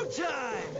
time!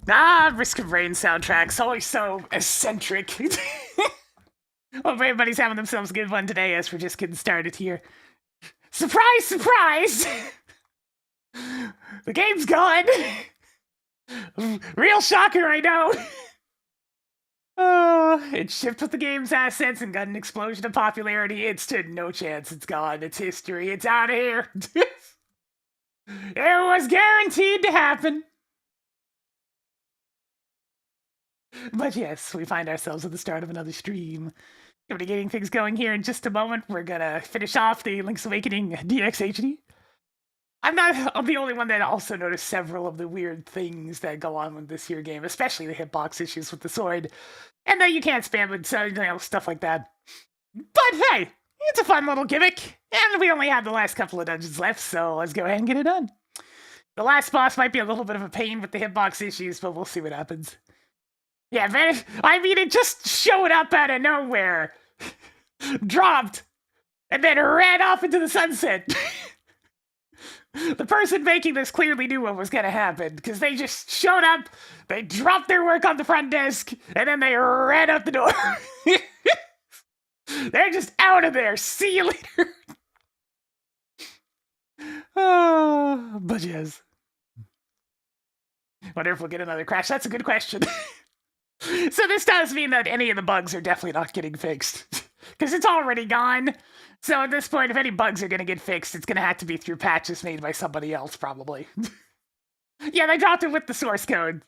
Ah, Risk of Rain soundtrack's always so eccentric. Hope everybody's having themselves a good one today as we're just getting started here. Surprise, surprise! The game's gone! Real shocker, I know! Oh, it shipped with the game's assets and got an explosion of popularity. It stood no chance. It's gone. It's history. It's out of here. It was guaranteed to happen. But yes, we find ourselves at the start of another stream. Gonna be getting things going here in just a moment. We're gonna finish off the Link's Awakening DX HD. I'm the only one that also noticed several of the weird things that go on with this here game, especially the hitbox issues with the sword. And that you can't spam it, so, stuff like that. But hey, it's a fun little gimmick. And we only have the last couple of dungeons left, so let's go ahead and get it done. The last boss might be a little bit of a pain with the hitbox issues, but we'll see what happens. Yeah, man, I mean, it just showed up out of nowhere. Dropped. And then ran off into the sunset. The person making this clearly knew what was going to happen, because they just showed up, they dropped their work on the front desk, and then they ran out the door. They're just out of there. See you later. Oh, but yes. Wonder if we'll get another crash. That's a good question. So this does mean that any of the bugs are definitely not getting fixed. Because it's already gone. So at this point, if any bugs are going to get fixed, it's going to have to be through patches made by somebody else, probably. Yeah, they dropped it with the source code.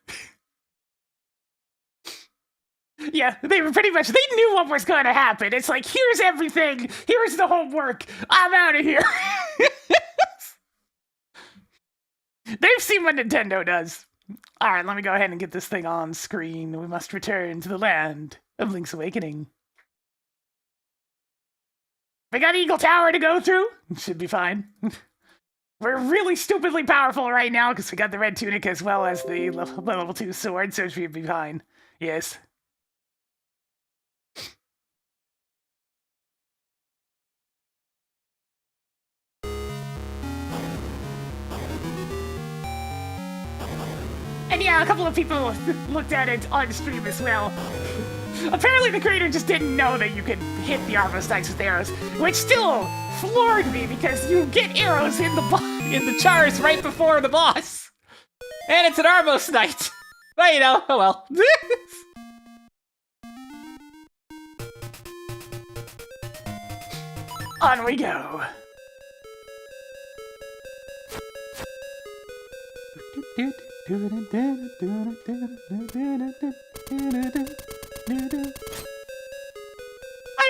Yeah, they were pretty much, they knew what was going to happen. It's like, here's everything. Here's the homework. I'm out of here. They've seen what Nintendo does. All right, let me go ahead and get this thing on screen. We must return to the land of Link's Awakening. We got Eagle Tower to go through. Should be fine. We're really stupidly powerful right now because we got the red tunic as well as the level 2 sword, so it should be fine. Yes. And yeah, a couple of people looked at it on stream as well. Apparently the creator just didn't know that you could hit the Armor Spikes with arrows, which still floored me because you get arrows in the chars right before the boss. And it's an Armos Knight. But oh well. On we go. I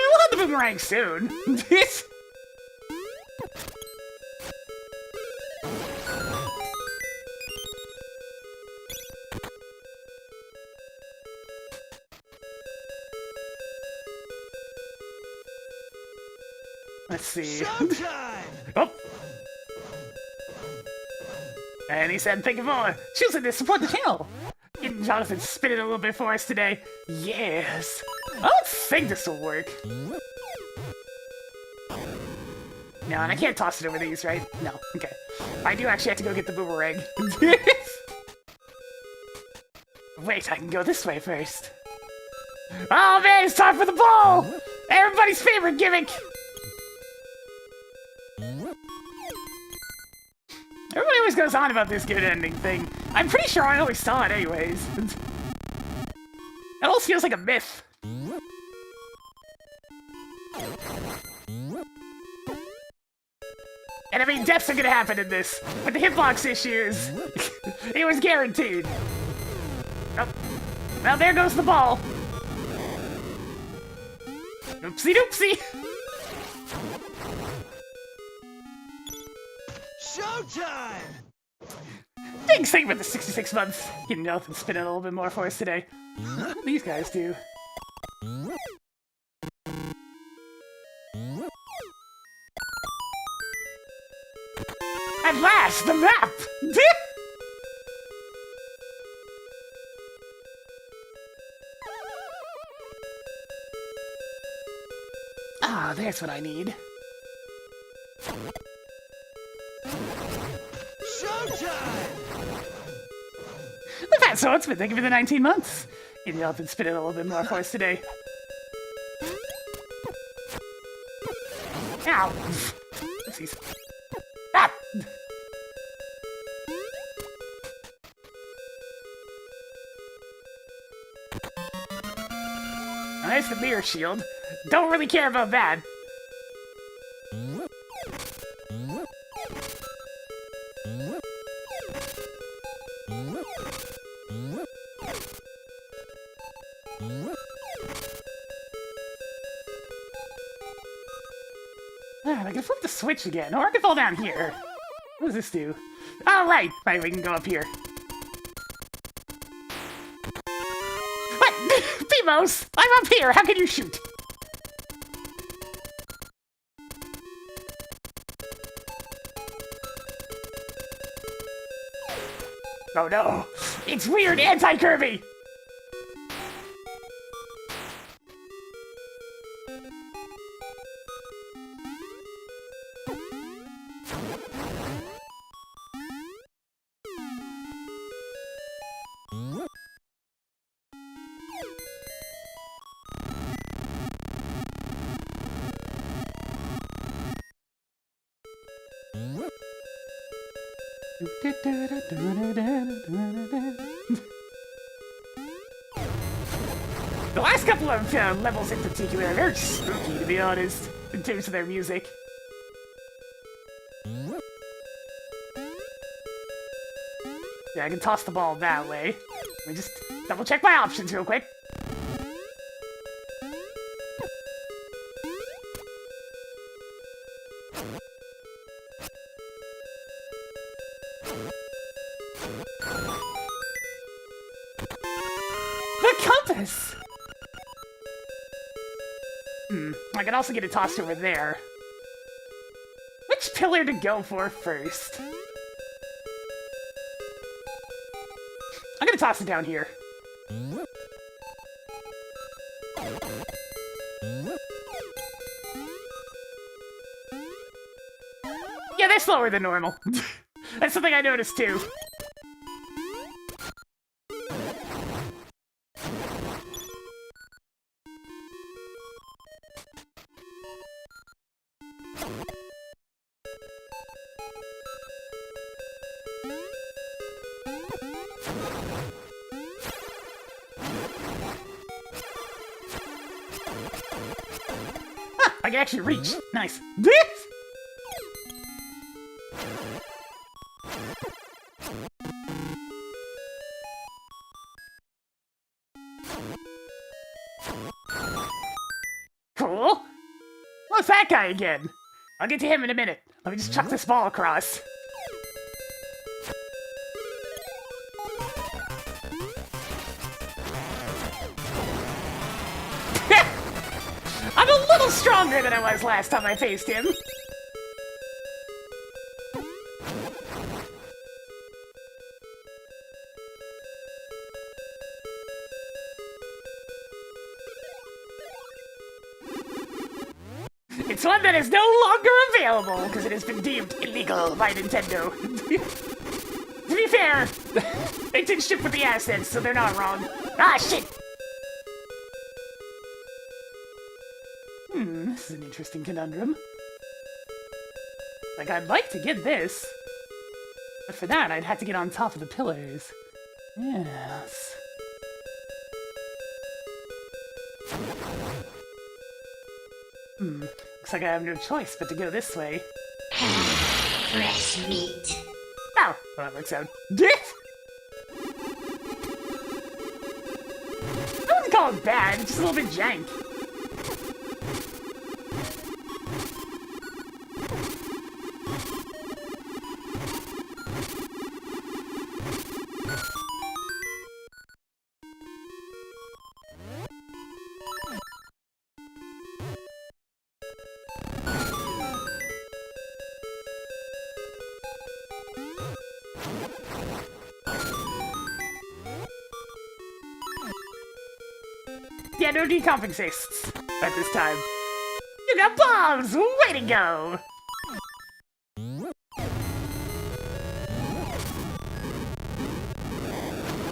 will have the boomerang soon. Let's see. Oh. And he said, thank you for choosing to support the channel. Jonathan spin it a little bit for us today. Yes. I don't think this will work. No, and I can't toss it over these, right? No, okay. I do actually have to go get the boomerang. Wait, I can go this way first. Oh man, it's time for the ball! Everybody's favorite gimmick! Everybody always goes on about this good ending thing. I'm pretty sure I always saw it anyways. It almost feels like a myth. And I mean, deaths are gonna happen in this. With the hitbox issues, it was guaranteed. Oh. Well, there goes the ball. Oopsie doopsie. Showtime! Big thing with the 66 months. Getting Jonathan spin it a little bit more for us today. These guys do. At last, the map! Ah, there's what I need. Yeah, so it's been. Thank you for the 19 months. Can you help and spin it a little bit more for us today? Ow! Oopsies. Ah! Nice, the mirror shield. Don't really care about that. I can flip the switch again, or I can fall down here. What does this do? Oh, right! Right, we can go up here. What? Pimos! I'm up here! How can you shoot? Oh no! It's weird anti-Kirby! The last couple of levels in particular are very spooky, to be honest, in terms of their music. Yeah, I can toss the ball that way. Let me just double check my options real quick. Compass! I can also get it tossed over there. Which pillar to go for first? I'm gonna toss it down here. Yeah, they're slower than normal. That's something I noticed too. I can actually reach. Nice. Cool. What's that guy again? I'll get to him in a minute. Let me just chuck this ball across. I'm a little stronger than I was last time I faced him. It's one that is no longer available because it has been deemed illegal by Nintendo. To be fair, they did ship with the assets, so they're not wrong. Ah, shit! This is an interesting conundrum. Like, I'd like to get this, but for that, I'd have to get on top of the pillars. Yes. Looks like I have no choice but to go this way. Fresh meat. Oh, well, that works out. I wouldn't call it bad, it's just a little bit jank. Yeah, no decompensates at this time. You got bombs! Way to go!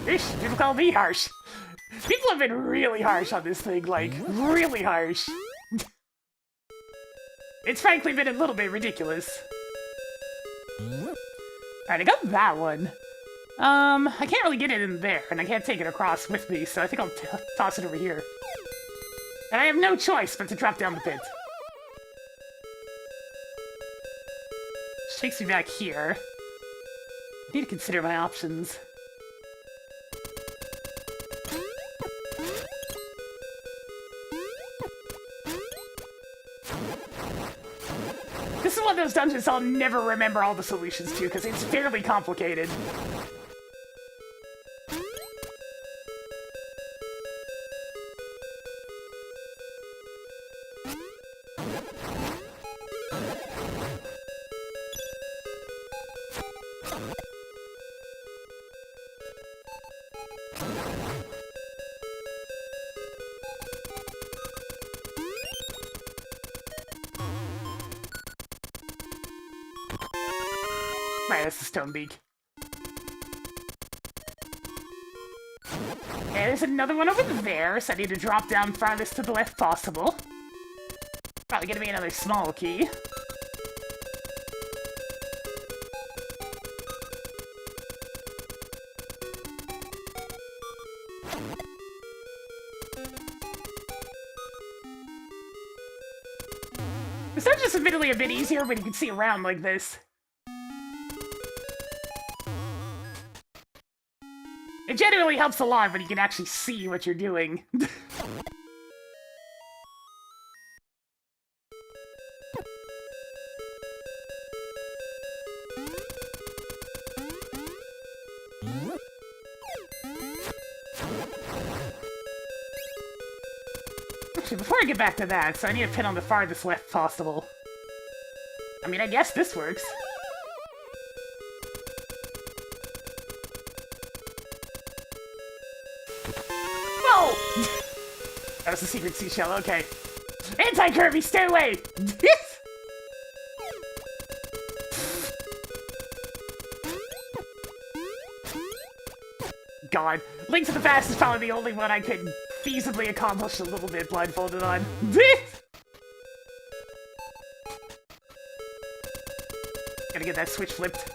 Ish, people call me harsh. People have been really harsh on this thing, like, really harsh. It's frankly been a little bit ridiculous. Alright, I got that one. I can't really get it in there, and I can't take it across with me, so I think I'll toss it over here. And I have no choice but to drop down the pit. Which takes me back here. I need to consider my options. This is one of those dungeons I'll never remember all the solutions to, because it's fairly complicated. Right, that's the stone beak. And there's another one over there, so I need to drop down farthest to the left possible. Probably gonna be another small key. This dungeon's admittedly a bit easier when you can see around like this. It genuinely helps a lot when you can actually see what you're doing. Actually, before I get back to that, so I need a pin on the farthest left possible. I mean, I guess this works. That was the secret seashell, okay. Anti-Kirby, stay away! God, Link to the Past is probably the only one I could feasibly accomplish a little bit blindfolded on. Gotta get that switch flipped.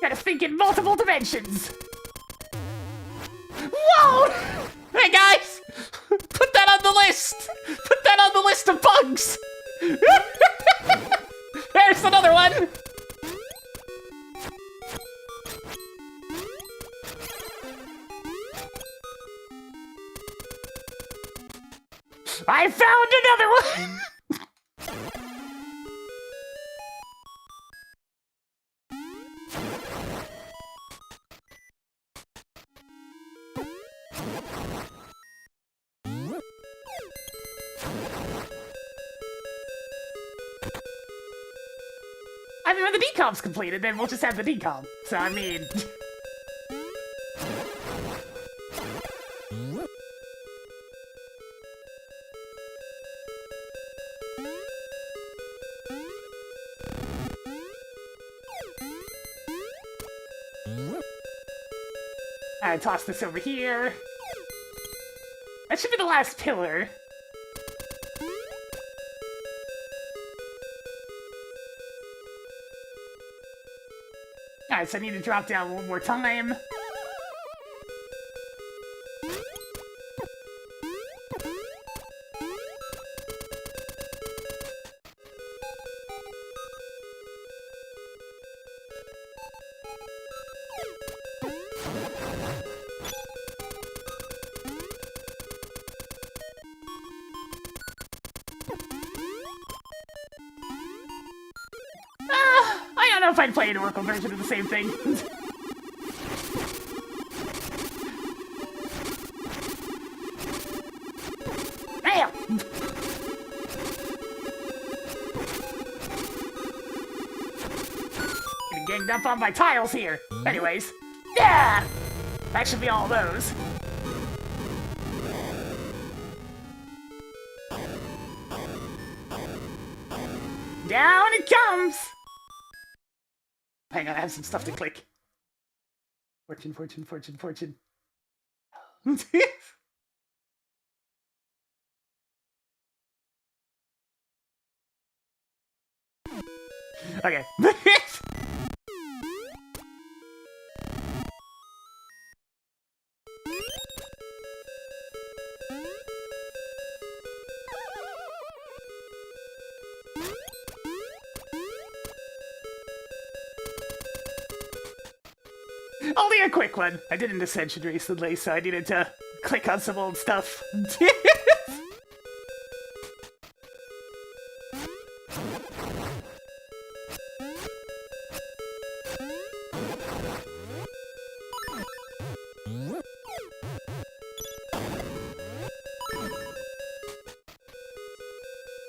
Gotta think in multiple dimensions! Whoa! Hey guys! Put that on the list! Put that on the list of bugs! There's another one! I found another one! I mean, when the decom's completed, then we'll just have the decom. So, I mean... Alright, toss this over here. That should be the last pillar. Alright, so I need to drop down one more time. I don't know if I'd play an Oracle version of the same thing. Damn! Gonna Getting ganged up on by tiles here. Anyways, yeah! That should be all those. Down it comes! Hang on, I have some stuff to click. Fortune, fortune, fortune, fortune. Okay. Only a quick one. I did an Ascension recently, so I needed to click on some old stuff.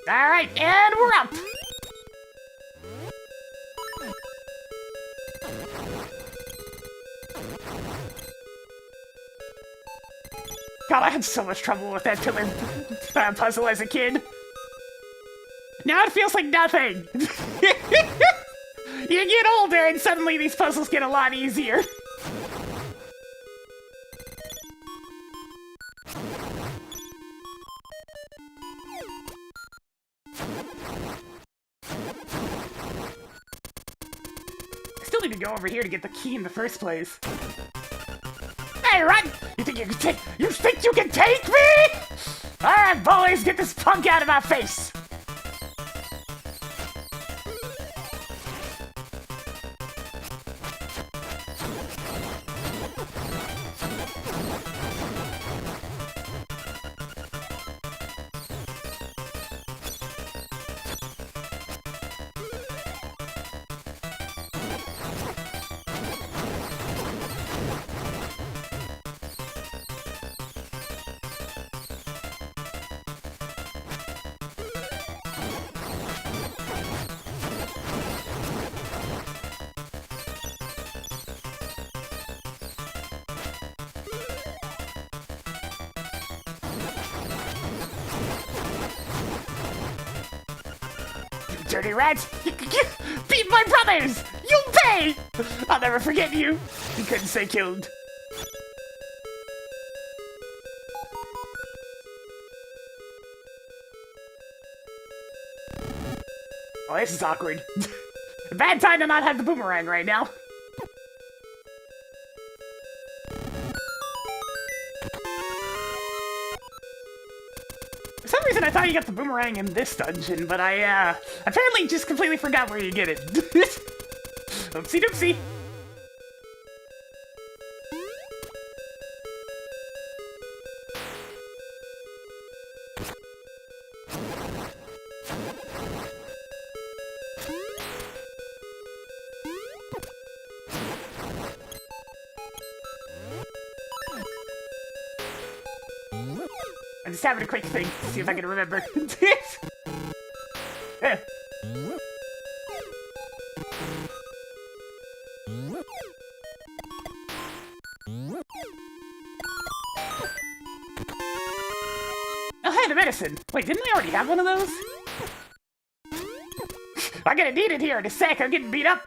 Alright, and we're up! God, I had so much trouble with that pillar puzzle as a kid. Now it feels like nothing! You get older and suddenly these puzzles get a lot easier. I still need to go over here to get the key in the first place. Hey, run! You think you can take? You think you can take me? All right, boys, get this punk out of my face. Dirty rats! Beat my brothers! You'll pay! I'll never forget you! You couldn't stay killed. Oh, this is awkward. Bad time to not have the boomerang right now. For some reason, I thought you got the boomerang in this dungeon, but I, apparently just completely forgot where you get it. Oopsie doopsie. I'm just having a quick think to see if I can remember. Yeah. Oh, hey, the medicine! Wait, didn't I already have one of those? I'm gonna need it here in a sec, I'm getting beat up!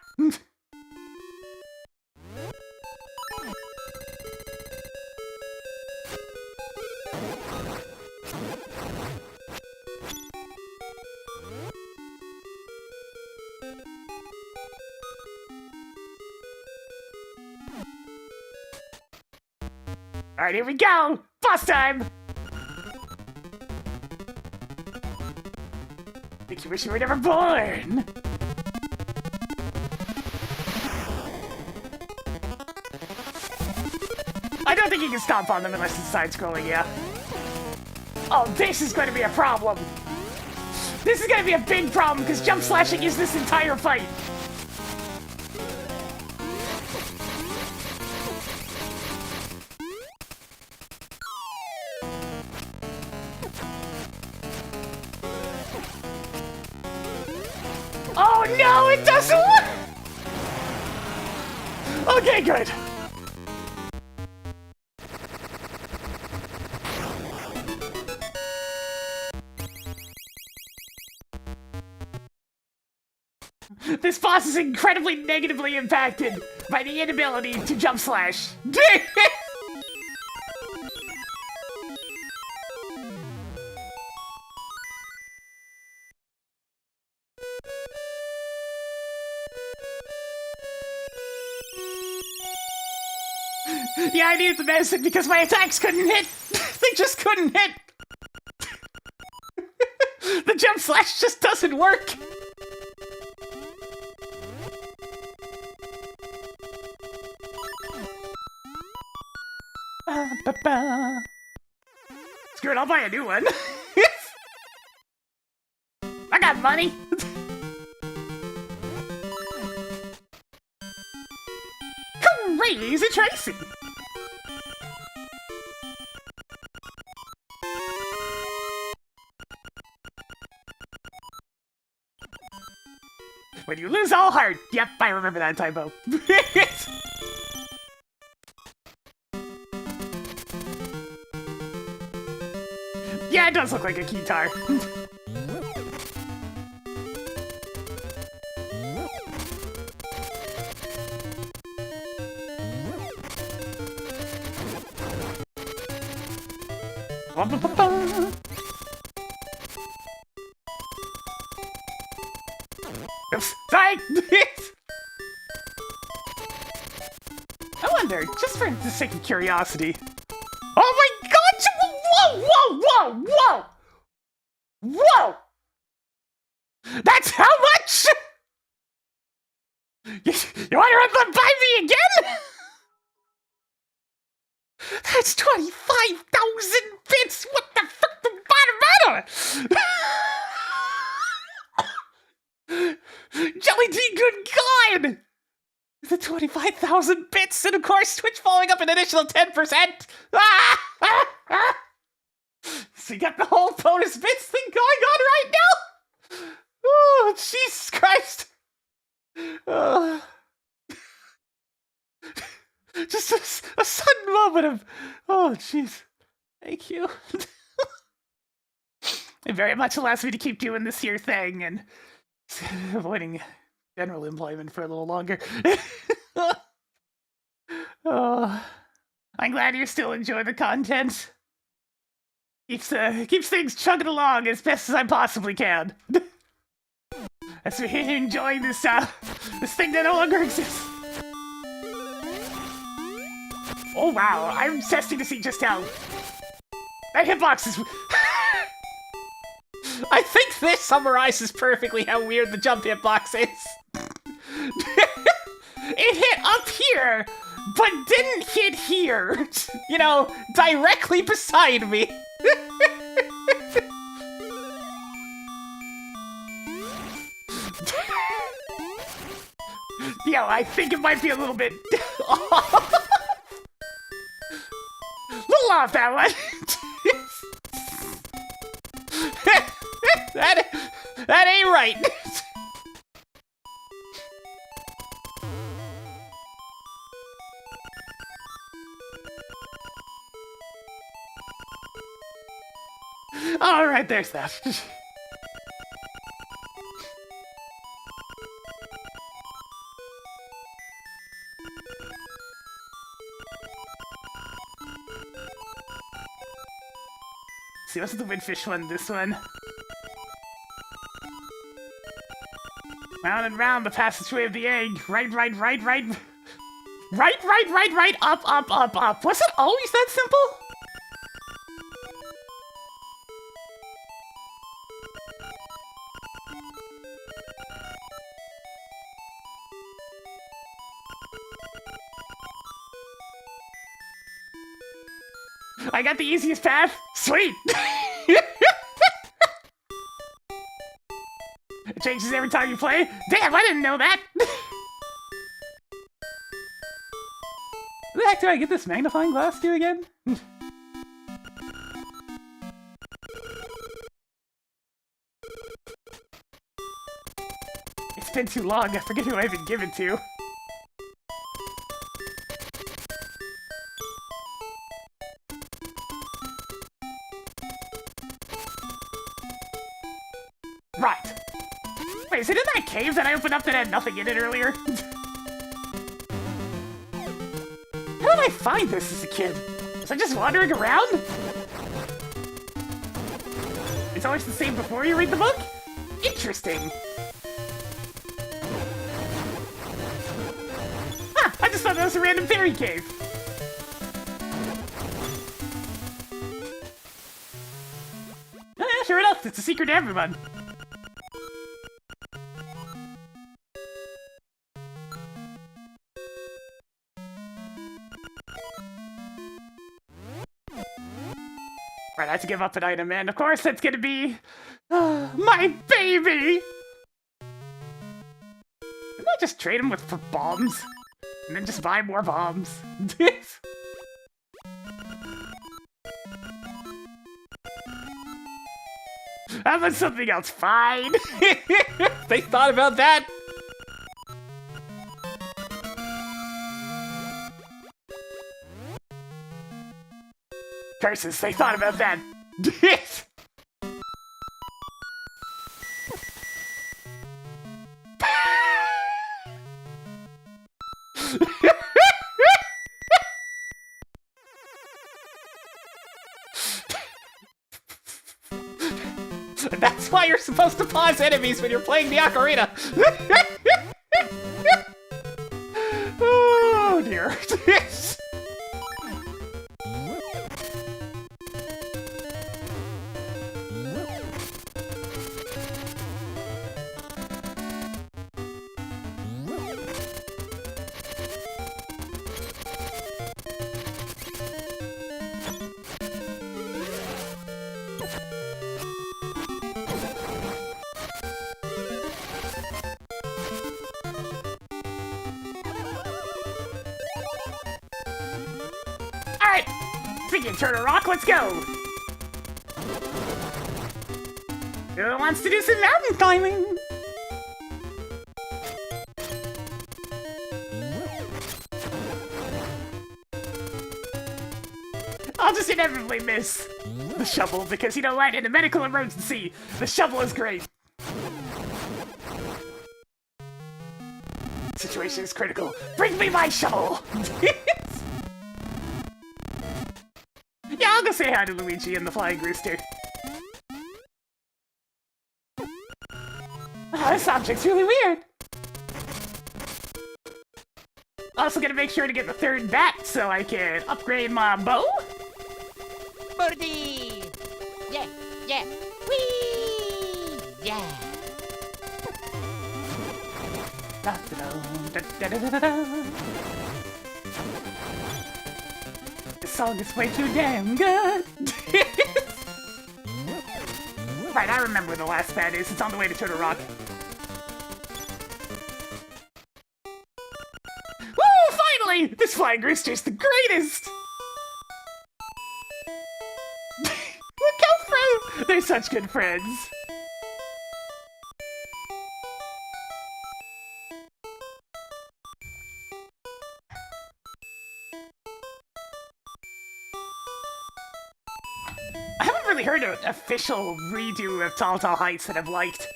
Alright, here we go! Boss time! Think you wish you were never born! I don't think you can stomp on them unless it's side-scrolling, yeah. Oh, this is going to be a problem! This is going to be a big problem, because jump slashing is this entire fight! Oh no, it doesn't work! Okay, good. This boss is incredibly negatively impacted by the inability to jump slash. Yeah, I needed the medicine because my attacks couldn't hit. They just couldn't hit. The jump slash just doesn't work. Screw it, I'll buy a new one. I got money. Crazy Tracy. When you lose all heart. Yep, I remember that typo. Yeah, it does look like a guitar. Oops, sorry! I wonder, just for the sake of curiosity. Oh my god! Whoa, whoa, whoa, whoa! Whoa! That's how much?! You want to run that by me again?! That's 25,000 bits! What the fuck the bottom matter?! Jelly Tea, good god! The 25,000 bits, and of course Twitch following up an additional 10%! So you got the whole bonus bits thing going on right now?! Oh, Jesus Christ! Just a sudden moment of, oh, jeez. Thank you. It very much allows me to keep doing this here thing and avoiding general employment for a little longer. Oh, I'm glad you're still enjoying the content. Keeps things chugging along as best as I possibly can. As we're enjoying this this thing that no longer exists. Oh wow, I'm testing to see just how that hitbox is. I think this summarizes perfectly how weird the jump hitbox is. It hit up here, but didn't hit here. You know, directly beside me. Yo, I think it might be a little bit off. Little off that one. that ain't right. All right, there's that. See, what's the windfish one? This one. Round and round, the passageway of the egg. Right, right, right, right. Right, right, right, right. Up, up, up, up. Was it always that simple? I got the easiest path. Sweet. It changes every time you play. Damn, I didn't know that. Where the heck do I get this magnifying glass to again? It's been too long. I forget who I've been given to. Right. Wait, is it in that cave that I opened up that had nothing in it earlier? How did I find this as a kid? Was I just wandering around? It's always the same before you read the book? Interesting. Huh, I just thought that was a random fairy cave. Sure enough, it's a secret to everyone. Right, I have to give up an item, and of course that's gonna be my baby! Didn't I just trade him for bombs? And then just buy more bombs? How about something else? Fine! They thought about that! Curses, they thought about that! That's why you're supposed to pause enemies when you're playing the ocarina! Oh dear. Alright! Speaking of Turtle Rock, let's go! Who wants to do some mountain climbing? I'll just inevitably miss the shovel because, you know what, in a medical emergency, the shovel is great. Situation is critical. Bring me my shovel! Yeah, I'll go say hi to Luigi and the Flying Rooster. Oh, this object's really weird. Also gonna make sure to get the third bat so I can upgrade my bow. Birdie! Yeah, yeah. Whee! Yeah. This song is way too damn good. Right, I remember where the last bat is. It's on the way to Turtle Rock. Woo! Finally! This Flying Rooster's the greatest! Look how through! They're such good friends. I haven't really heard an official redo of Tall Tall Heights that I've liked.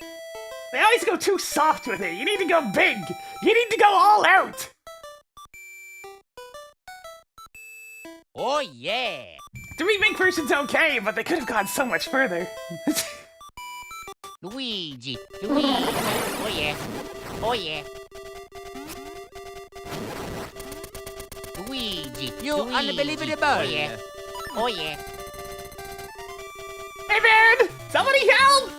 They always go too soft with it. You need to go big. You need to go all out. Oh yeah! The remake version's okay, but they could have gone so much further. Luigi! Luigi! Oh yeah! Oh yeah! Luigi! You unbelievable! Oh yeah! Oh yeah! Hey man! Somebody help!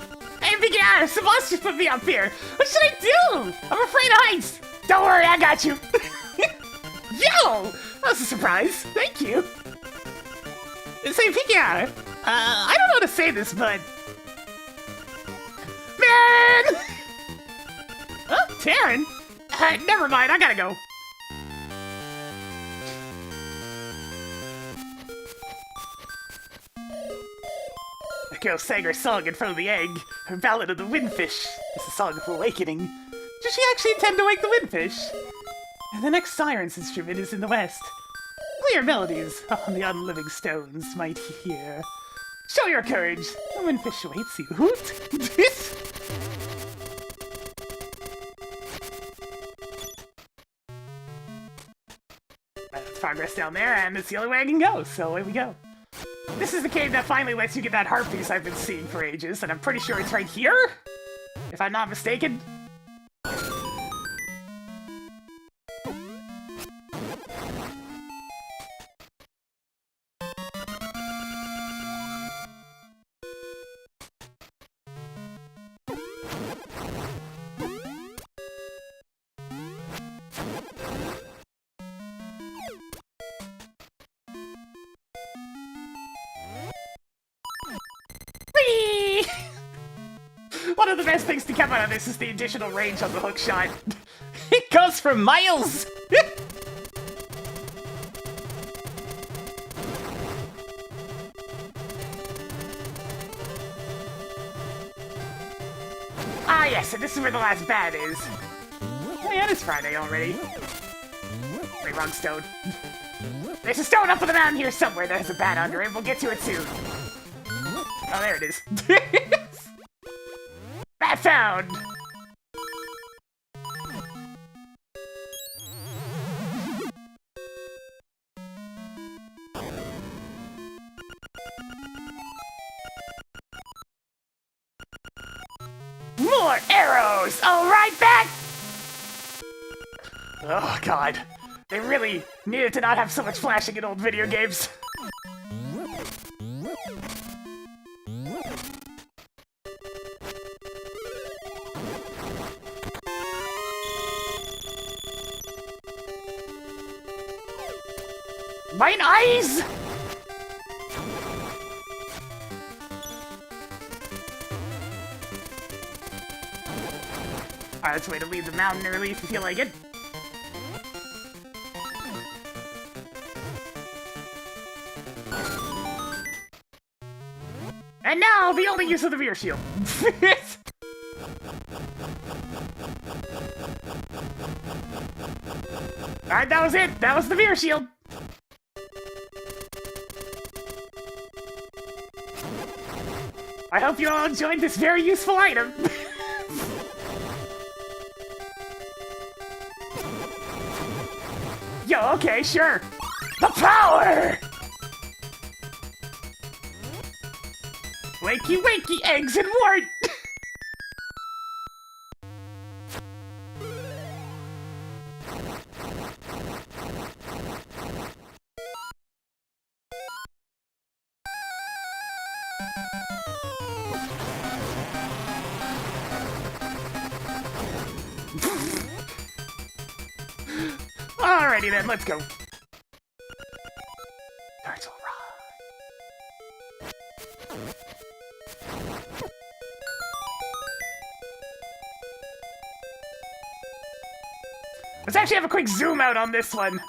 Hey Miguel, Sebas just put me up here. What should I do? I'm afraid of heights. Don't worry, I got you. Yo! That was a surprise. Thank you. Say, Pika, I don't know how to say this, but... Man! Oh, Taryn? Never mind, I gotta go. The girl sang her song in front of the egg. Her ballad of the windfish. It's a song of awakening. Does she actually intend to wake the windfish? And the next siren's instrument is in the west. Clear melodies on the unliving stones might hear. Show your courage. The windfish awaits you. Hoot! progress down there, and it's the only way I can go, so away we go. This is the cave that finally lets you get that heart piece I've been seeing for ages, and I'm pretty sure it's right here? If I'm not mistaken. Whee! One of the best things to come out of this is the additional range on the hook shot. It goes for miles! Ah yes, and this is where the last bat is. Oh yeah, it's Friday already. Wait, wrong stone. There's a stone up on the mountain here somewhere that has a bat under it. We'll get to it soon. Oh, there it is. Bat found! More arrows! Alright, back! Oh, God. They really needed to not have so much flashing in old video games. Mine eyes! Alright, let's wait to leave the mountain early if you feel like it. And now, the only use of the veer shield. Alright, that was it. That was the veer shield. I hope you all enjoyed this very useful item. Yo, okay, sure. The power! Wakey, wakey, eggs and wart! Alrighty then, let's go. That's alright. Let's actually have a quick zoom out on this one.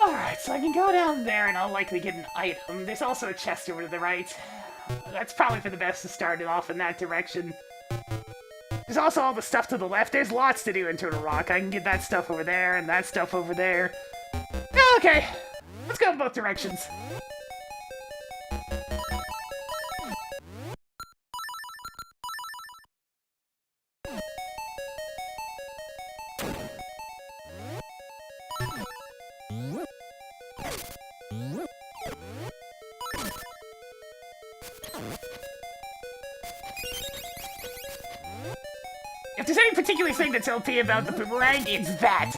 Alright, so I can go down there and I'll likely get an item. There's also a chest over to the right. That's probably for the best to start it off in that direction. There's also all the stuff to the left. There's lots to do in Turtle Rock. I can get that stuff over there and that stuff over there. Okay, let's go in both directions. If there's any particular thing that's OP about the boomerang, it's that.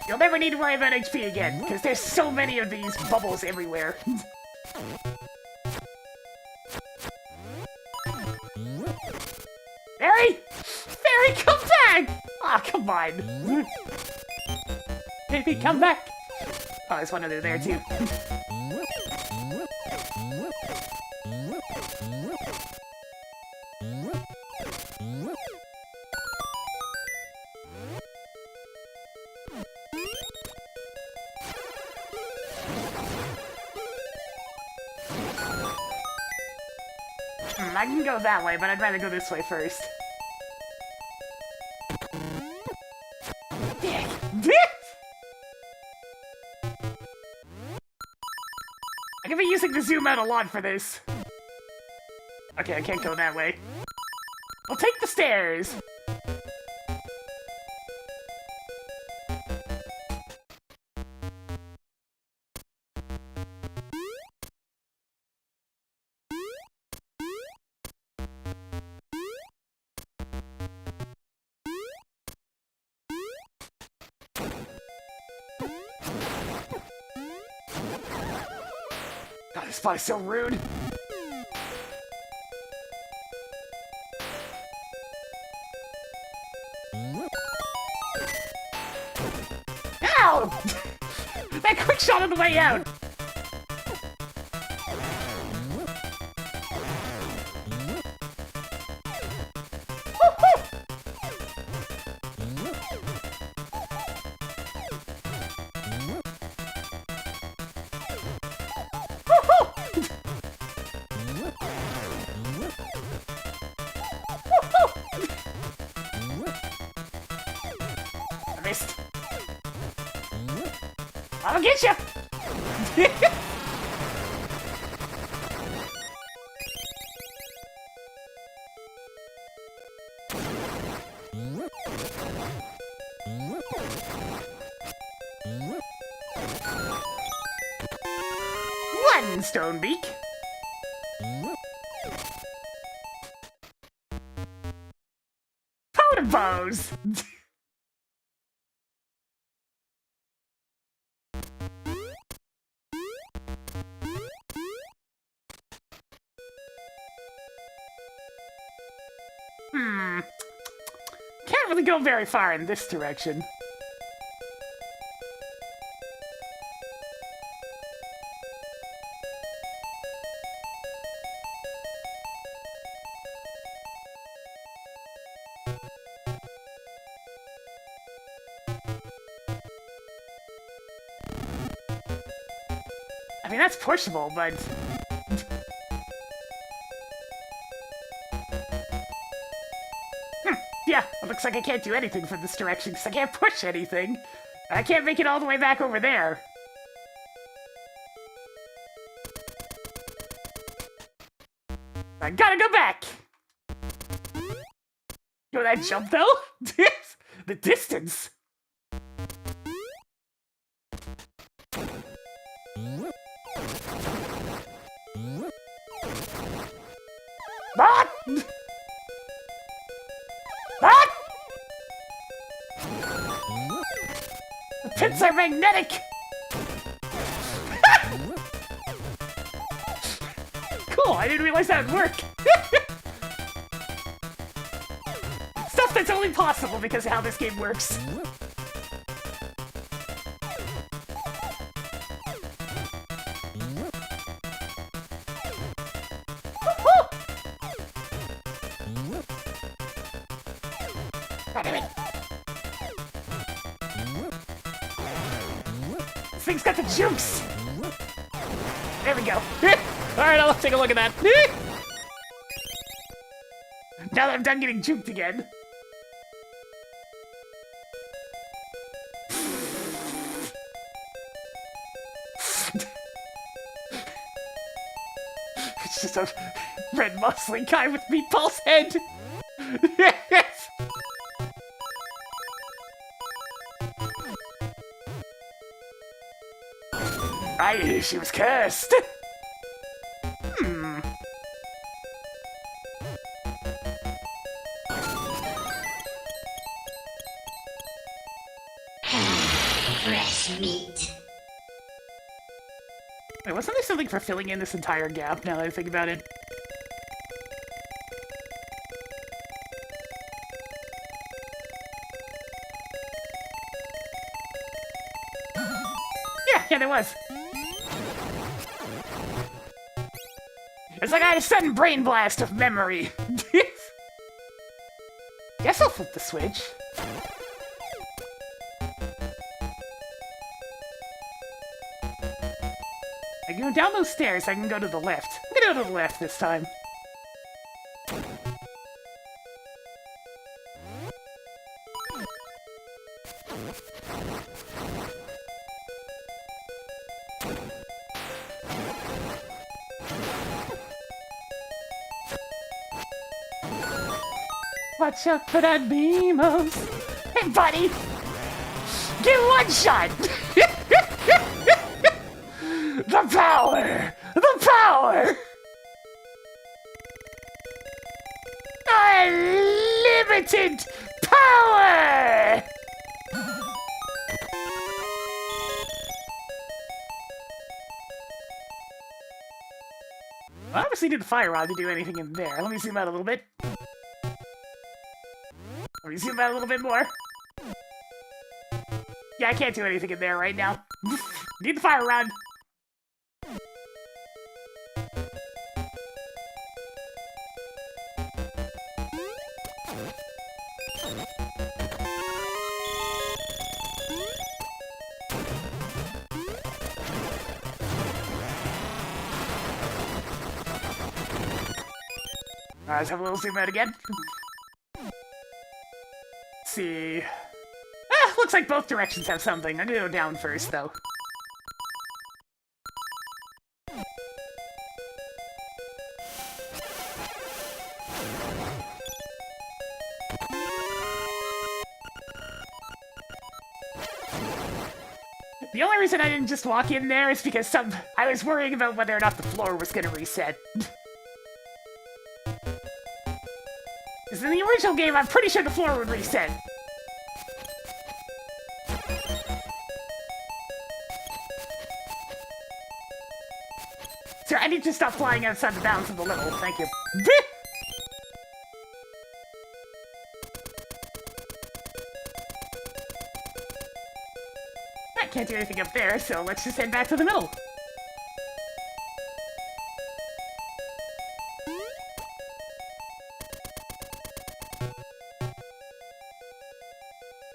You'll never need to worry about HP again, because there's so many of these bubbles everywhere. Fairy! Fairy, come back! Aw, oh, come on. Baby, come back! Oh, there's one under there, too. I can go that way, but I'd rather go this way first. Dick! I'm gonna be using the zoom out a lot for this. Okay, I can't go that way. I'll take the stairs. This spot is so rude. Ow! That quick shot on the way out! I missed. I'll get you! One stone beak. Totem pose. Can't really go very far in this direction. I mean, that's pushable, but... Yeah, it looks like I can't do anything from this direction because I can't push anything. And I can't make it all the way back over there. I gotta go back! Yo, that jump though? The distance! Ah! Ah! The pits are magnetic! Cool, I didn't realize that would work. Stuff that's only possible because of how this game works. This thing's got the jukes! There we go. Alright, I'll take a look at that. Now that I'm done getting juked again. It's just a red muscling guy with meatball's head. I knew she was cursed. Fresh meat. Wait, wasn't there something for filling in this entire gap now that I think about it? Yeah, there was. It's like I had a sudden brain blast of memory. Guess I'll flip the switch. I can go down those stairs, I can go to the left. I'm gonna go to the left this time. Watch out for that Beamos. Hey, buddy! Get one shot! The power! The power! Unlimited power! I obviously need the fire rod to do anything in there. Let me zoom out a little bit. Let me zoom out a little bit more. Yeah, I can't do anything in there right now. Need the fire rod. Alright, let's have a little zoom out again. Let's see. Ah, looks like both directions have something. I'm gonna go down first, though. The only reason I didn't just walk in there is because I was worrying about whether or not the floor was gonna reset. Because in the original game, I'm pretty sure the floor would reset. Sir, I need to stop flying outside the bounds of the level. Thank you. I can't do anything up there, so let's just head back to the middle.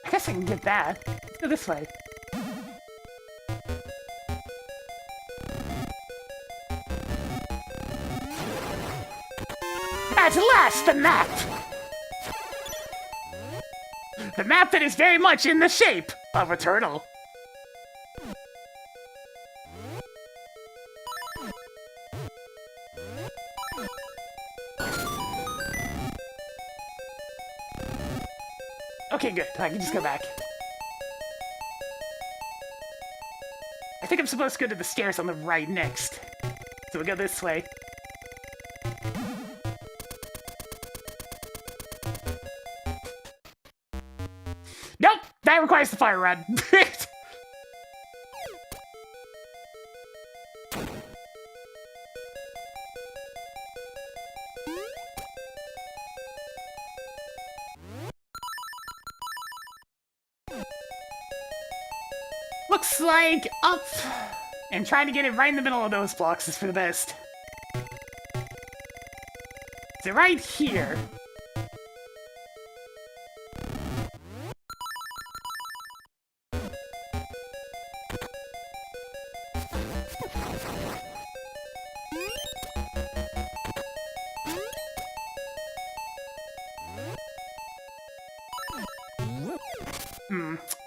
I guess I can get that. Let's go this way. At last, the map! The map that is very much in the shape of a turtle. Okay, good. I can just go back. I think I'm supposed to go to the stairs on the right next. So we'll go this way. Nope! That requires the fire rod. Looks like up and trying to get it right in the middle of those blocks is for the best. So right here.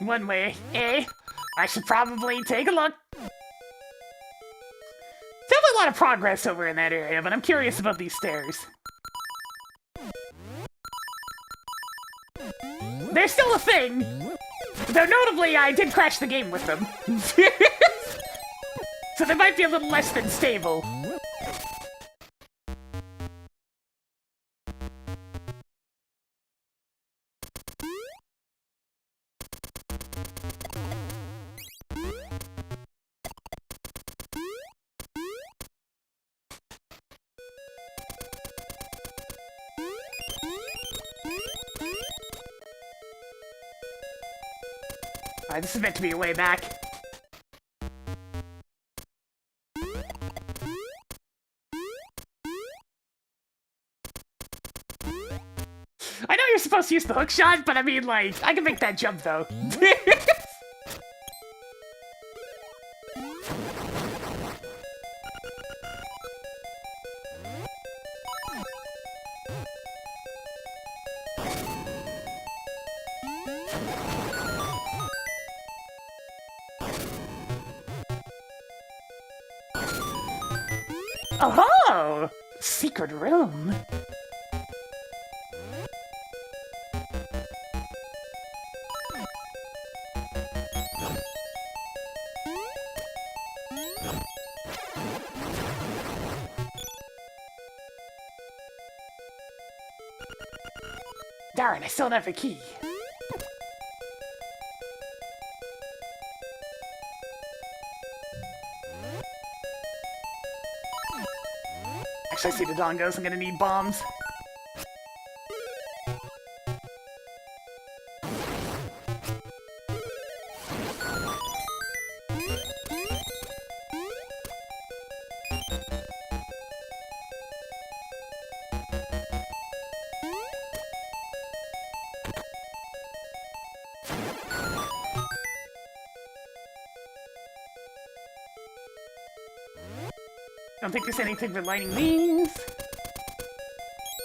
One way, eh? I should probably take a look. Definitely a lot of progress over in that area, but I'm curious about these stairs. They're still a thing! Though notably, I did crash the game with them. So they might be a little less than stable. Alright, this is meant to be a way back. I know you're supposed to use the hook shot, but I mean, like, I can make that jump, though. Oh-ho! Secret room. Darn, I still don't have a key. Next I see the dongos, I'm gonna need bombs. Don't think there's anything for lighting these.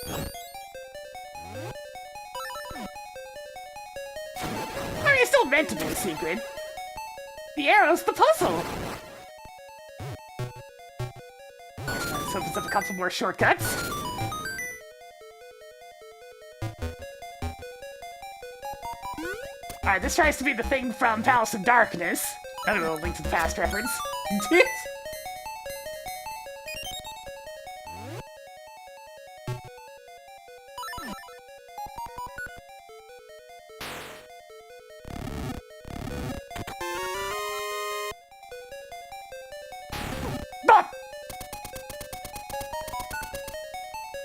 I mean, it's still meant to be a secret. The arrow's the puzzle. Let's open up a couple more shortcuts. Alright, this tries to be the thing from Palace of Darkness. Another little Link to the Past reference.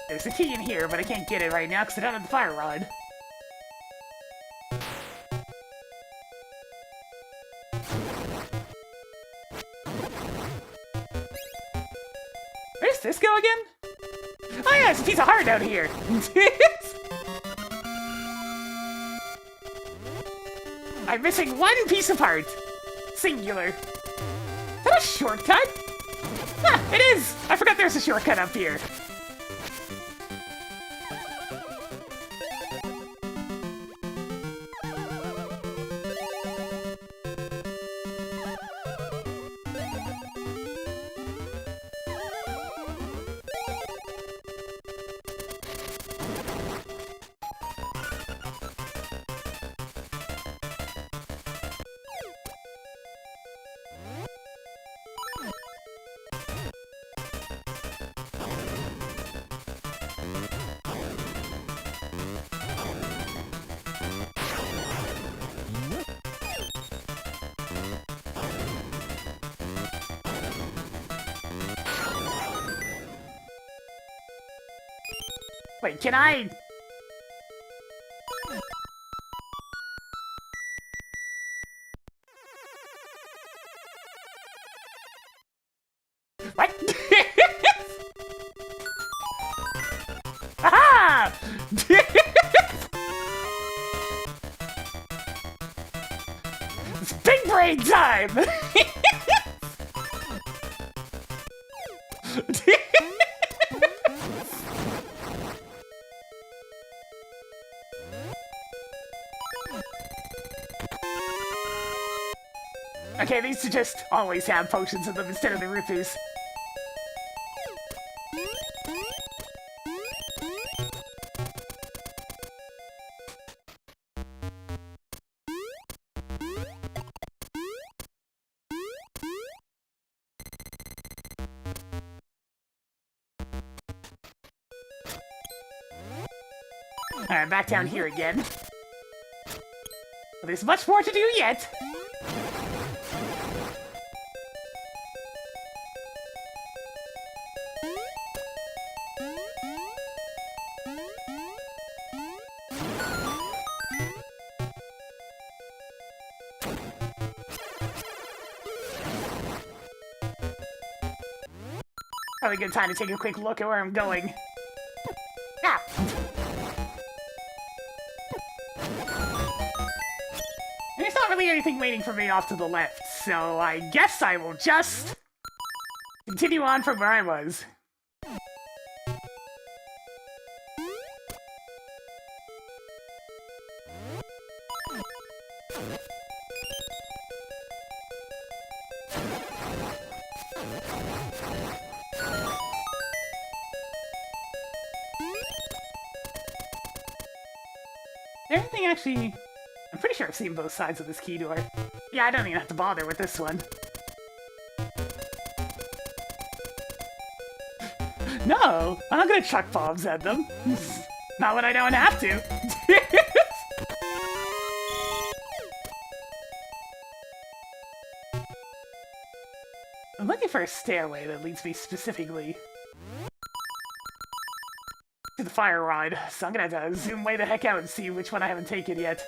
There's a key in here, but I can't get it right now because I don't have the fire rod. Where's this go again? Oh yeah, it's a piece of heart out here. I'm missing one piece of heart. Singular. Is that a shortcut? Ah, it is! I forgot there's a shortcut up here. Wait, can I... What? Aha! It's big brain time! Okay, these should just always have potions in them instead of the rupees. Alright, back down here again. Well, there's much more to do yet. Probably a good time to take a quick look at where I'm going. Ah! And there's not really anything waiting for me off to the left, so I guess I will just continue on from where I was. Everything actually... I'm pretty sure I've seen both sides of this key door. Yeah, I don't even have to bother with this one. No! I'm not gonna chuck bombs at them. Not when I don't have to. I'm looking for a stairway that leads me specifically to the fire rod, so I'm gonna have to zoom way the heck out and see which one I haven't taken yet.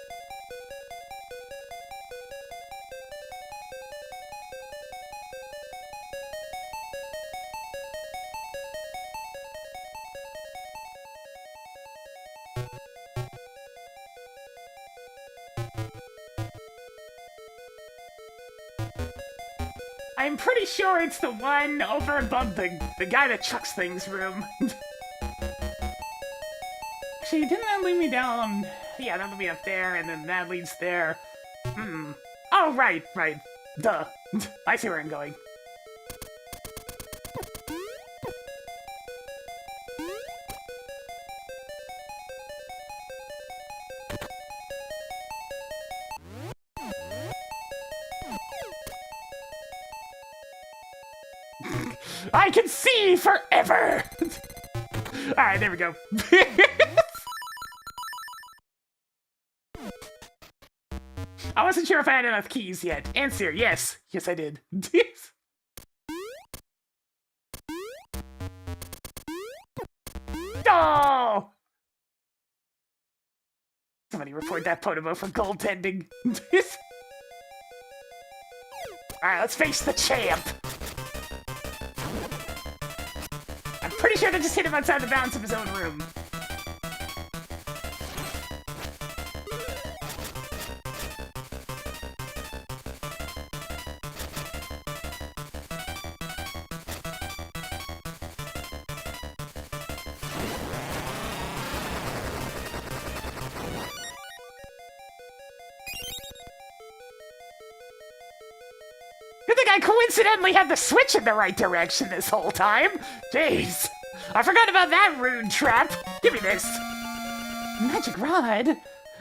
I'm pretty sure it's the one over above the guy that chucks things room. Actually, didn't that lead me down? Yeah, that lead me up there, and then that leads there. Oh, right. Duh. I see where I'm going. I can see forever! Alright, there we go. I wasn't sure if I had enough keys yet. Answer, yes. Yes, I did. Oh! Somebody report that Potomo for goaltending. Alright, let's face the champ. I'm pretty sure they just hit him outside the bounds of his own room. Good thing I coincidentally had the switch in the right direction this whole time. Jeez. I forgot about that rude trap. Give me this. Magic rod?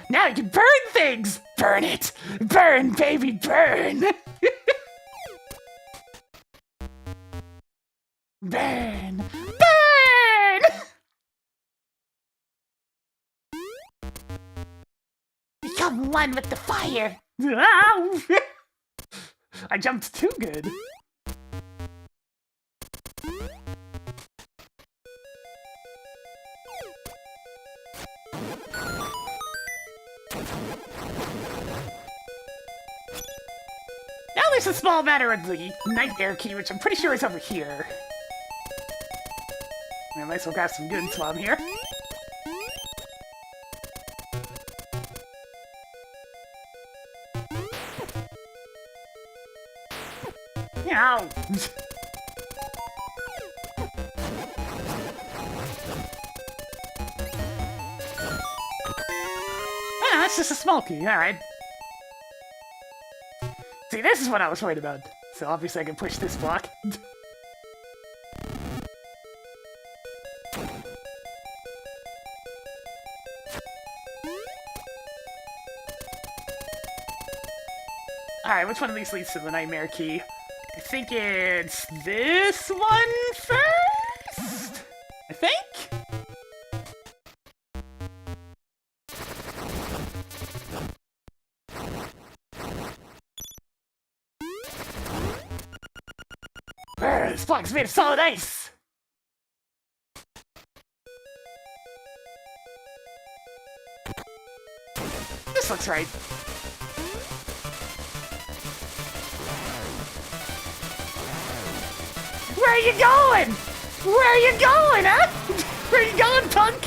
Now you can burn things! Burn it! Burn, baby, burn! Burn! Burn! Become one with the fire! Ow! I jumped too good. Now there's a small matter of the nightmare key, which I'm pretty sure is over here. I might as well grab some goods while I'm here. Ow! Oh, that's just a small key, alright. See, this is what I was worried about. So obviously I can push this block. Alright, which one of these leads to the nightmare key? I think it's this one first? I think? Brr, this block's made of solid ice! This looks right. Where are you going? Where are you going, huh? Where are you going, punk?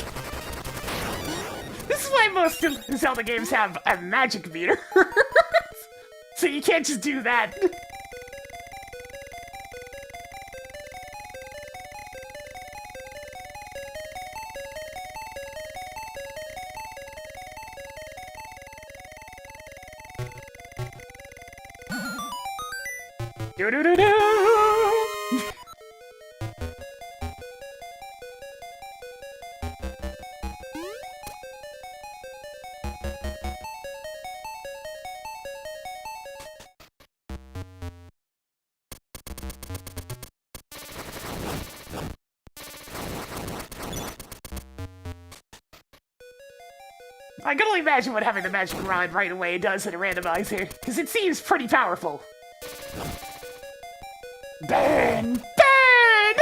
This is why most Zelda games have a magic meter. So you can't just do that. Do-do-do-do! I can only imagine what having the magic rod right away does in a randomizer, because it seems pretty powerful. Burn! Burn!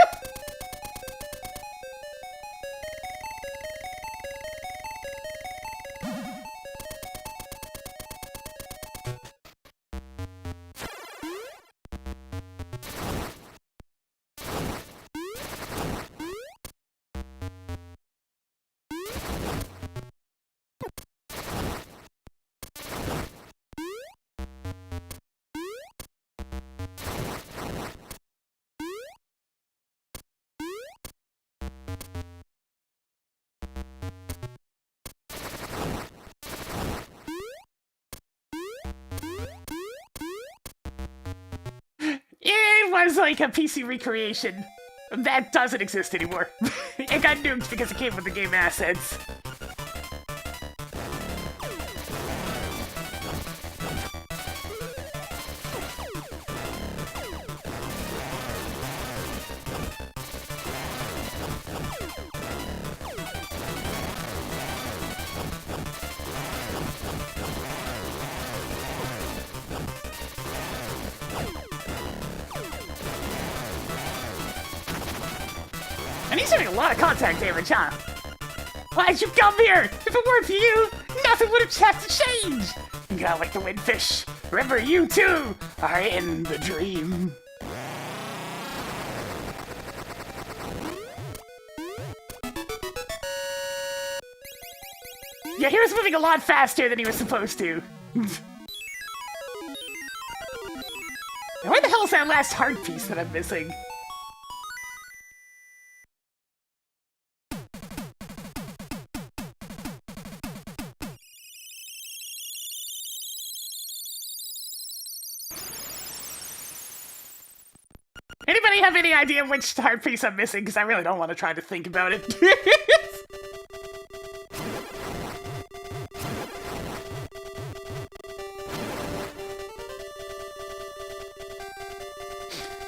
was like a PC recreation. That doesn't exist anymore. It got nuked because it came with the game assets. And he's doing a lot of contact damage, huh? Why'd you come here? If it weren't for you, nothing would have had to change! You got like the windfish. Remember, you too are in the dream. Yeah, he was moving a lot faster than he was supposed to. Where the hell is that last heart piece that I'm missing? Anybody have any idea which heart piece I'm missing? Because I really don't want to try to think about it.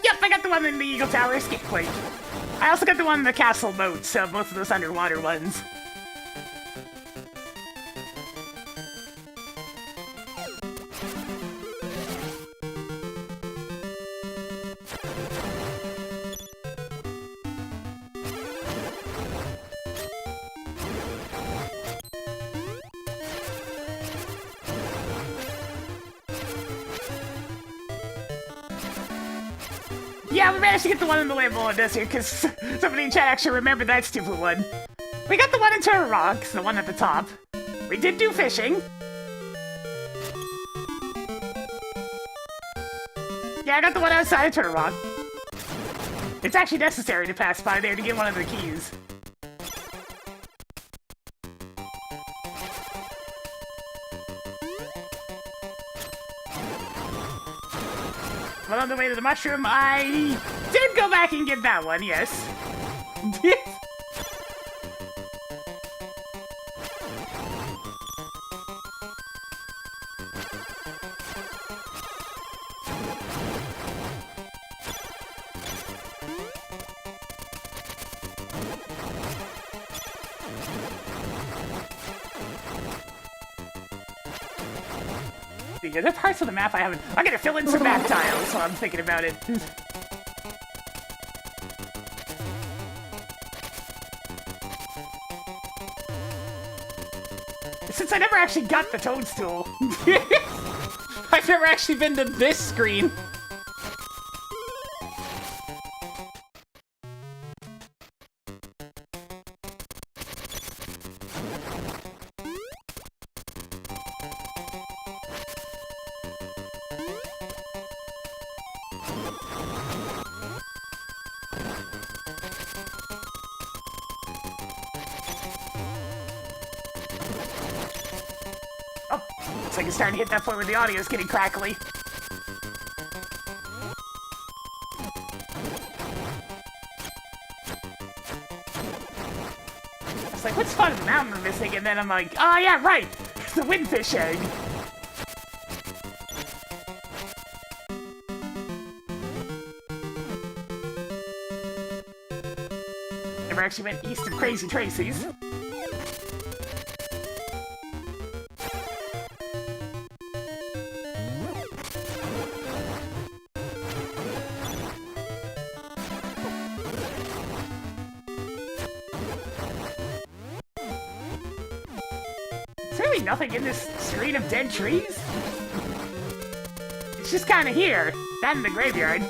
Yep, I got the one in the Eagle Tower escape point. I also got the one in the castle moat, so both of those underwater ones. Yeah, we managed to get the one in the Lambo on this here, because somebody in chat actually remembered that stupid one. We got the one in Turtle Rocks, the one at the top. We did do fishing. Yeah, I got the one outside of Turtle Rock. It's actually necessary to pass by there to get one of the keys. But on the way to the mushroom, I did go back and get that one, yes. Are there parts of the map I haven't... I'm gonna fill in some map tiles while I'm thinking about it. Since I never actually got the toadstool. I've never actually been to this screen. Oh, looks like it's starting to hit that point where the audio's getting crackly. I was like, what's fun in the mountain I'm missing? And then I'm like, oh yeah, right! It's the windfish egg! Never actually went east of Crazy Tracy's. Nothing in this screen of dead trees? It's just kind of here, that in the graveyard.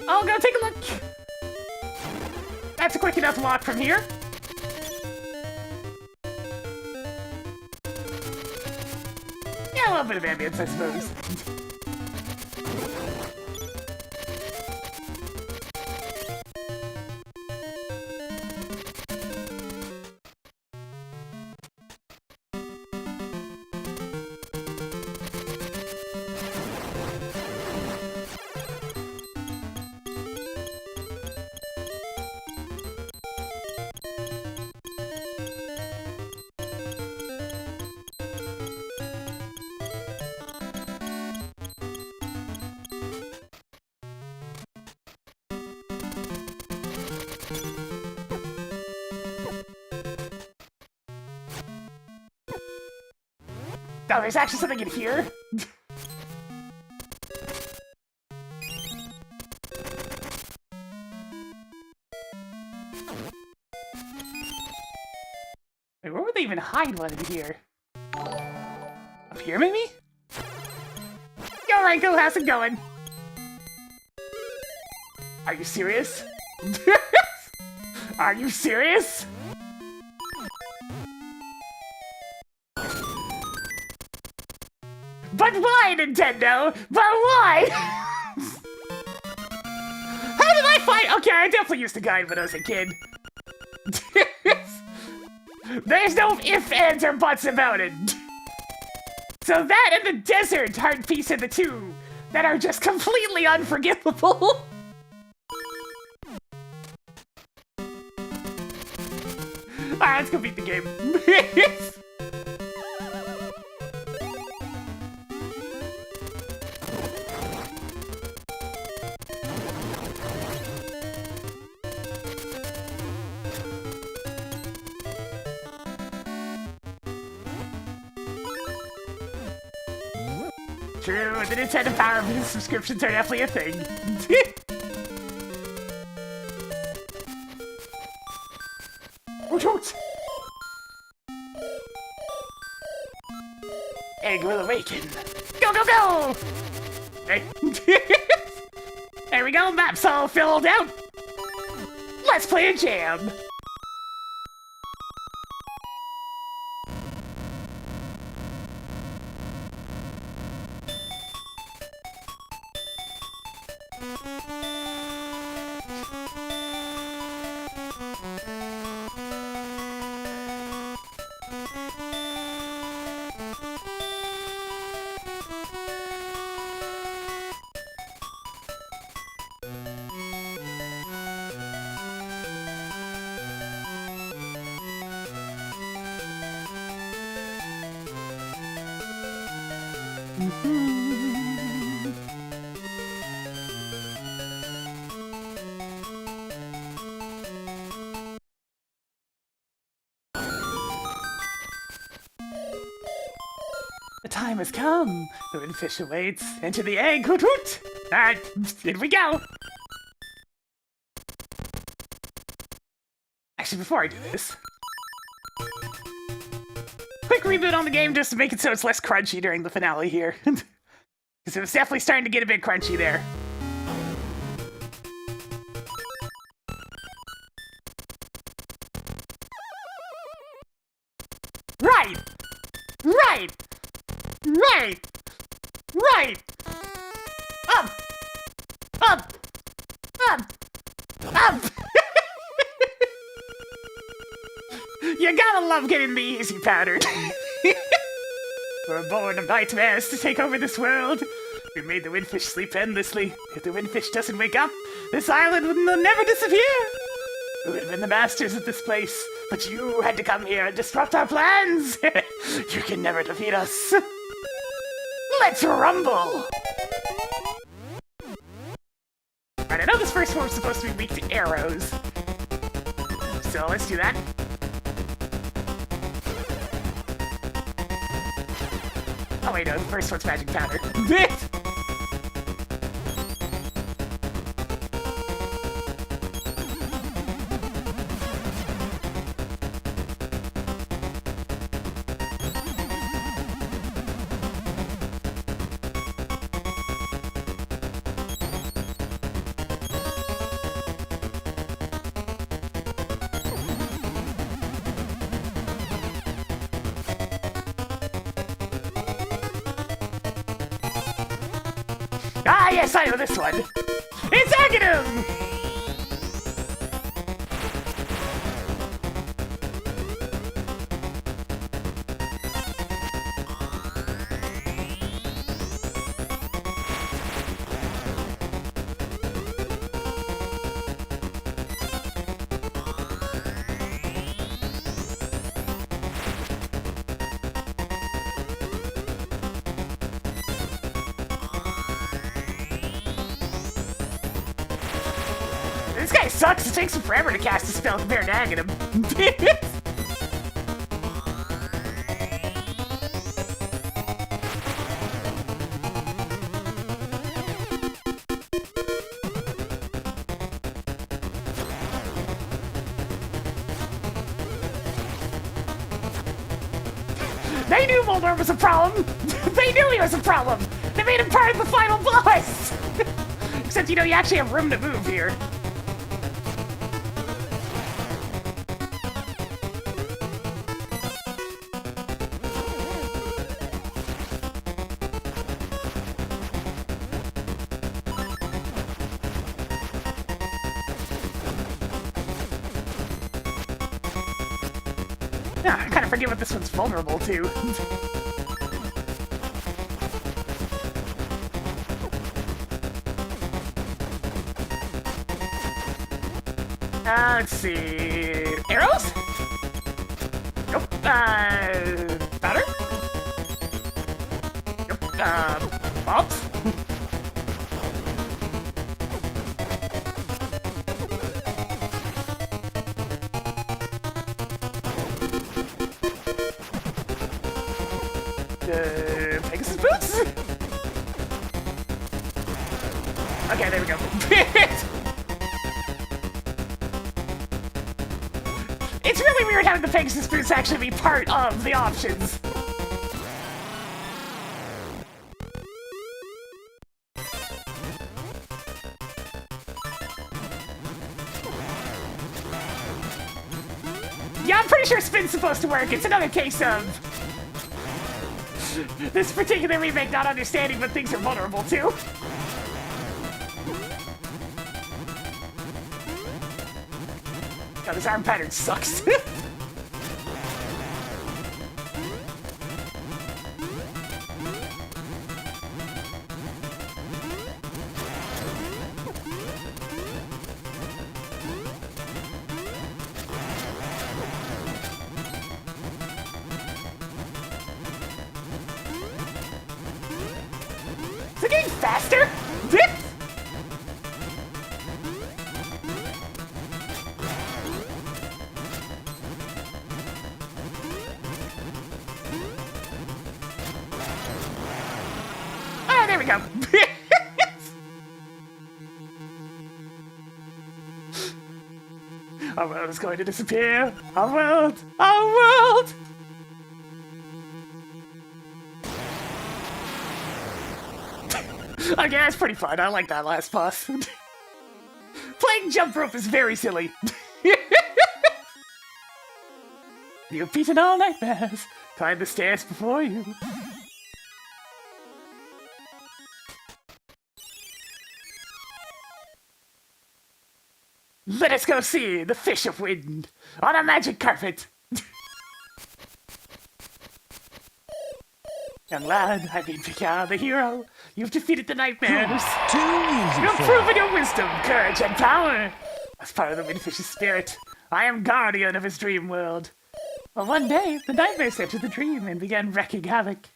I'll go take a look. That's a quick enough walk from here. A little bit of ambience, I suppose. Oh, there's actually something in here? Wait, where would they even hide one in here? Up here, maybe? Yo, Ranko, how's it going? Are you serious? Are you serious? But why, Nintendo? But why? How did I find? Okay, I definitely used the guide when I was a kid. There's no ifs, ands, or buts about it. So that and the desert are a piece of the two that are just completely unforgivable. Alright, let's go beat the game. True, the Nintendo Power Music subscriptions are definitely a thing. Egg will awaken. Go, go, go! Hey. There we go, map's all filled out. Let's play a jam. The time has come. The windfish awaits. Enter the egg. Hoot hoot. Alright, here we go. Actually, before I do this, quick reboot on the game just to make it so it's less crunchy during the finale here. Because it was definitely starting to get a bit crunchy there. Right! Right! Right! Right! Up! Up! Up! Up! You gotta love getting the easy pattern. We're born of nightmares to take over this world. We made the windfish sleep endlessly. If the windfish doesn't wake up, this island will never disappear. We would have been the masters of this place, but you had to come here and disrupt our plans. You can never defeat us. Let's rumble! Right, I know this first one's supposed to be weak to arrows. So let's do that. Oh wait, no, the first one's magic powder. Ah, yes, I know this one. It's Aghanim! This guy sucks. It takes him forever to cast a spell compared to Aghanim. They knew Voldemort was a problem. They knew he was a problem. They made him part of the final boss. Except, you know, you actually have room to move here. Yeah, I kind of forget what this one's vulnerable to. Let's see. Arrows? Nope. Powder? Nope. Bombs? Pegasus boots? Okay, there we go. It's really weird having the Pegasus boots actually be part of the options. Yeah, I'm pretty sure spin's supposed to work. It's another case of this particular remake not understanding what things are vulnerable to. God, this arm pattern sucks. Is it getting faster? Ah, there we go. Our world is going to disappear. Our world! Our world! Okay, that's pretty fun. I like that last boss. Playing jump rope is very silly. You've beaten all nightmares. Climb the stairs before you. Let us go see the fish of wind on a magic carpet. Young lad, I've been Picard the hero. You've defeated the nightmares. Too easy You've for proven your wisdom, courage, and power. As part of the windfish's spirit, I am guardian of his dream world. Well, one day, the nightmares entered the dream and began wreaking havoc.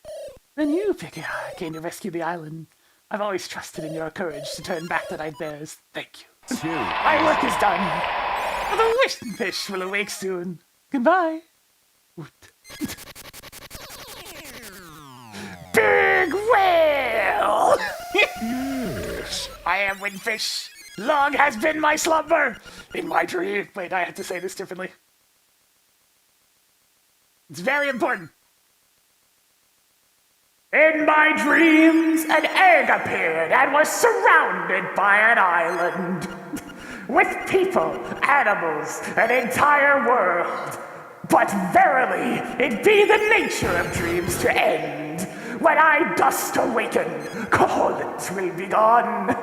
Then you, Picard, came to rescue the island. I've always trusted in your courage to turn back the nightmares. Thank you. Too My work is done. The wishfish will awake soon. Goodbye. Woot. Big whale! yes. I am Windfish. Long has been my slumber. In my dream. Wait, I have to say this differently. It's very important. In my dreams, an egg appeared and was surrounded by an island. With people, animals, an entire world. But verily, it be the nature of dreams to end. When I dust awaken, Koholint will be gone.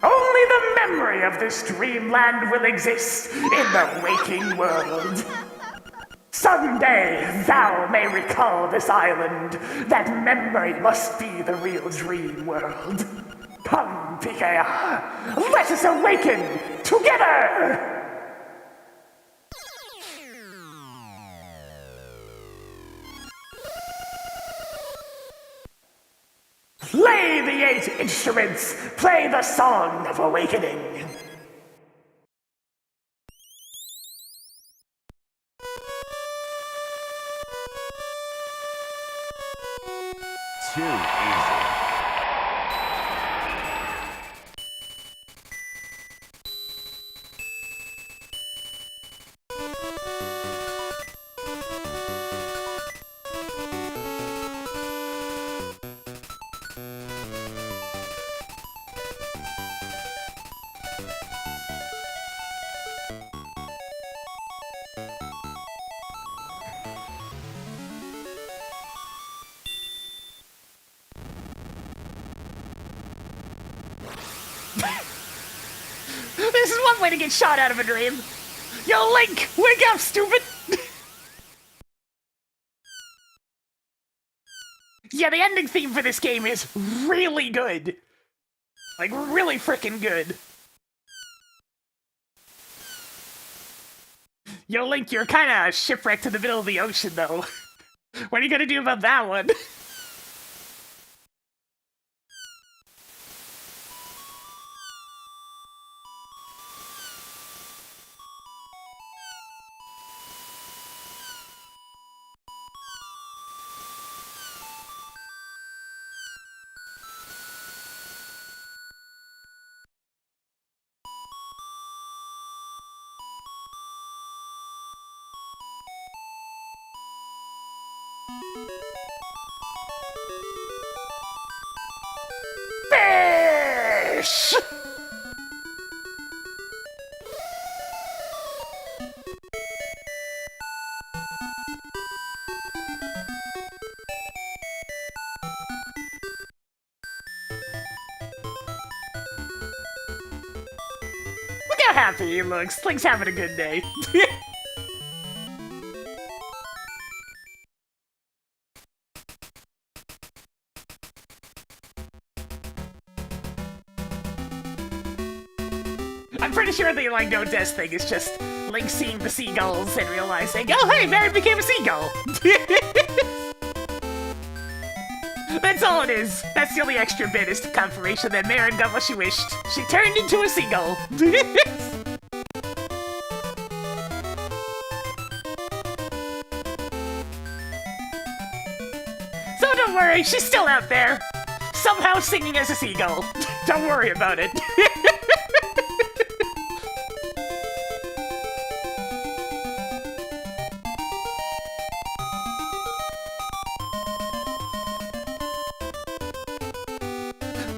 Only the memory of this dreamland will exist in the waking world. Someday thou may recall this island. That memory must be the real dream world. Come, Picard, let us awaken together! Play the 8 instruments! Play the song of awakening! Too easy. This is one way to get shot out of a dream. Yo, Link, wake up, stupid! Yeah, the ending theme for this game is really good. Like, really freaking good. Yo, Link, you're kinda shipwrecked in the middle of the ocean, though. What are you gonna do about that one? Fish! Look how happy he looks. Link's having a good day. I'm pretty sure the like no death thing is just Link seeing the seagulls and realizing, oh hey, Marin became a seagull. That's all it is. That's the only extra bit is the confirmation that Marin got what she wished. She turned into a seagull. So don't worry, she's still out there. Somehow singing as a seagull. Don't worry about it.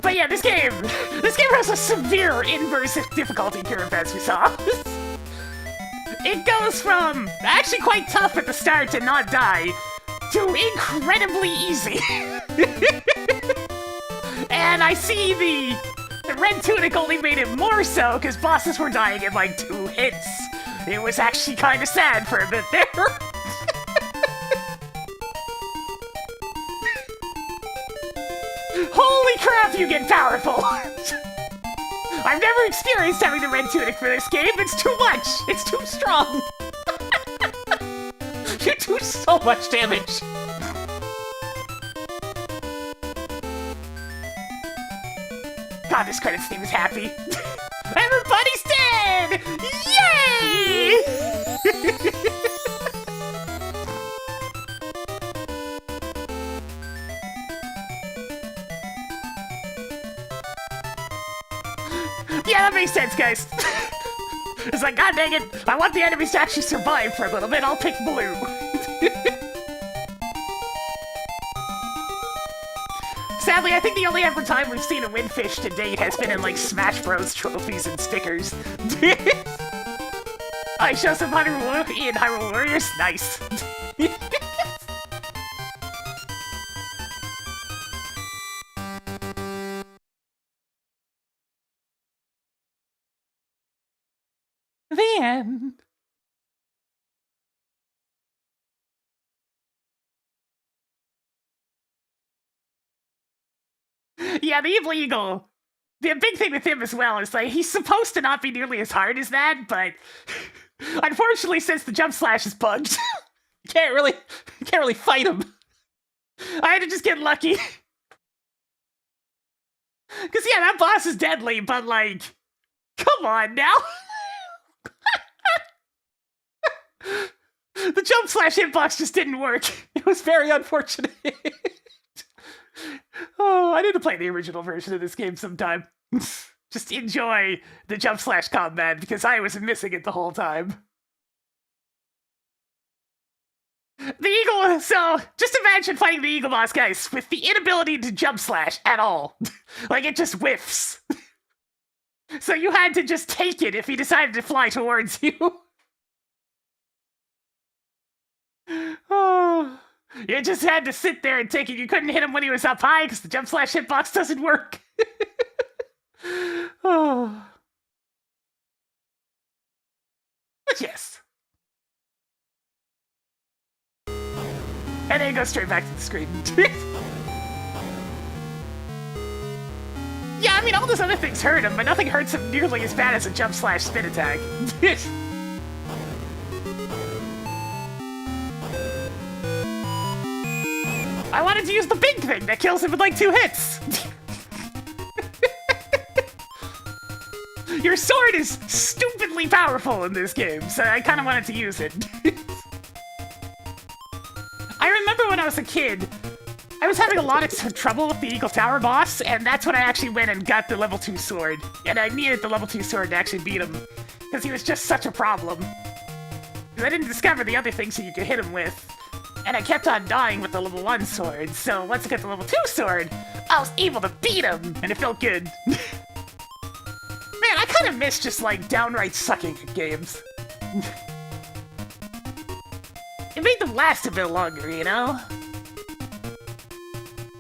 But yeah, this game has a severe inverse difficulty curve, as we saw. It goes from actually quite tough at the start and not die to incredibly easy. And I see the red tunic only made it more so because bosses were dying in like 2 hits. It was actually kind of sad for a bit there. Holy crap, you get powerful! I've never experienced having the red tunic for this game. It's too much. It's too strong. You do so much damage. God, this credits theme is happy. Everybody's dead! Yay! Yeah, that makes sense, guys. It's like, god dang it, I want the enemies to actually survive for a little bit, I'll pick blue. Sadly, I think the only ever time we've seen a windfish to date has been in, like, Smash Bros. Trophies and stickers. I show some Hyrule Warriors? Nice. The end. Yeah, the Evil Eagle. The big thing with him as well is like he's supposed to not be nearly as hard as that, but unfortunately, since the jump slash is bugged, Can't really fight him. I had to just get lucky. Cause yeah, that boss is deadly, but like, come on now. The jump slash hitbox just didn't work. It was very unfortunate. Oh, I need to play the original version of this game sometime. Just enjoy the jump slash combat because I was missing it the whole time. The eagle, so just imagine fighting the eagle boss, guys, with the inability to jump slash at all. Like it just whiffs. So you had to just take it if he decided to fly towards you. Oh, you just had to sit there and take it. You couldn't hit him when he was up high because the jump slash hitbox doesn't work. Oh. But yes. And then it goes straight back to the screen. Yeah, I mean, all those other things hurt him, but nothing hurts him nearly as bad as a jump/spin attack. I wanted to use the big thing that kills him with like 2 hits. Your sword is stupidly powerful in this game, so I kind of wanted to use it. I remember when I was a kid, I was having a lot of trouble with the Eagle Tower boss, and that's when I actually went and got the level 2 sword. And I needed the level 2 sword to actually beat him, because he was just such a problem. I didn't discover the other things that you could hit him with, and I kept on dying with the level 1 sword, so once I got the level 2 sword, I was able to beat him, and it felt good. Man, I kind of miss just, like, downright sucking at games. It made them last a bit longer, you know?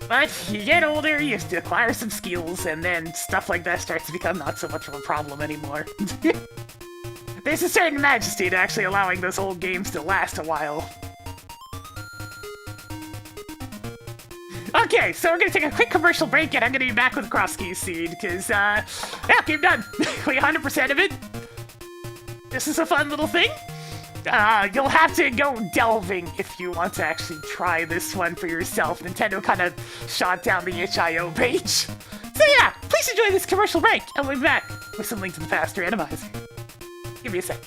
But you get older, you acquire some skills, and then stuff like that starts to become not so much of a problem anymore. There's a certain majesty to actually allowing those old games to last a while. Okay, so we're gonna take a quick commercial break, and I'm gonna be back with Crosskeys Seed, because, yeah, game done. We 100% of it. This is a fun little thing. You'll have to go delving if you want to actually try this one for yourself. Nintendo kind of shot down the itch.io page. So yeah, please enjoy this commercial break, and we'll be back with some Link to the Past randomizer. Give me a sec.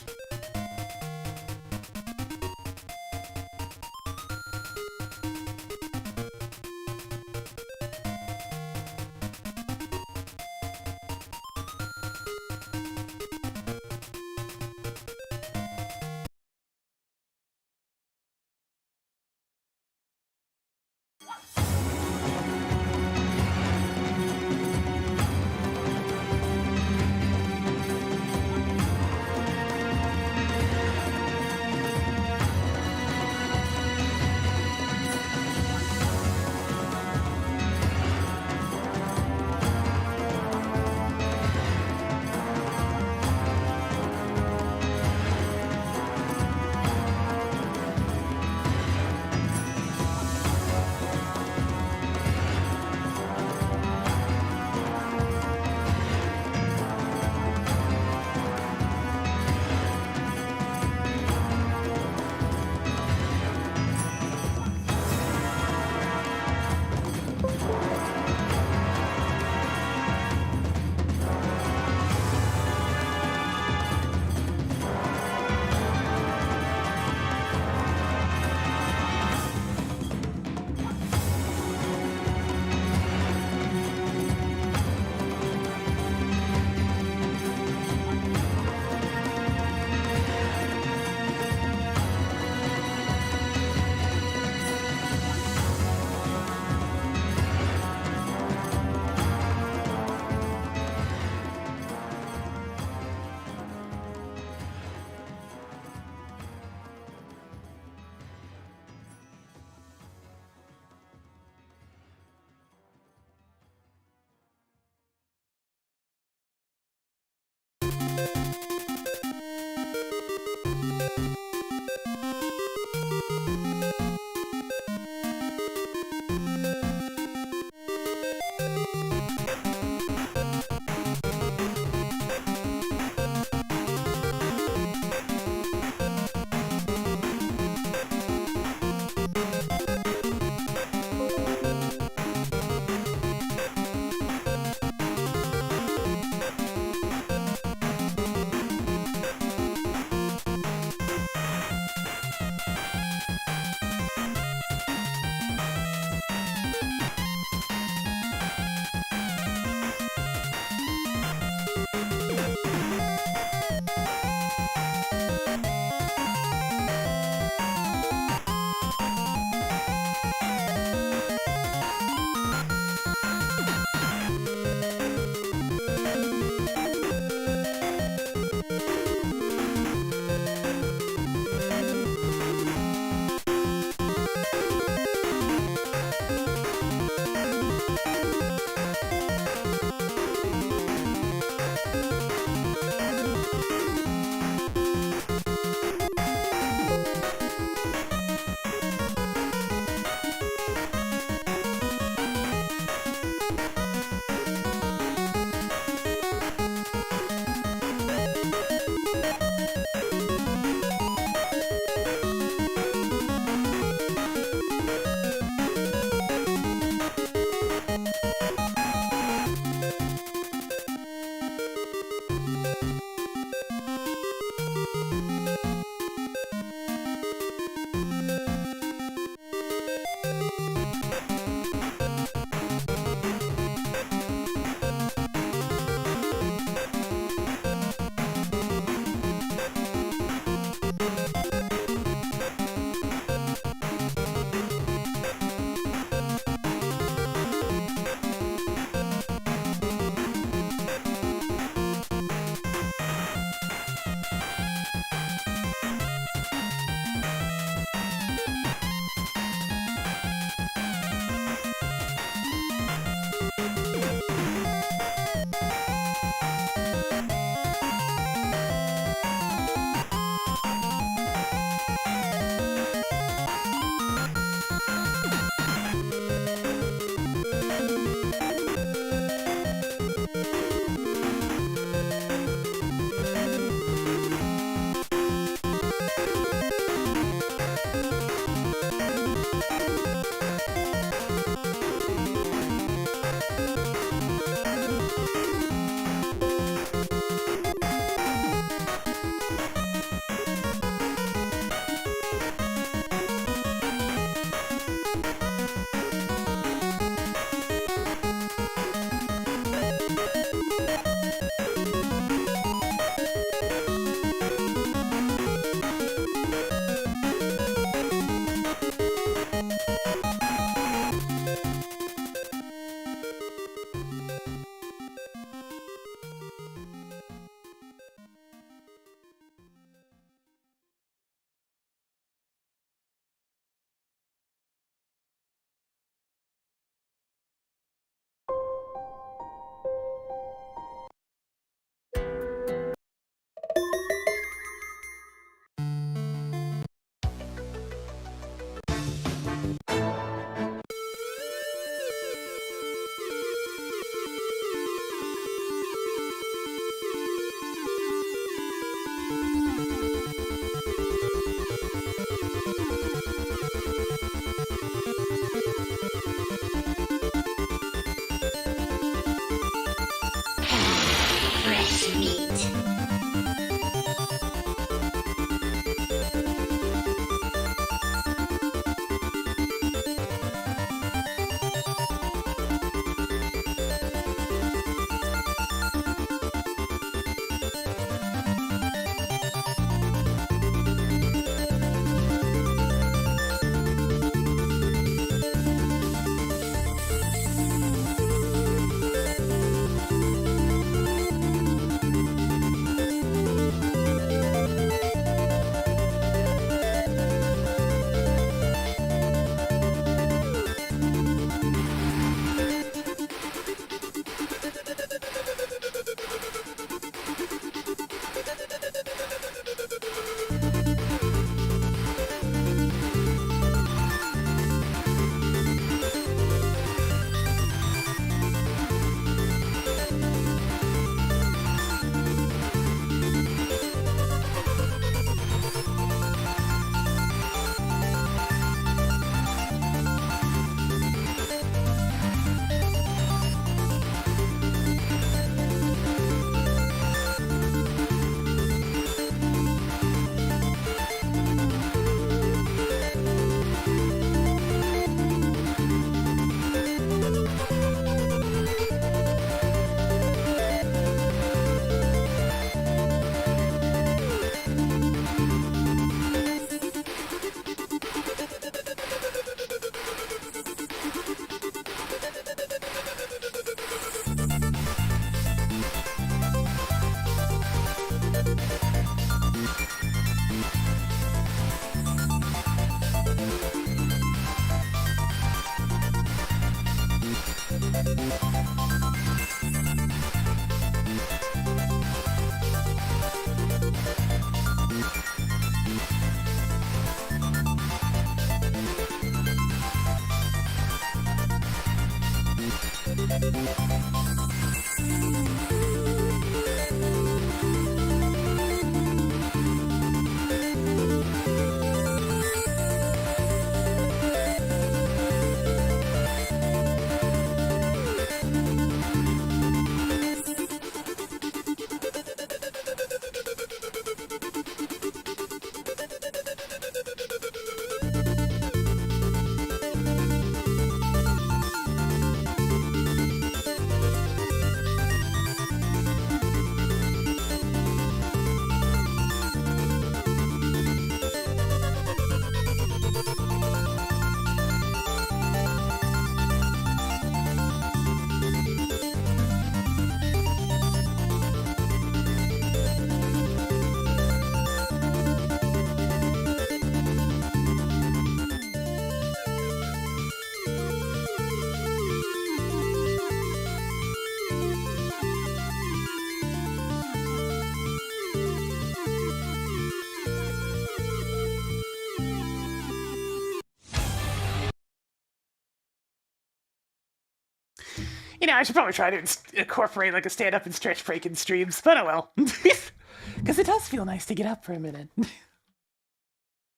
You know, I should probably try to incorporate like a stand up and stretch break in streams, but oh well. Because it does feel nice to get up for a minute.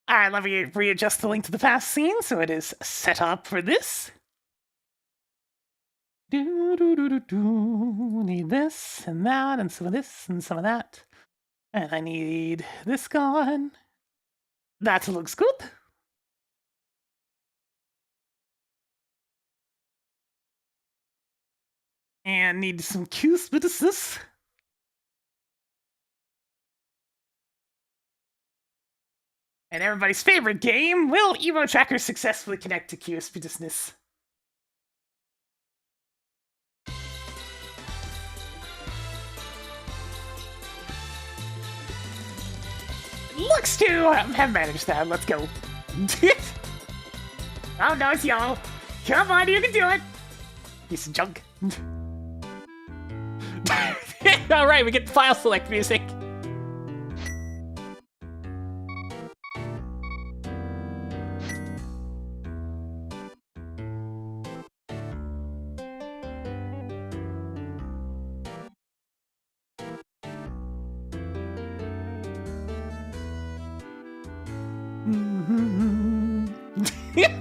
Alright, let me readjust the link to the past scene so it is set up for this. Need this and that and some of this and some of that. And I need this gone. That looks good. And need some cues with this. And everybody's favorite game, will Evo Tracker successfully connect to QSP business? Looks to have managed that. Let's go. Oh no, it's y'all. Come on, you can do it. Piece of junk. Alright, we get the file select music. Yes.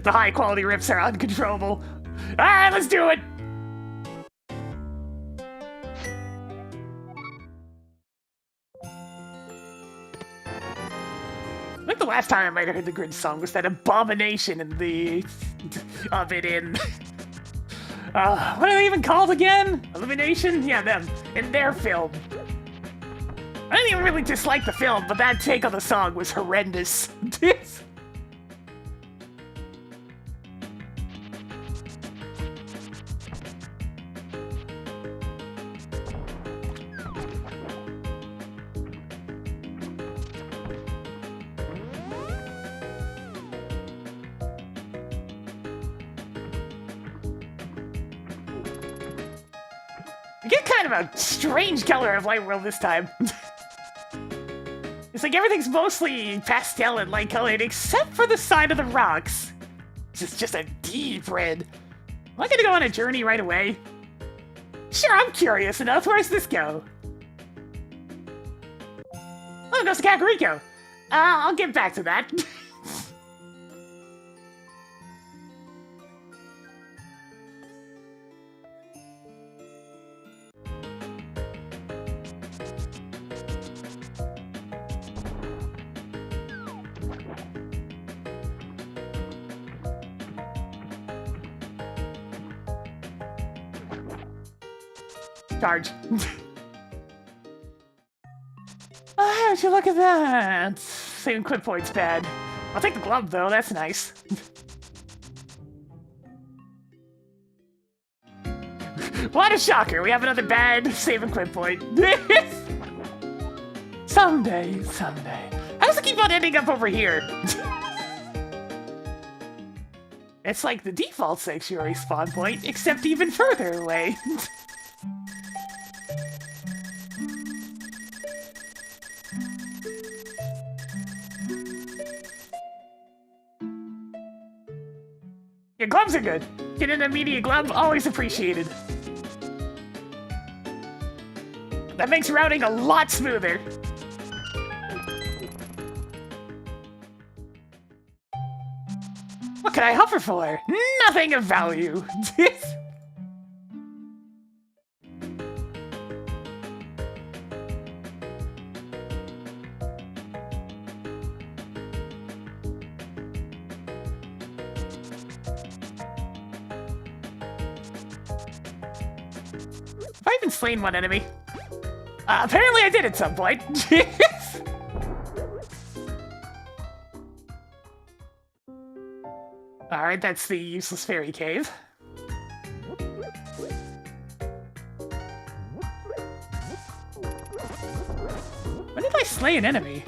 The high quality rips are uncontrollable. Alright, let's do it! I think the last time I might have heard the Grid song was that Abomination in the... of it in... what are they even called again? Elimination? Yeah, them. In their film. I didn't even really dislike the film, but that take on the song was horrendous. We get kind of a strange color of Light World this time. It's like everything's mostly pastel and light colored except for the side of the rocks. It's just a deep red. Am I gonna go on a journey right away? Sure, I'm curious enough. Where's this go? Oh, it goes to Kakariko. I'll get back to that. Charge. Oh, would you look at that? Saving quit points bad. I'll take the glove though, that's nice. What a shocker, we have another bad save and quit point. Someday, someday. How does it keep on ending up over here? It's like the default sanctuary spawn point, except even further away. Your gloves are good. Get an immediate glove, always appreciated. That makes routing a lot smoother. What can I hover for? Nothing of value. Have I even slain one enemy? Apparently I did at some point. Alright, that's the useless fairy cave. When did I slay an enemy?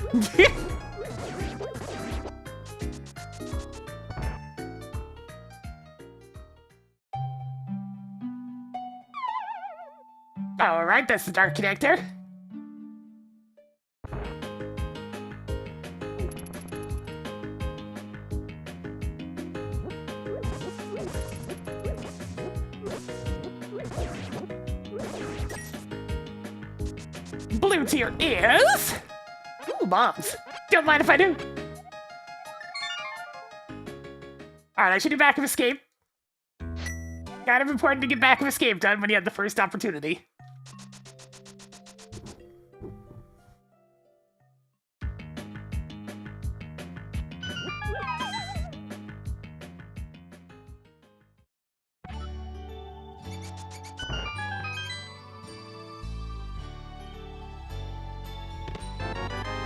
Alright, that's the dark connector. Blue to your ears. Ooh, bombs. Don't mind if I do. Alright, I should do back of escape. Kind of important to get back of escape done when you have the first opportunity.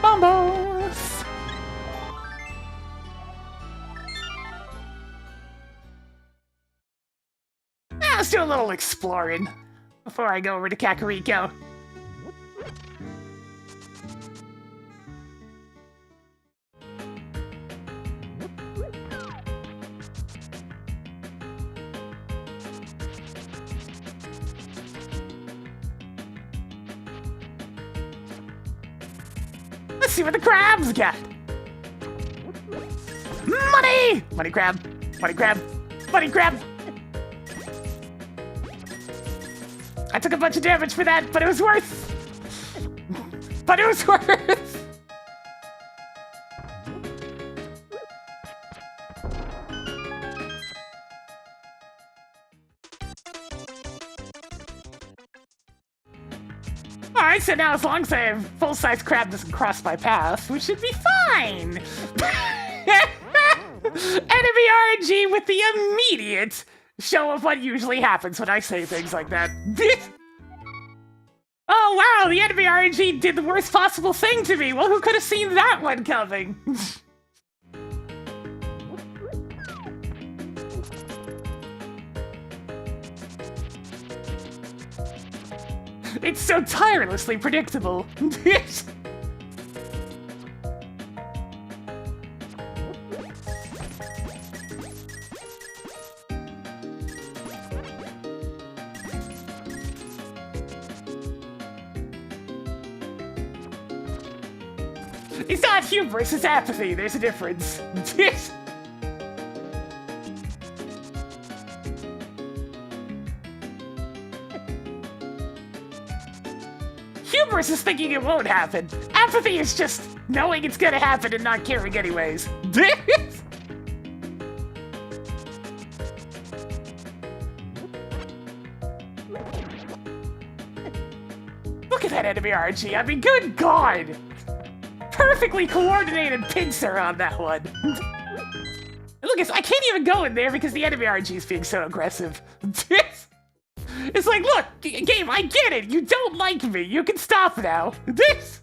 Bombos! Let's do a little exploring before I go over to Kakariko. Let's see what the crabs got. Money! Money crab. Money crab. Money crab. I took a bunch of damage for that, but it was worth. But it was worth. Alright, so now as long as a full-size crab doesn't cross my path, we should be fine! Enemy RNG with the immediate show of what usually happens when I say things like that. Oh wow, the enemy RNG did the worst possible thing to me! Well, who could have seen that one coming? It's so tirelessly predictable. It's not hubris, it's apathy. There's a difference. Hubris is thinking it won't happen. Apathy is just knowing it's gonna happen and not caring anyways. Look at that enemy RNG. I mean, good God. Perfectly coordinated pincer on that one. Look, I can't even go in there because the enemy RNG is being so aggressive. It's like, look, game, I get it. You don't like me. You can stop now. This.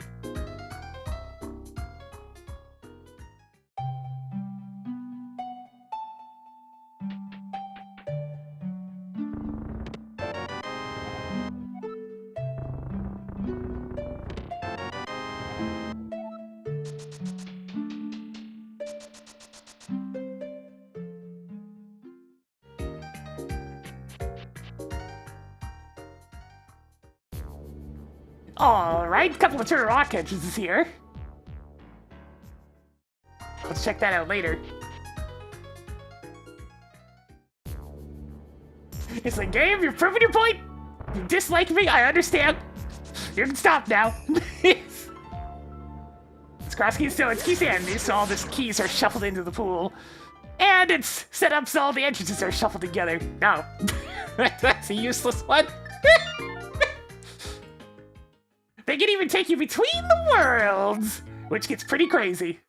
Alright, couple of turtle rock catches is here. Let's check that out later. It's like, game, you're proving your point. You dislike me, I understand. You can stop now. It's cross keys, so it's keys and so all these keys are shuffled into the pool. And it's set up so all the entrances are shuffled together. No. That's a useless one. They can even take you between the worlds, which gets pretty crazy.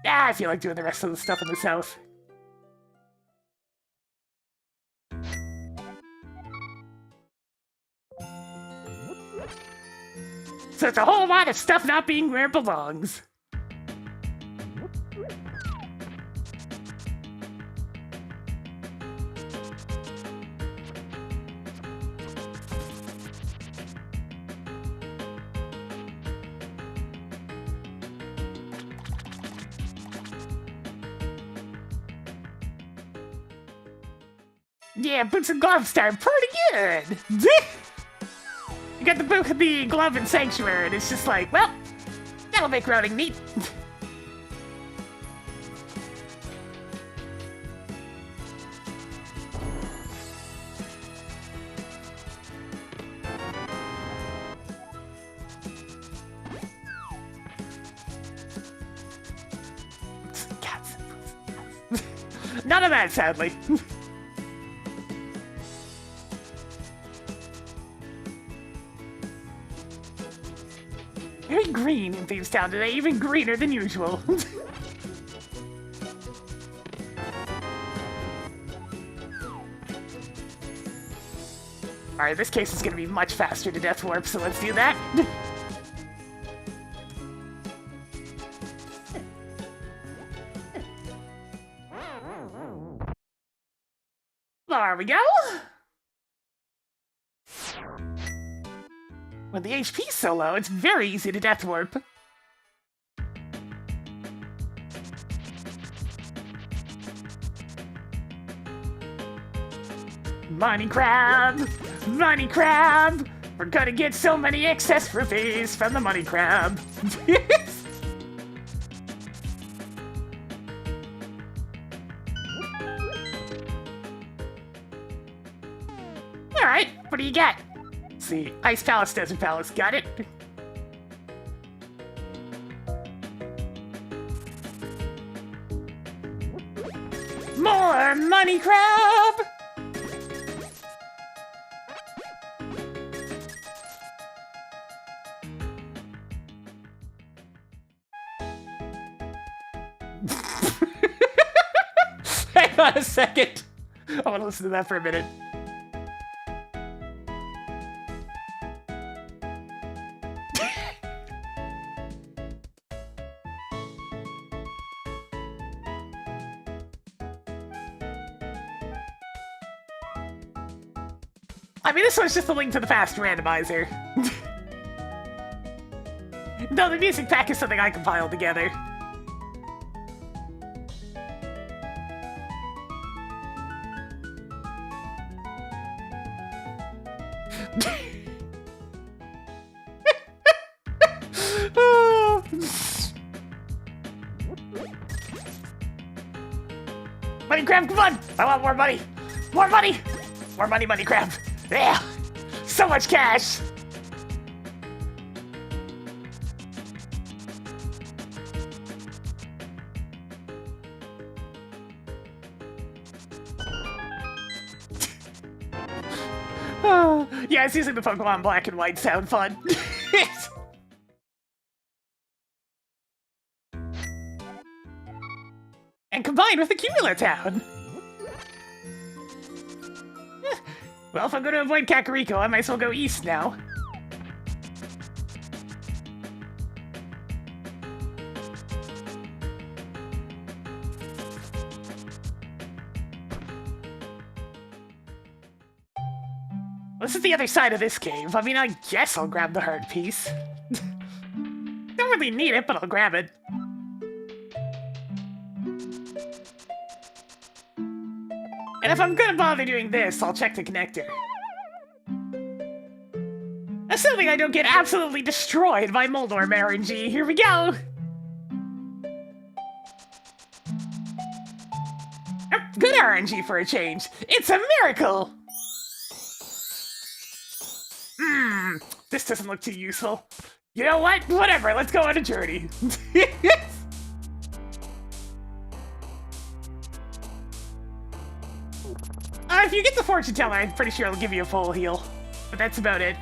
I feel like doing the rest of the stuff in the south. So it's a whole lot of stuff not being where it belongs. Yeah, boots and gloves start pretty good. You got the glove in Sanctuary, and it's just like, well, that'll make routing neat. None of that, sadly. Very green in Thievestown today, even greener than usual. Alright, this case is gonna be much faster to Death Warp, so let's do that. There we go. When the HP's so low, it's very easy to Death Warp. Money crab! Money crab! We're gonna get so many excess rupees from the money crab. Alright, what do you got? Let's see, Ice Palace, Desert Palace, got it. More money crab! Hang on a second. I want to listen to that for a minute. I mean, this one's just a link to the past randomizer. No, the music pack is something I compiled together. Money crab, come on! I want more money! More money! More money, money crab! Yeah! So much cash! Yeah, it's using the Pokemon Black and White sound fun. And combined with the Cumula Town. Well, if I'm going to avoid Kakariko, I might as well go east now. This is the other side of this cave. I mean, I guess I'll grab the heart piece. Don't really need it, but I'll grab it. And if I'm gonna bother doing this, I'll check the connector. Assuming I don't get absolutely destroyed by Moldorm RNG, here we go! Oh, good RNG for a change. It's a miracle! This doesn't look too useful. You know what? Whatever, let's go on a journey. If you get the fortune teller, I'm pretty sure it'll give you a full heal. But that's about it.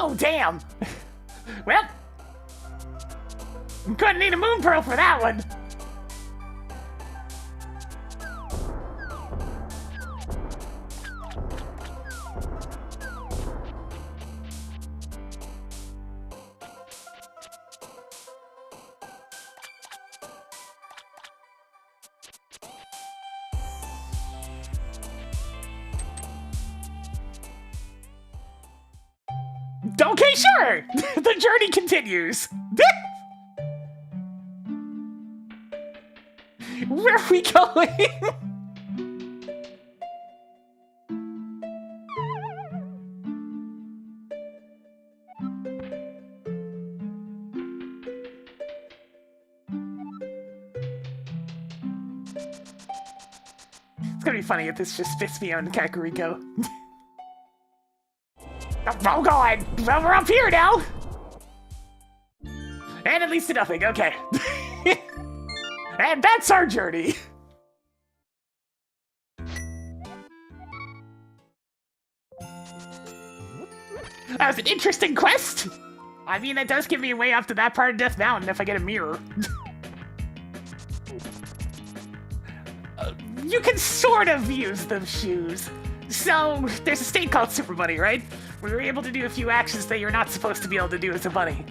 Oh, damn! Well, I'm gonna need a moon pearl for that one. Okay, sure! The journey continues! Where are we going? It's gonna be funny if this just spits me on Kakariko. Oh god! Well, we're up here now! And it leads to nothing, okay. And that's our journey! That was an interesting quest! I mean, that does give me a way off to that part of Death Mountain if I get a mirror. You can sort of use the shoes. So, there's a state called Super Bunny, right? Where you're able to do a few actions that you're not supposed to be able to do as a bunny.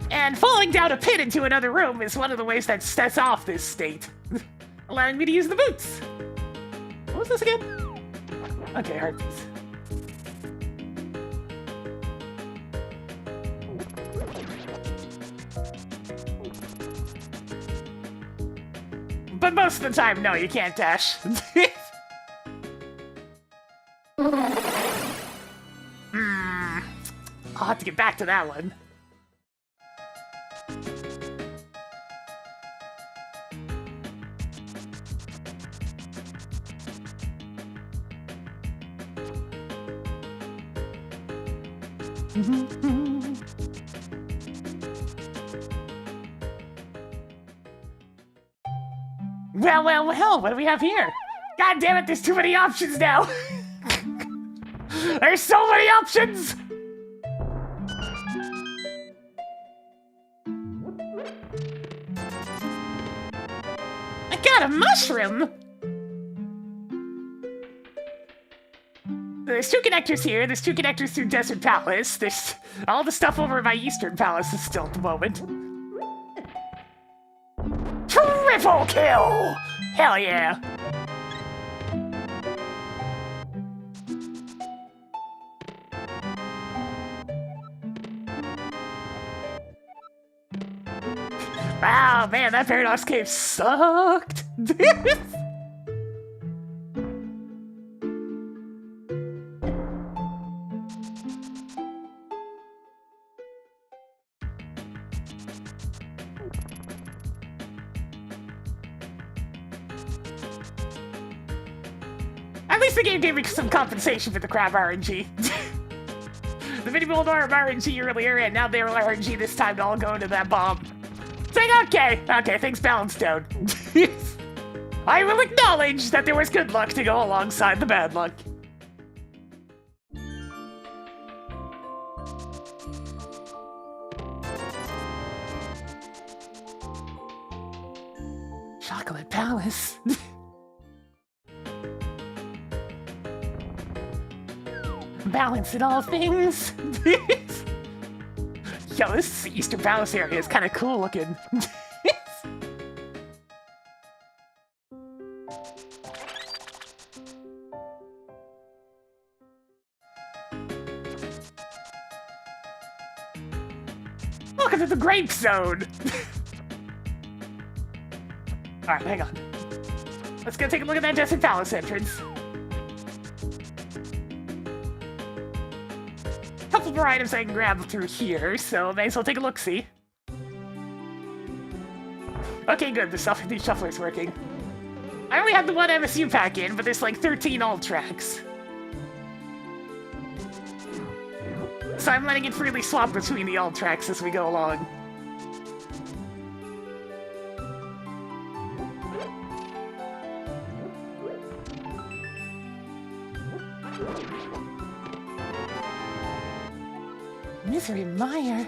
And falling down a pit into another room is one of the ways that sets off this state, allowing me to use the boots. What was this again? Okay, heartbeats. But most of the time, no, you can't dash. I'll have to get back to that one. Well, what do we have here? God damn it, there's too many options now! There's so many options! I got a mushroom! There's two connectors here, there's two connectors through Desert Palace, there's all the stuff over by Eastern Palace is still at the moment. Triple kill! Hell yeah! Wow, man, that Paradox Cave sucked! At least the game gave me some compensation for the crab RNG. The mini Moldorm RNG earlier, and now they were RNG this time to all go into that bomb. It's like, okay, things balanced out. I will acknowledge that there was good luck to go alongside the bad luck. Chocolate Palace. Balance in all things. Yo, this Eastern Palace area is kind of cool looking. welcome to the grape zone! Alright, hang on. Let's go take a look at that Desert Palace entrance. Couple more items I can grab through here, so may as well take a look-see. Okay, good, the shuffler's working. I only had the one MSU pack in, but there's like 13 alt tracks. So I'm letting it freely swap between the alt tracks as we go along. Misery Meyer.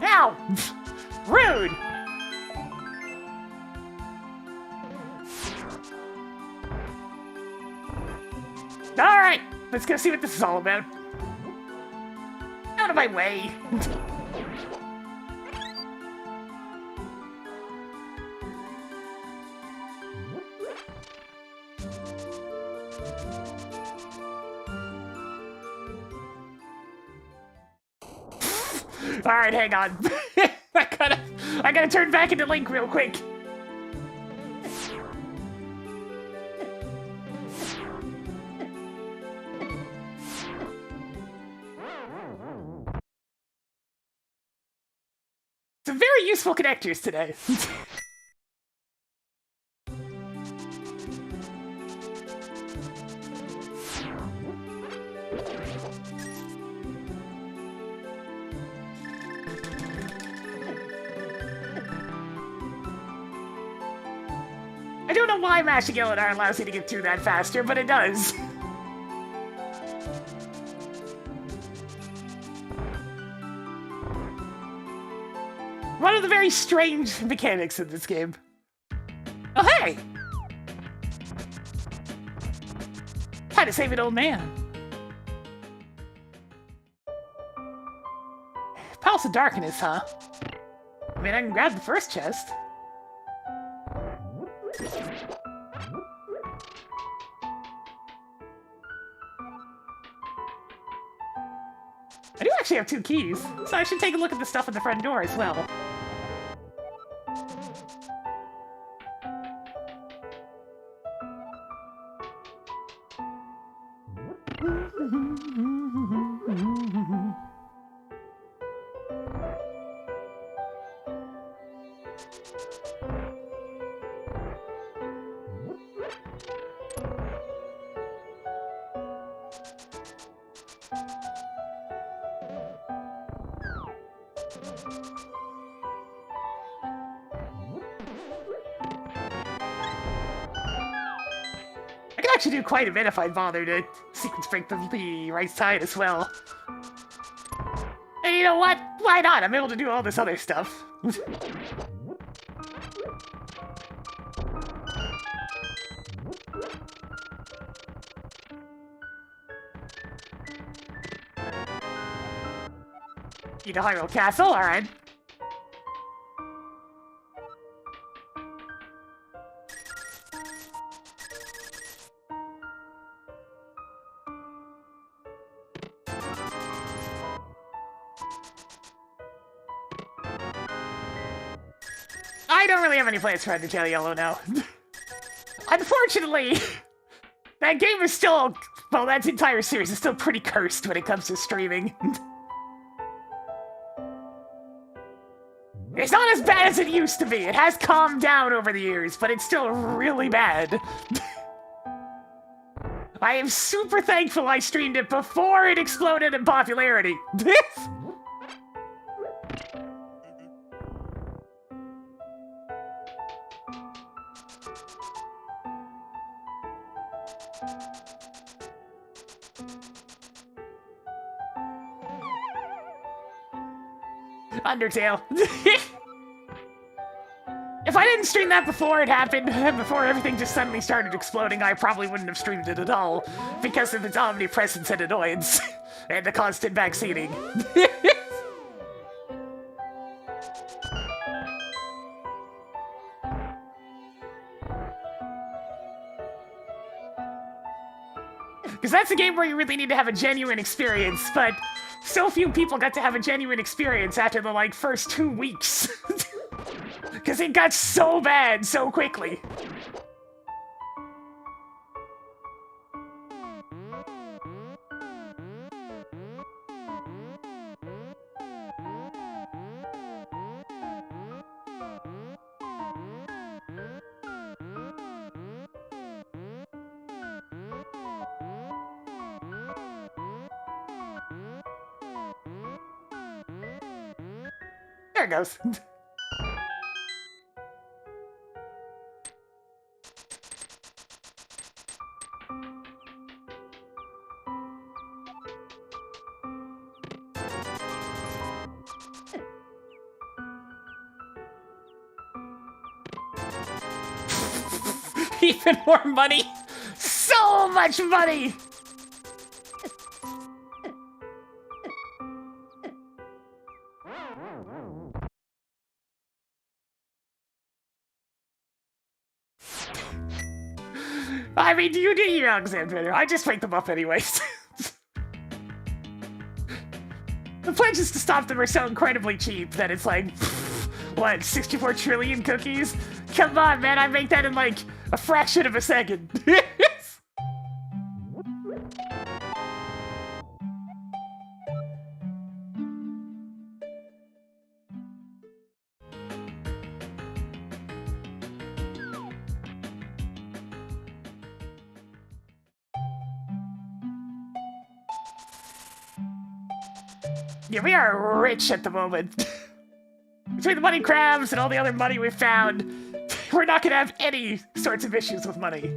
Ow! Rude! Alright, let's go see what this is all about. Out of my way! Alright, hang on. I gotta turn back into Link real quick. Some very useful connectors today. I don't know why mashing L and R allows you to get through that faster, but it does. One of the very strange mechanics in this game. Oh, hey! How to save an old man. Palace of Darkness, huh? I mean, I can grab the first chest. I do actually have 2 keys, so I should take a look at the stuff at the front door as well. I could actually do quite a bit if I bother to sequence break the right side as well. And you know what? Why not? I'm able to do all this other stuff. Need a Hyrule Castle, alright. I don't really have any plans for Undertale Yellow now. Unfortunately, that game is still, well, that entire series is still pretty cursed when it comes to streaming. It's not as bad as it used to be. It has calmed down over the years, but it's still really bad. I am super thankful I streamed it before it exploded in popularity. Undertale. If I didn't stream that before it happened, before everything just suddenly started exploding, I probably wouldn't have streamed it at all, because of its omnipresence and annoyance, and the constant backseating. Because that's a game where you really need to have a genuine experience, but so few people got to have a genuine experience after the, like, first 2 weeks. Because it got so bad so quickly. There it goes. Even more money. So much money! I mean, you do your Alexander. I just rank them up anyways. The pledge is to stop them are so incredibly cheap that it's like, what, 64 trillion cookies? Come on, man, I make that in like a fraction of a second. Yeah, we are rich at the moment. Between the money crabs and all the other money we found, we're not gonna have any sorts of issues with money.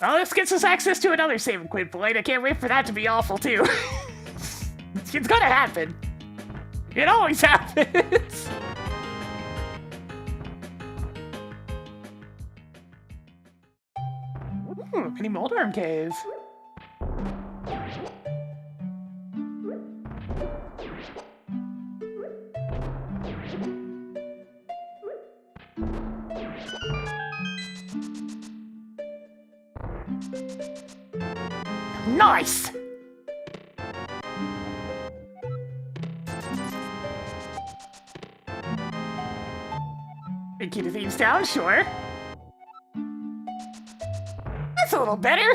Oh, this gets us access to another save and quit point. I can't wait for that to be awful, too. It's gonna happen. It always happens. Ooh, mini Moldarm cave. Nice! Key to Thieves Town, sure. That's a little better.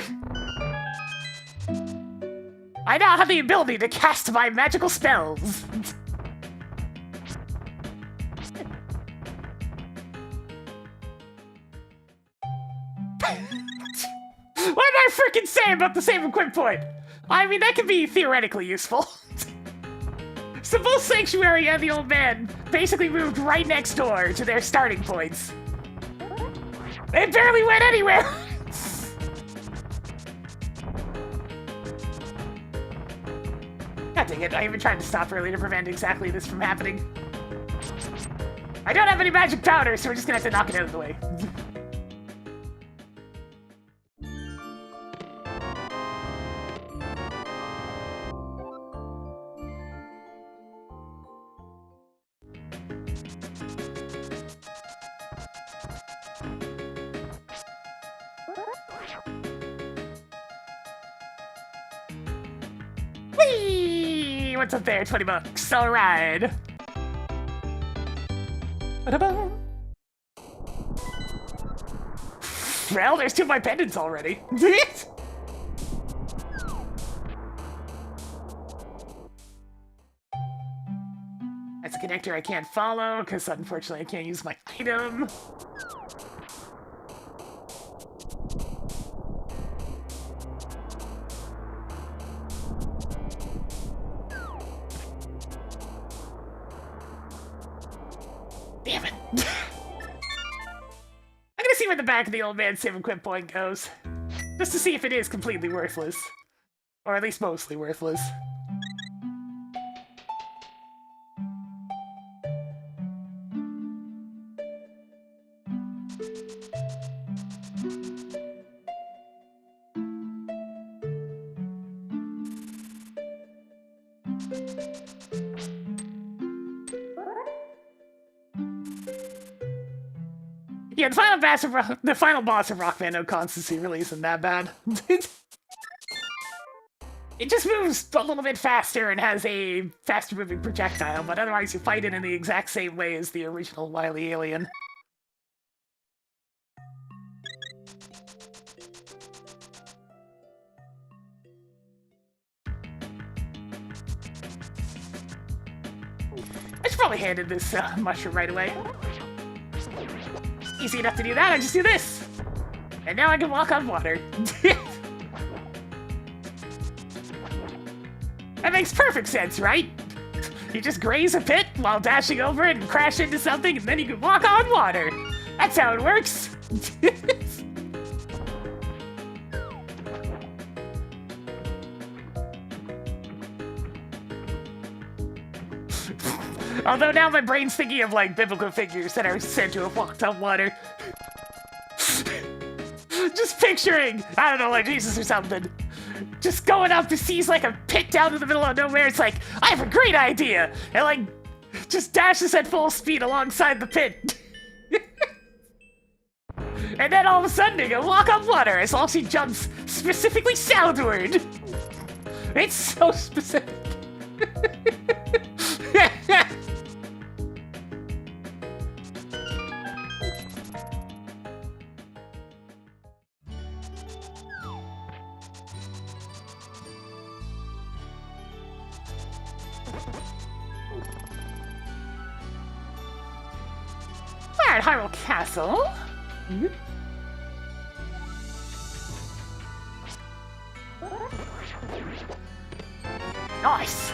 I now have the ability to cast my magical spells. What did I freaking say about the save and quit point? I mean, that could be theoretically useful. So both Sanctuary and the Old Man basically moved right next door to their starting points. They barely went anywhere! God dang it, I even tried to stop early to prevent exactly this from happening. I don't have any magic powder, so we're just gonna have to knock it out of the way. Whee! What's up there? 20 bucks. All right. Ba-da-bum. Well, there's 2 of my pendants already. That's a connector I can't follow, because unfortunately I can't use my item. Damn it. I'm gonna see where the back of the Old Man's save and quit point goes. Just to see if it is completely worthless. Or at least mostly worthless. Yeah, the final boss of Rock Band No Constancy really isn't that bad. It just moves a little bit faster and has a faster moving projectile, but otherwise you fight it in the exact same way as the original Wily Alien. I should probably hand in this mushroom right away. Easy enough to do that, I just do this! And now I can walk on water. That makes perfect sense, right? You just graze a pit while dashing over it and crash into something, and then you can walk on water. That's how it works. Although now my brain's thinking of, like, biblical figures that are said to have walked on water. Just picturing, I don't know, like Jesus or something. Just going up to seas like a pit down in the middle of nowhere. It's like, I have a great idea! And, like, just dashes at full speed alongside the pit. And then all of a sudden, you can walk on water as long as he jumps specifically southward. It's so specific. Alright, Hyrule Castle. Nice!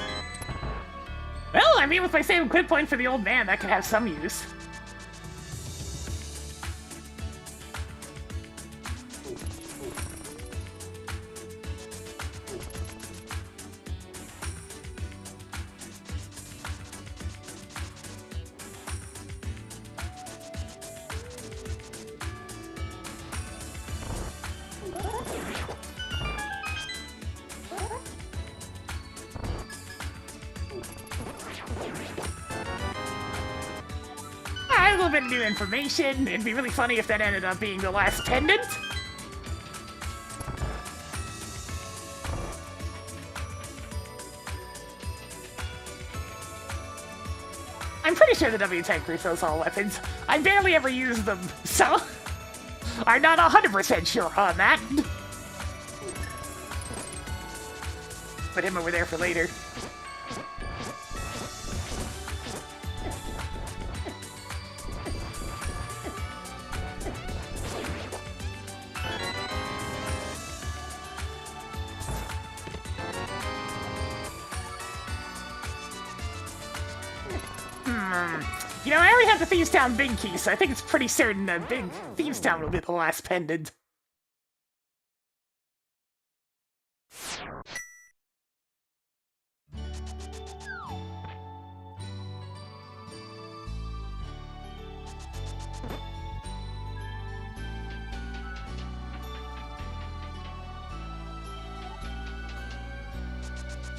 Well, I mean, with my same equip point for the old man, that could have some use. A little bit of new information. It'd be really funny if that ended up being the last pendant. I'm pretty sure the W-Tank refills all weapons. I barely ever use them, so I'm not 100% sure on that. Put him over there for later. You know, I already have the Thieves Town Big Key, so I think it's pretty certain that Big Thieves Town will be the last pendant.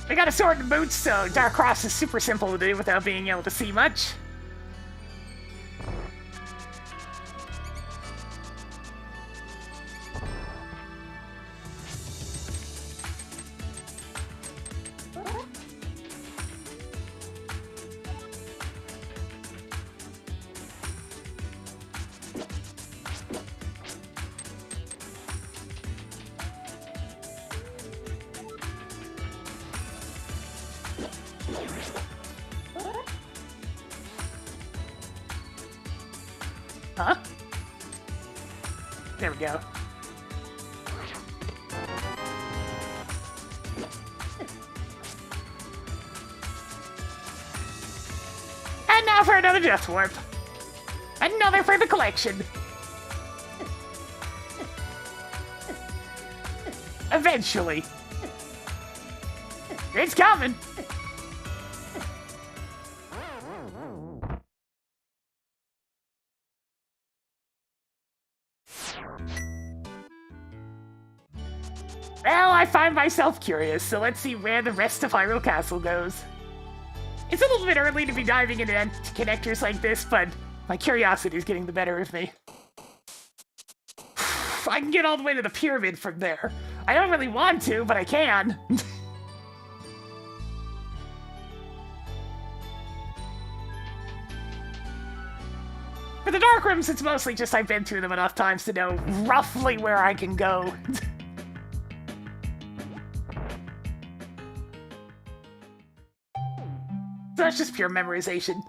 I got a sword and boots, so Dark Cross is super simple to do without being able to see much. Huh? There we go. And now for another Death Warp. Another for the collection. Eventually. It's coming. Well, I find myself curious, so let's see where the rest of Hyrule Castle goes. It's a little bit early to be diving into connectors like this, but my curiosity is getting the better of me. I can get all the way to the pyramid from there. I don't really want to, but I can. For the dark rooms, it's mostly just I've been through them enough times to know roughly where I can go. So that's just pure memorization.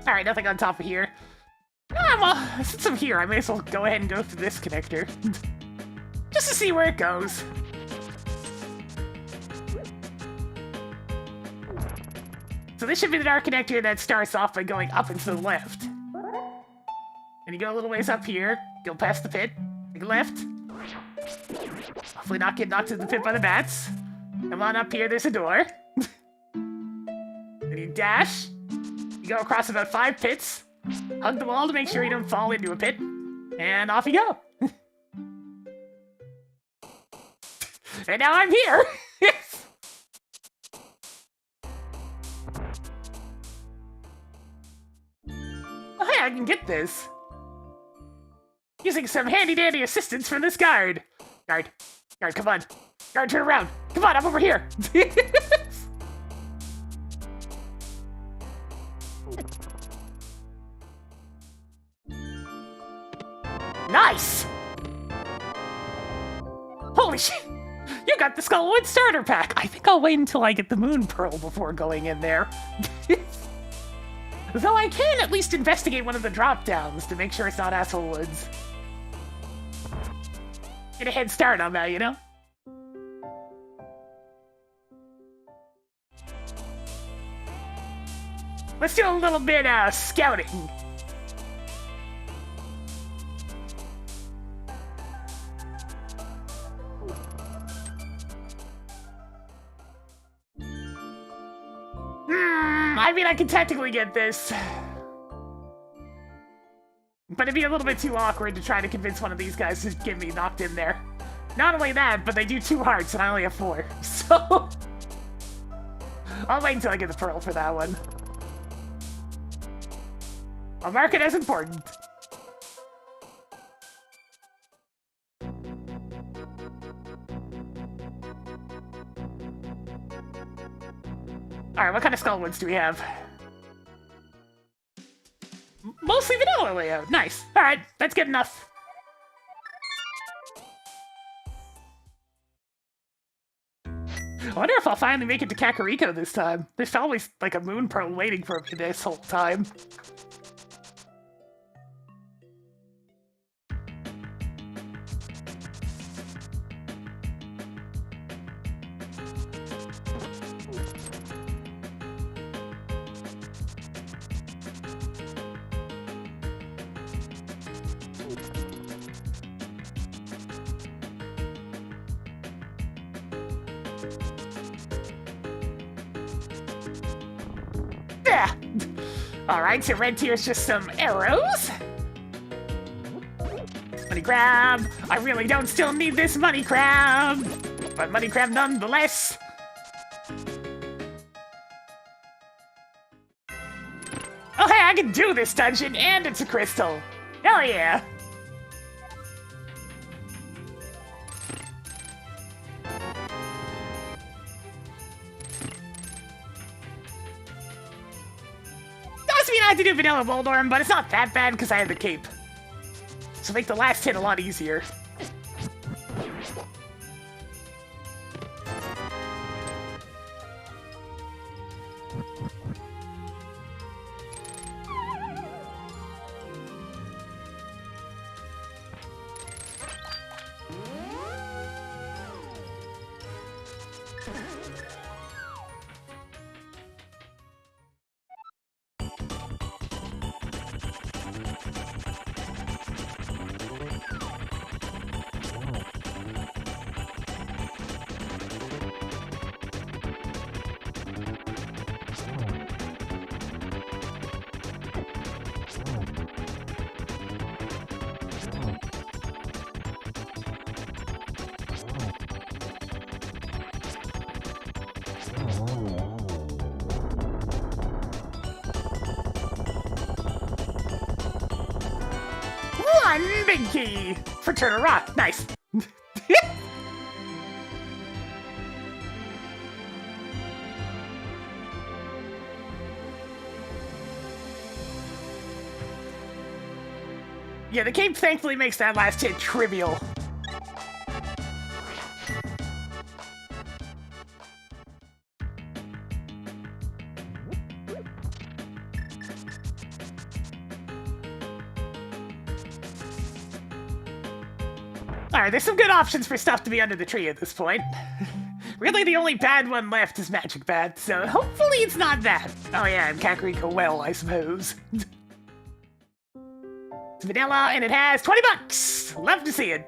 Alright, nothing on top of here. Ah, well, since I'm here, I may as well go ahead and go through this connector. Just to see where it goes. So this should be the dark connector that starts off by going up and to the left. And you go a little ways up here, go past the pit, take a left. Hopefully not get knocked into the pit by the bats. Come on up here, there's a door. Then you dash. You go across about 5 pits. Hug the wall to make sure you don't fall into a pit. And off you go. And now I'm here! Oh, hey, I can get this. Using some handy-dandy assistance from this guard. Guard, come on. Guard, turn around. Come on, I'm over here. Nice! Holy shit! You got the Skullwood starter pack! I think I'll wait until I get the Moon Pearl before going in there. Though I can at least investigate one of the drop-downs to make sure it's not Asshole Woods. Get a head start on that, you know? Let's do a little bit of scouting. I mean, I can technically get this. But it'd be a little bit too awkward to try to convince one of these guys to get me knocked in there. Not only that, but they do 2 hearts and I only have 4. So... I'll wait until I get the pearl for that one. I'll mark it as important. Alright, what kind of Skullwoods do we have? Mostly vanilla layout. Nice. Alright, that's good enough. I wonder if I'll finally make it to Kakariko this time. There's always like a Moon Pearl waiting for me this whole time. Alright, so red tier's just some arrows. Money crab. I really don't still need this money crab. But money crab nonetheless. Oh hey, I can do this dungeon and it's a crystal. Hell yeah. I had to do Vanilla Moldorm, but it's not that bad because I had the cape. So make the last hit a lot easier. one big key for Turtle Rock. Nice. Yeah, the cape thankfully makes that last hit trivial. Alright, there's some good options for stuff to be under the tree at this point. Really, the only bad one left is Magic Bat, so hopefully it's not that. Oh yeah, and Kakariko well, I suppose. It's vanilla, and it has 20 bucks! Love to see it.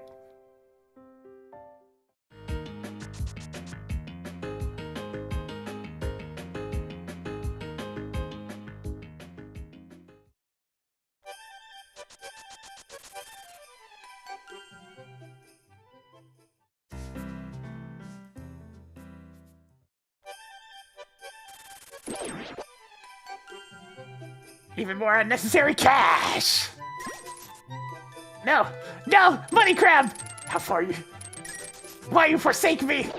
Even more unnecessary cash! No! No! Money Crab! How far you... Why you forsake me?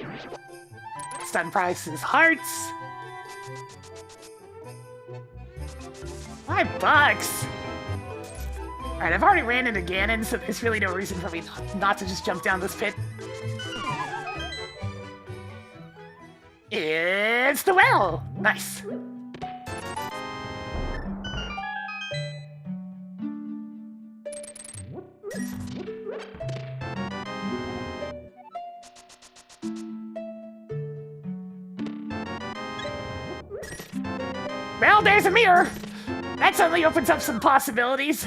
Stun prices, hearts. $5! Alright, I've already ran into Ganon, so there's really no reason for me not to just jump down this pit. It's the well! Nice. Well, there's a mirror! That suddenly opens up some possibilities.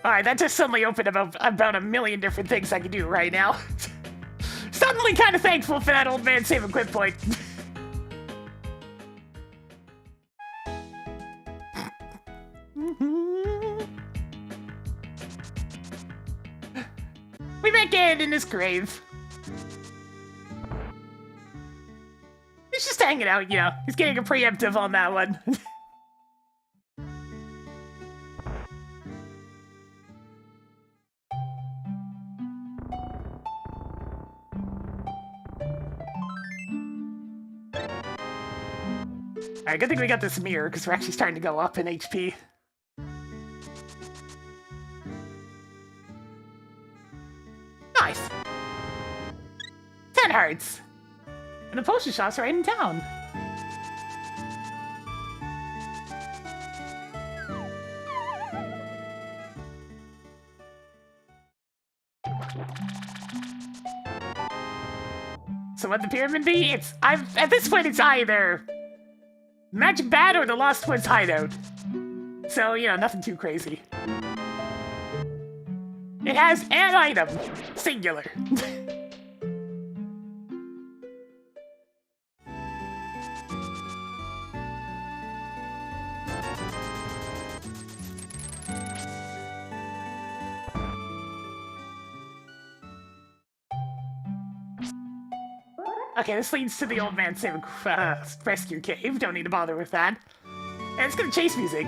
Alright, that just suddenly opened up about a million different things I can do right now. Suddenly kind of thankful for that old man save and quit point. We met Ganon in his grave. He's just hanging out, you know. He's getting a preemptive on that one. Alright, good thing we got this mirror, because we're actually starting to go up in HP. Nice! 10 hearts! And the potion shop's right in town. So what the pyramid be? At this point it's either Magic Bat or the Lost Woods hideout. So, you know, nothing too crazy. It has an item. Singular. Okay, this leads to the old man saving rescue cave. Don't need to bother with that. And it's gonna chase music.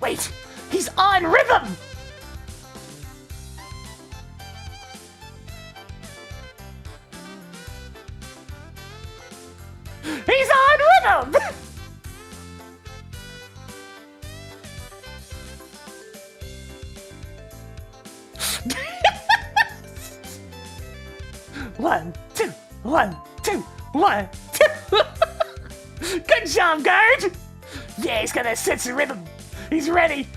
Wait! He's on rhythm! He's on rhythm! One, two, one, two, one, two. Good job, guard! Yeah, he's got that sense of rhythm. He's ready.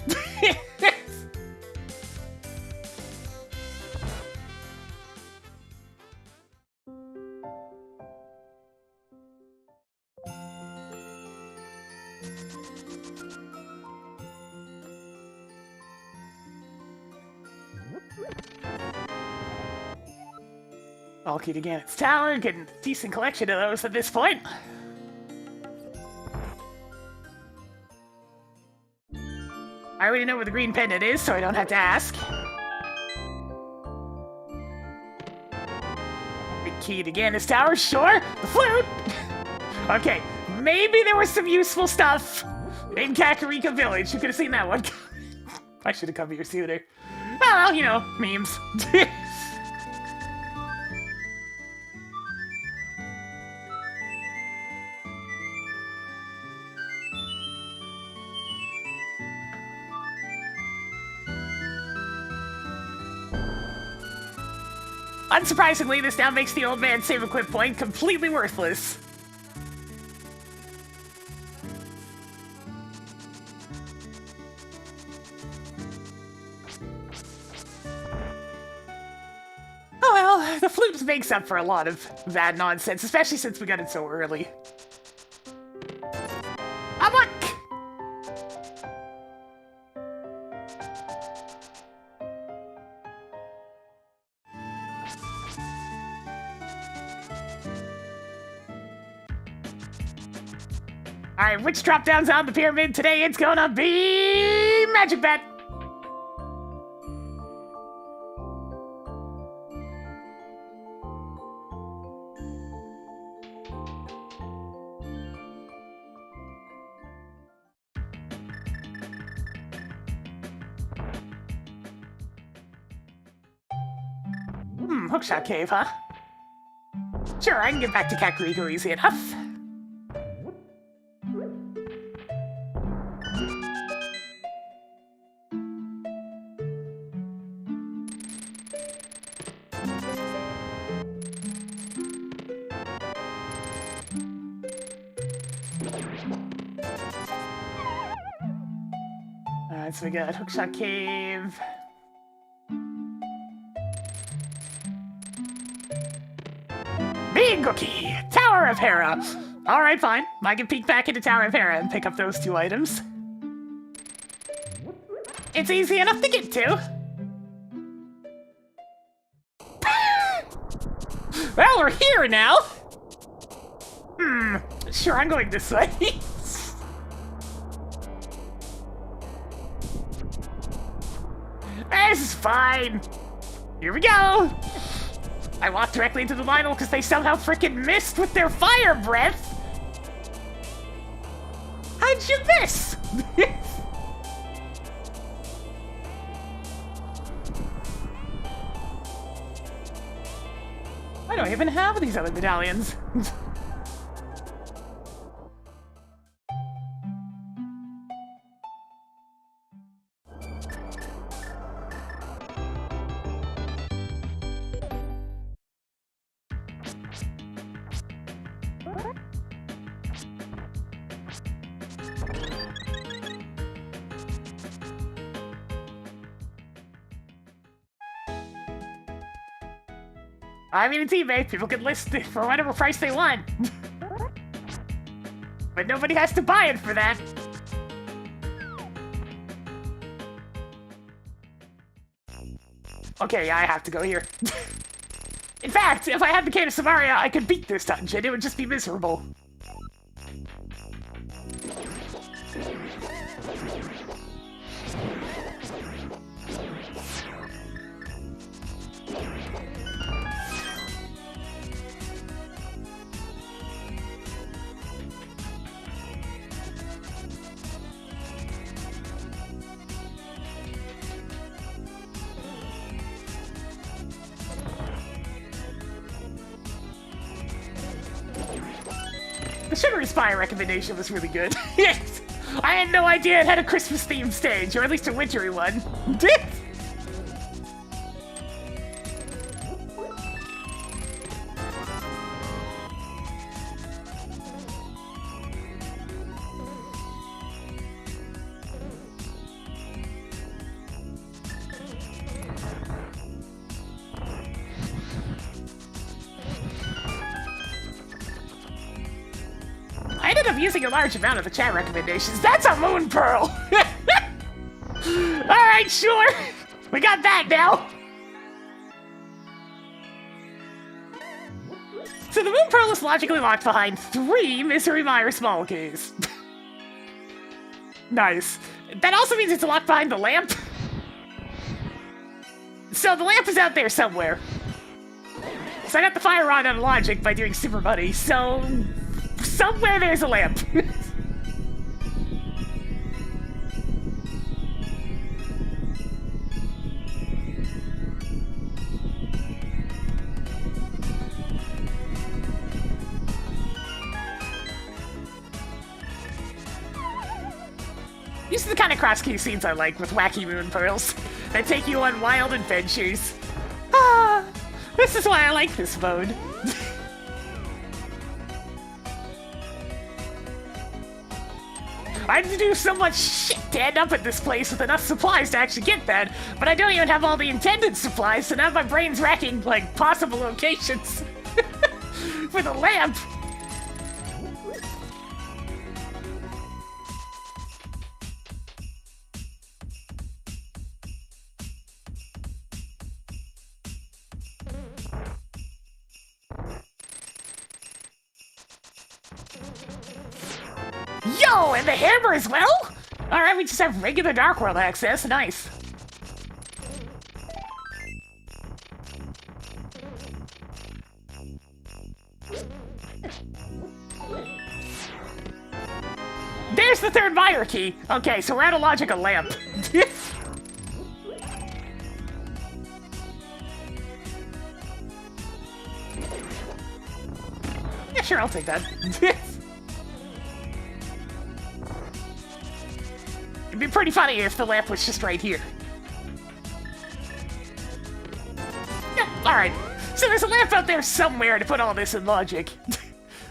I'll keep again its tower, getting a decent collection of those at this point. I already know where the green pendant is, so I don't have to ask. Big key to Gannis Tower, sure. The flute! Okay, maybe there was some useful stuff in Kakariko Village. You could have seen that one. I should have come here sooner. Oh, well, you know, memes. Unsurprisingly, this now makes the old man's save equip point completely worthless. Oh well, the flute makes up for a lot of that nonsense, especially since we got it so early. Amok! Alright, which drop down's on the pyramid today? It's gonna be Magic Bet! Hookshot Cave, huh? Sure, I can get back to Kakariko easy enough. Alright, so we got Hookshot Cave. Bingo Key! Tower of Hera! Alright, fine. I can peek back into Tower of Hera and pick up those 2 items. It's easy enough to get to. Well, we're here now. Sure, I'm going this way. This is fine. Here we go. I walked directly into the Lionel because they somehow frickin' missed with their fire breath. How'd you miss? I don't even have these other medallions. I mean, it's eBay. People can list it for whatever price they want. But nobody has to buy it for that. Okay, yeah, I have to go here. In fact, if I had the Cane of Samaria, I could beat this dungeon. It would just be miserable. The Sugary Spire recommendation was really good. Yes! I had no idea it had a Christmas-themed stage, or at least a wintry one. I ended up using a large amount of the chat recommendations. That's a moon pearl! Alright, sure! We got that now! portal is logically locked behind 3 Mystery Mire small keys. Nice. That also means it's locked behind the lamp. So the lamp is out there somewhere. So I got the fire rod on logic by doing Super Buddy, so somewhere there's a lamp. These are the kind of cross-key scenes I like with wacky moon pearls that take you on wild adventures. Ah, this is why I like this mode. I had to do so much shit to end up at this place with enough supplies to actually get that, but I don't even have all the intended supplies, so now my brain's racking, like, possible locations for the lamp. Yo, and the hammer as well? Alright, we just have regular Dark World access. Nice. There's the third Mire key. Okay, so we're at a logical lamp. Yeah, sure, I'll take that. It'd be pretty funny if the lamp was just right here. Yeah, alright. So there's a lamp out there somewhere to put all this in logic.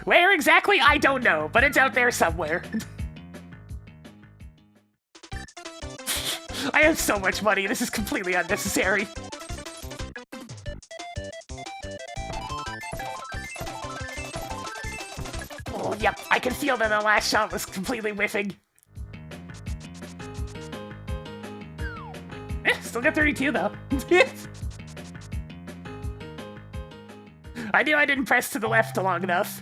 Where exactly, I don't know, but it's out there somewhere. I have so much money, this is completely unnecessary. Oh, yep, I can feel that the last shot was completely whiffing. Still got 32 though. I knew I didn't press to the left long enough.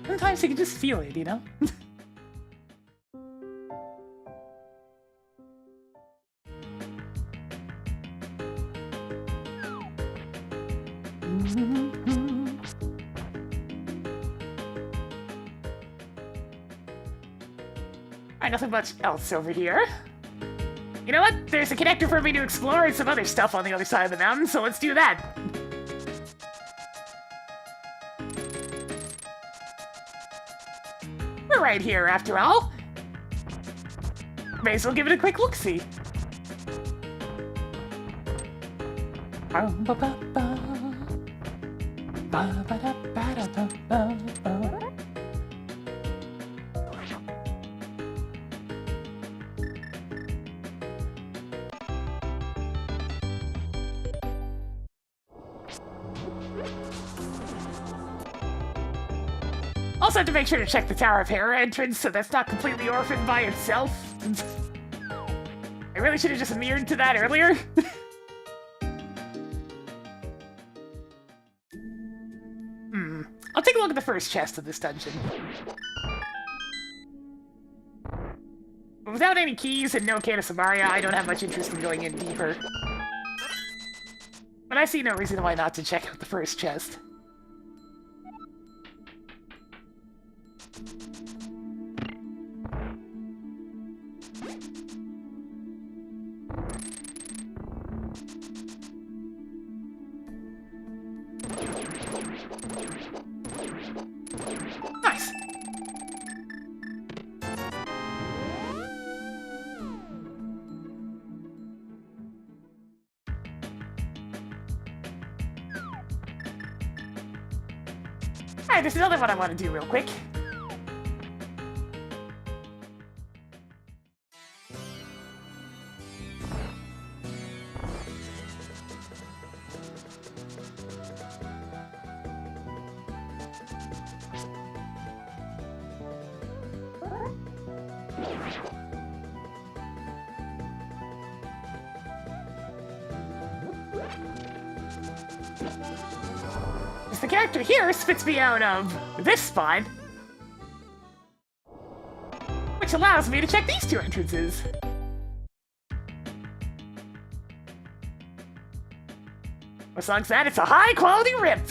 Sometimes you can just feel it, you know? Alright, nothing much else over here. You know what? There's a connector for me to explore and some other stuff on the other side of the mountain, so let's do that. We're right here, after all. May as well give it a quick look-see. Also have to make sure to check the Tower of Hera entrance so that's not completely orphaned by itself. I really should have just mirrored to that earlier. I'll take a look at the first chest of this dungeon. But without any keys and no Cane of Samaria, I don't have much interest in going in deeper. But I see no reason why not to check out the first chest. Nice. Alright, there's another one I want to do real quick. Because the character here spits me out of this spot, which allows me to check these two entrances. What song's that? It's a high-quality rip!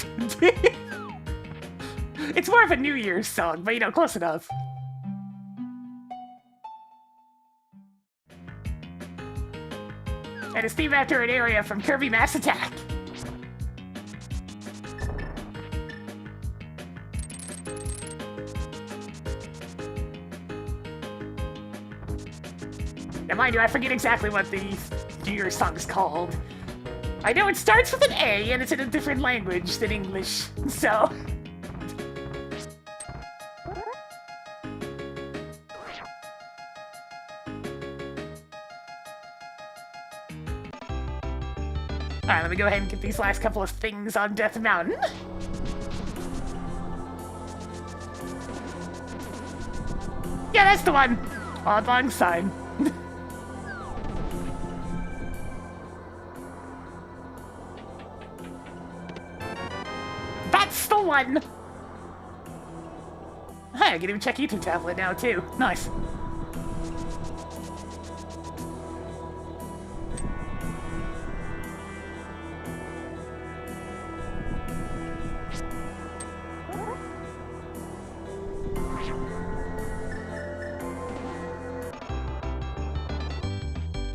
It's more of a New Year's song, but you know, close enough. And it's themed after an area from Kirby Mass Attack. Now mind you, I forget exactly what the New Year's song is called. I know it starts with an A and it's in a different language than English, so... Alright, let me go ahead and get these last couple of things on Death Mountain. Yeah, that's the one! Odd long sign. That's the one! Hey, I can even check YouTube tablet now, too. Nice.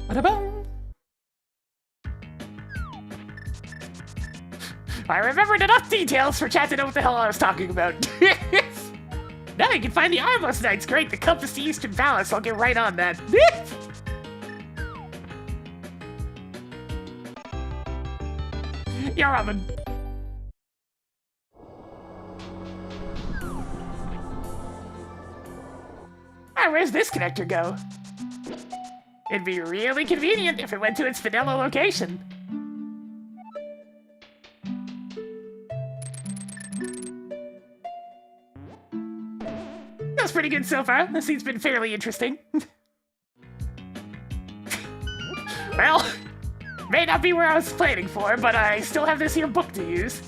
Ba-da-bum. I remembered enough details for chat to know what the hell I was talking about. Now you can find the Armos Knights. Great, the compass to Eastern Palace. I'll get right on that. Yeah, Robin. Ah, where's this connector go? It'd be really convenient if it went to its vanilla location. That's pretty good so far. This scene's been fairly interesting. Well, may not be where I was planning for, but I still have this here book to use.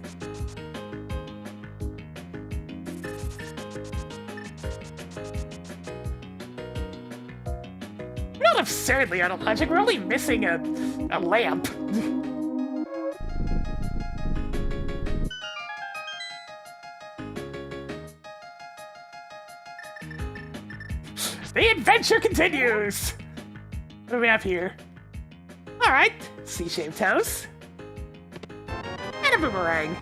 Not absurdly out of logic, we're only missing a lamp. The adventure continues! What do we have here? Alright, C-shaped house. And a boomerang.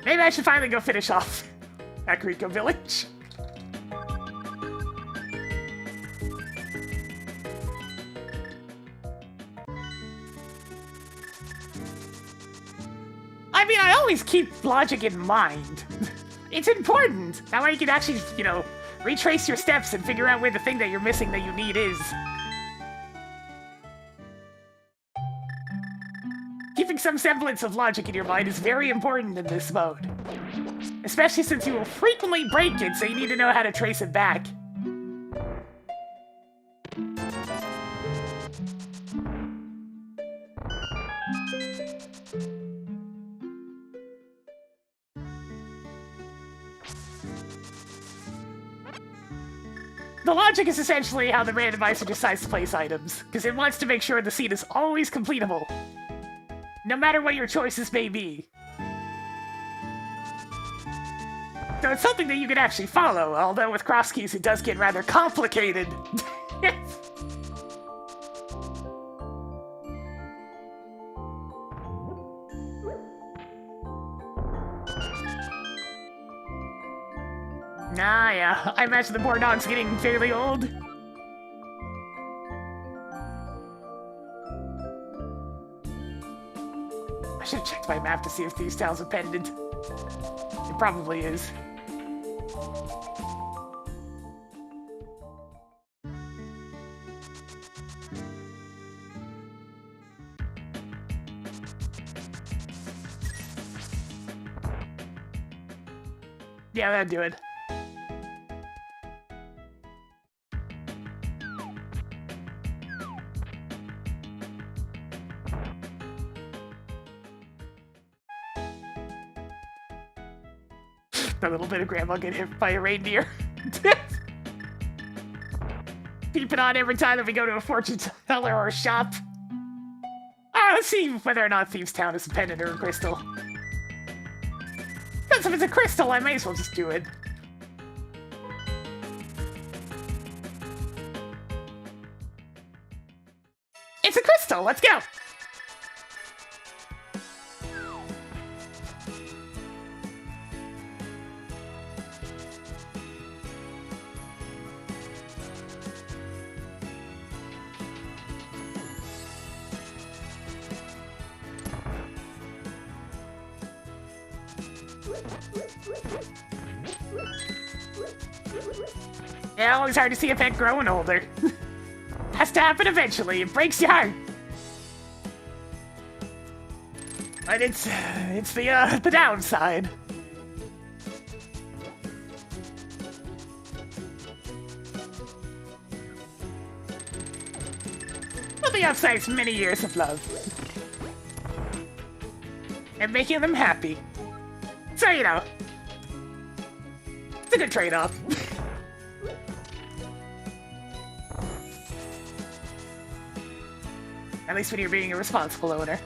Maybe I should finally go finish off Akriko Village. I mean, I always keep logic in mind. It's important. That way you can actually, you know, retrace your steps and figure out where the thing that you're missing that you need is. Keeping some semblance of logic in your mind is very important in this mode. Especially since you will frequently break it, so you need to know how to trace it back. The logic is essentially how the randomizer decides to place items, because it wants to make sure the scene is always completable, no matter what your choices may be. So it's something that you can actually follow, although with cross keys it does get rather complicated. Nah, yeah, I imagine the poor dog's getting fairly old. I should have checked my map to see if these tiles are pendant. It probably is. Yeah, that'd do it. A little bit of grandma get hit by a reindeer. Keep it on every time that we go to a fortune teller or a shop. Let's see whether or not Thieves Town is a pendant or a crystal. Because if it's a crystal, I may as well just do it. It's a crystal! Let's go! Yeah, always hard to see a pet growing older. Has to happen eventually. It breaks your heart. But it's the downside. But the upside is many years of love. And making them happy. So, you know, it's a good trade-off. At least when you're being a responsible owner.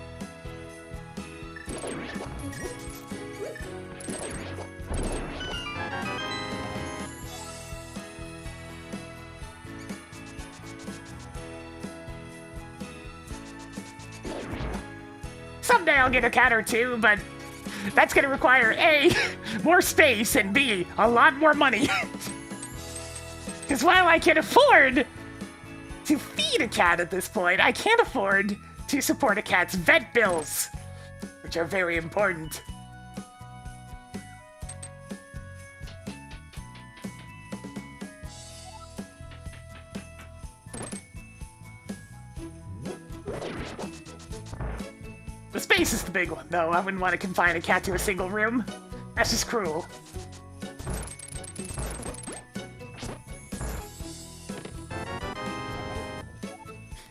Someday I'll get a cat or two, but that's gonna require A, more space, and B, a lot more money. Because while I can afford to feed a cat at this point, I can't afford to support a cat's vet bills, which are very important. The space is the big one, though. I wouldn't want to confine a cat to a single room. That's just cruel.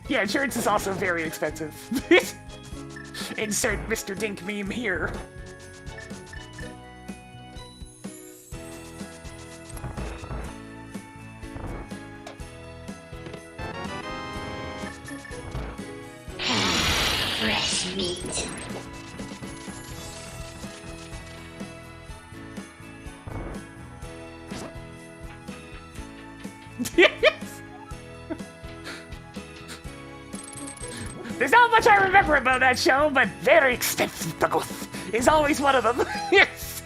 Yeah, insurance is also very expensive. Insert Mr. Dink meme here. Fresh meat. There's not much I remember about that show, but very extensive growth is always one of them. Yes.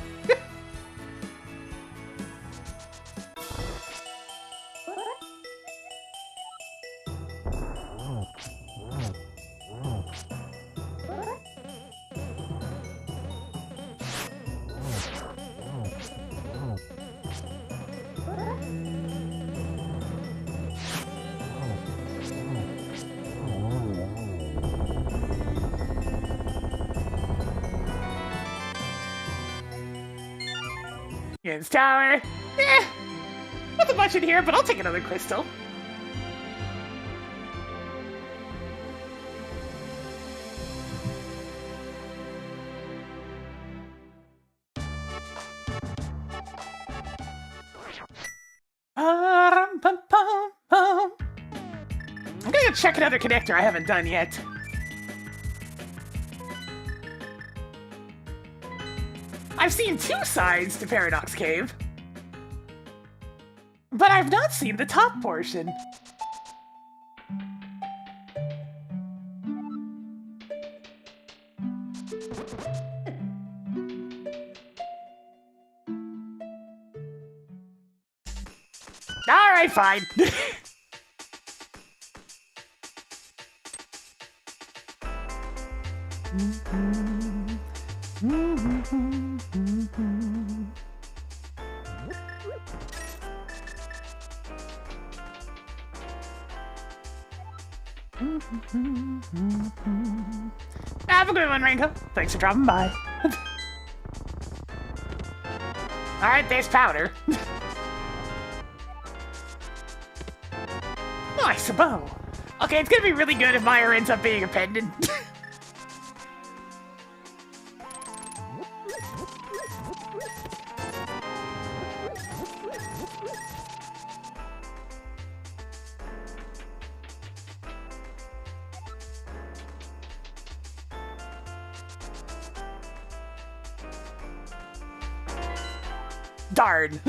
Yes, tower. Nothing much in here, but I'll take another crystal. I'm gonna go check another connector I haven't done yet. I've seen two sides to Paradox Cave, but I've not seen the top portion. Alright, fine. Have a good one, Rango. Thanks for dropping by. Alright, there's powder. Nice, a bow. Okay, it's gonna be really good if Maya ends up being a pendant. Darn.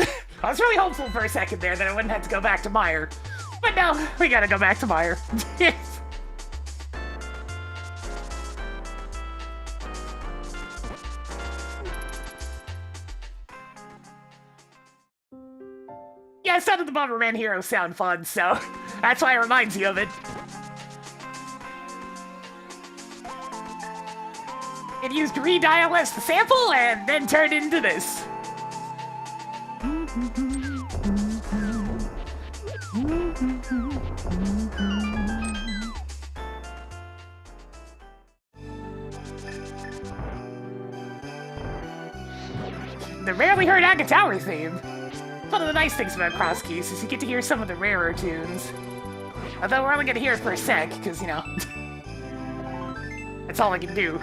I was really hopeful for a second there that I wouldn't have to go back to Meyer. But no, we gotta go back to Meyer. Yeah, some of the Bomberman heroes sound fun, so that's why it reminds you of it. It used Redial as the sample and then turned into this. The rarely heard Aga Tower theme. One of the nice things about Cross Keys is you get to hear some of the rarer tunes. Although we're only gonna hear it for a sec, because, you know, that's all I can do.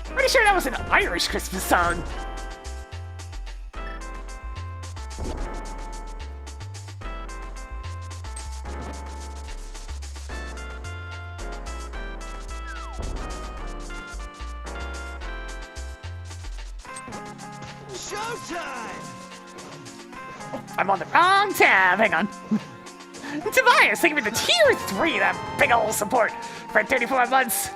Pretty sure that was an Irish Christmas song. I'm on the wrong tab. Hang on. Tobias, thank you for the tier 3. That big ol' support for 34 months.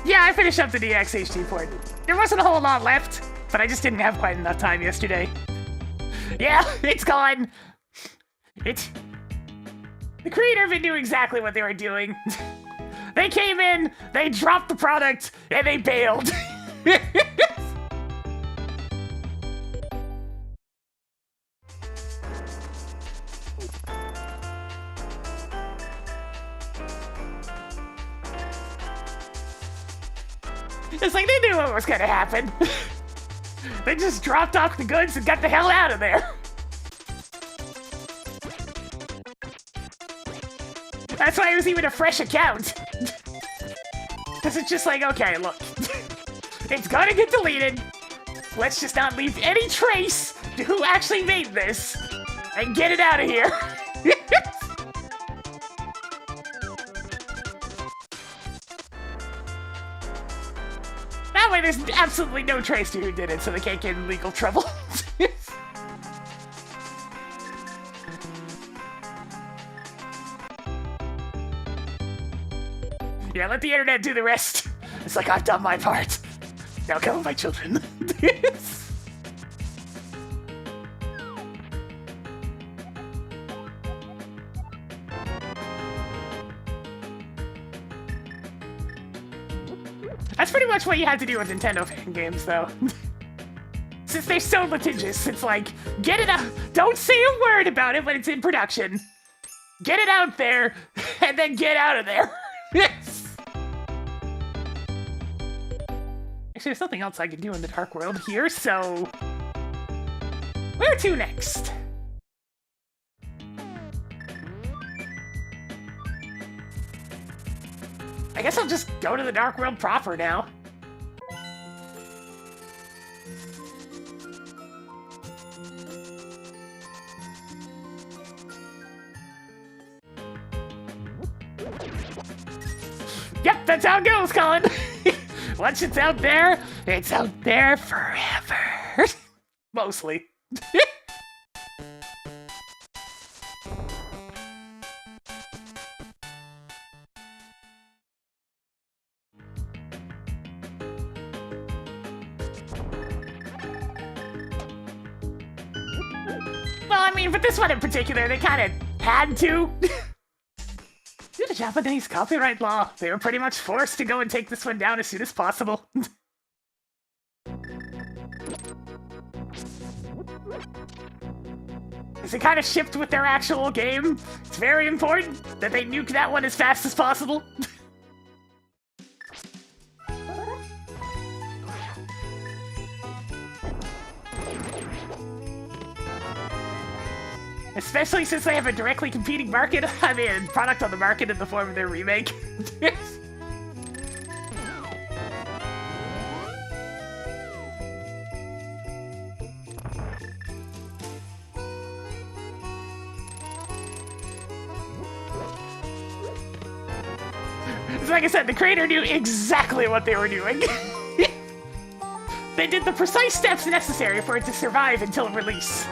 Yeah, I finished up the DXHD port. There wasn't a whole lot left, but I just didn't have quite enough time yesterday. Yeah, it's gone. The creator of it knew exactly what they were doing. They came in, they dropped the product, and they bailed. It's like they knew what was gonna happen. They just dropped off the goods and got the hell out of there. That's why it was even a fresh account. Because it's just like, okay, look. It's gonna get deleted. Let's just not leave any trace to who actually made this. And get it out of here. That way there's absolutely no trace to who did it, so they can't get in legal trouble. Yeah, let the internet do the rest. It's like, I've done my part. Now come, my children. That's pretty much what you have to do with Nintendo fan games, though. Since they're so litigious, it's like, get it out. Don't say a word about it when it's in production. Get it out there, and then get out of there. Yes. Actually, there's something else I can do in the Dark World here, so... Where to next? I guess I'll just go to the Dark World proper now. Yep, that's how it goes, Colin. Once it's out there forever. Mostly. Well, I mean, for this one in particular, they kind of had to. Due to Japanese copyright law, they were pretty much forced to go and take this one down as soon as possible. As it kind of shipped with their actual game, it's very important that they nuke that one as fast as possible. Especially since they have a directly competing market, I mean, product on the market in the form of their remake. So like I said, the creator knew exactly what they were doing. They did the precise steps necessary for it to survive until release.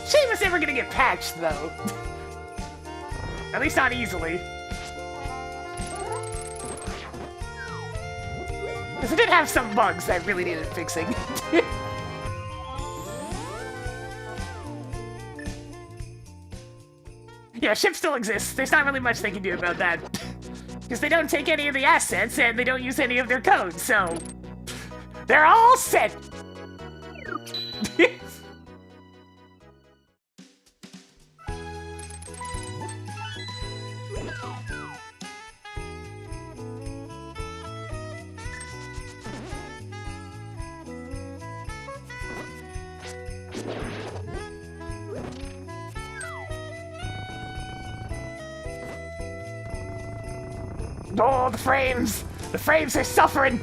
Shame it's never gonna get patched, though. At least not easily. Because it did have some bugs that really needed fixing. Yeah, ship still exists. There's not really much they can do about that. Because they don't take any of the assets, and they don't use any of their code, so... They're all set! Oh, the frames! The frames are suffering!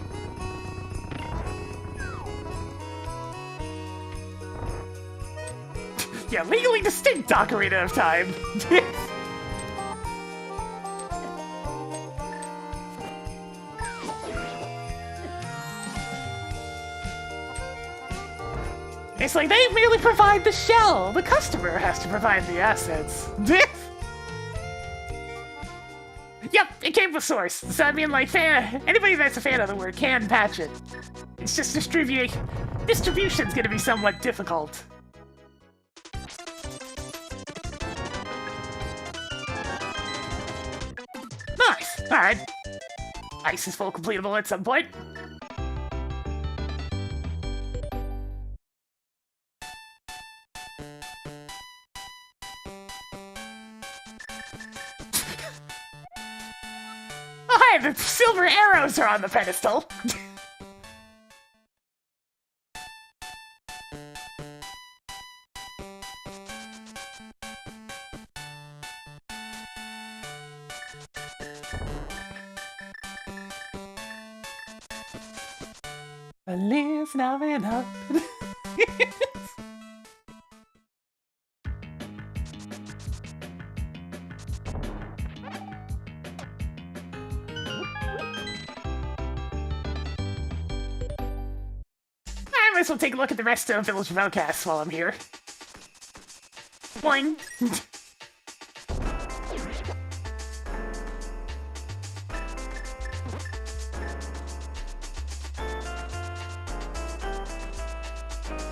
Yeah, legally distinct Ocarina of Time. It's like they merely provide the shell. The customer has to provide the assets. Yep, it came with Source. So I mean, like, anybody that's a fan of the word can patch it. It's just distribution's gonna be somewhat difficult. Nice. All right. Ice is full completable at some point. The silver arrows are on the pedestal. Listen up and up. I might as well take a look at the rest of Village of Outcasts while I'm here. Boing.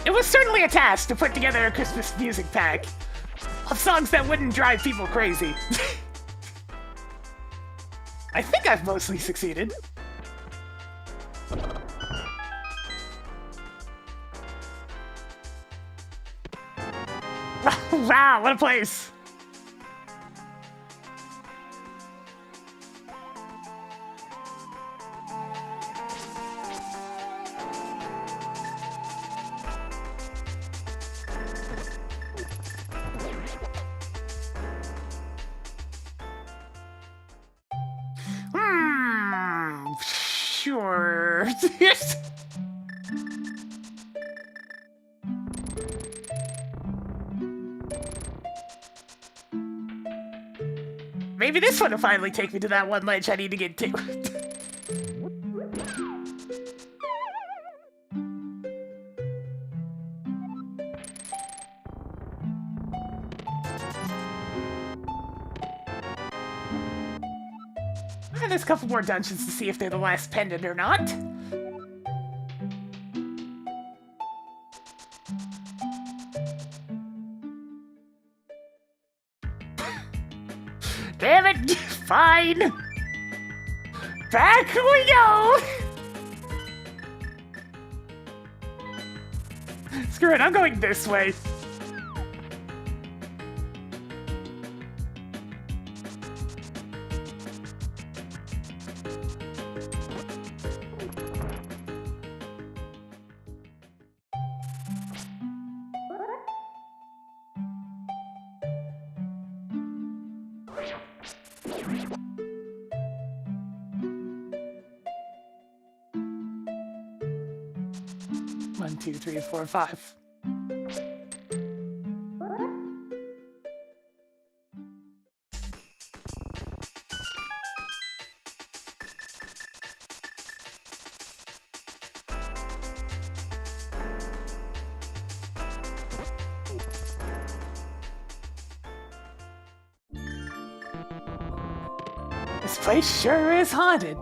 It was certainly a task to put together a Christmas music pack of songs that wouldn't drive people crazy. I think I've mostly succeeded. Wow, what a place! Sure. Maybe this one will finally take me to that one ledge I need to get to. And there's a couple more dungeons to see if they're the last pendant or not. Damn it! Fine! Back we go! Screw it, I'm going this way. One, two, three, four, five. This place sure is haunted.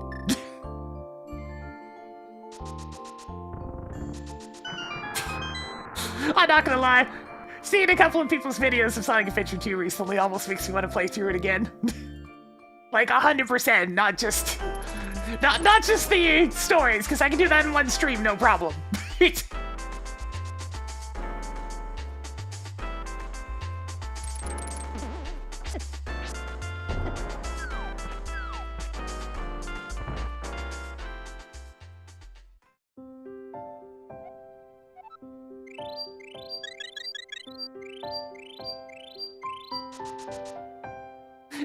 I'm not gonna lie. Seeing a couple of people's videos of Sonic Adventure 2 recently almost makes me want to play through it again. Like 100%, not just the stories, because I can do that in one stream, no problem.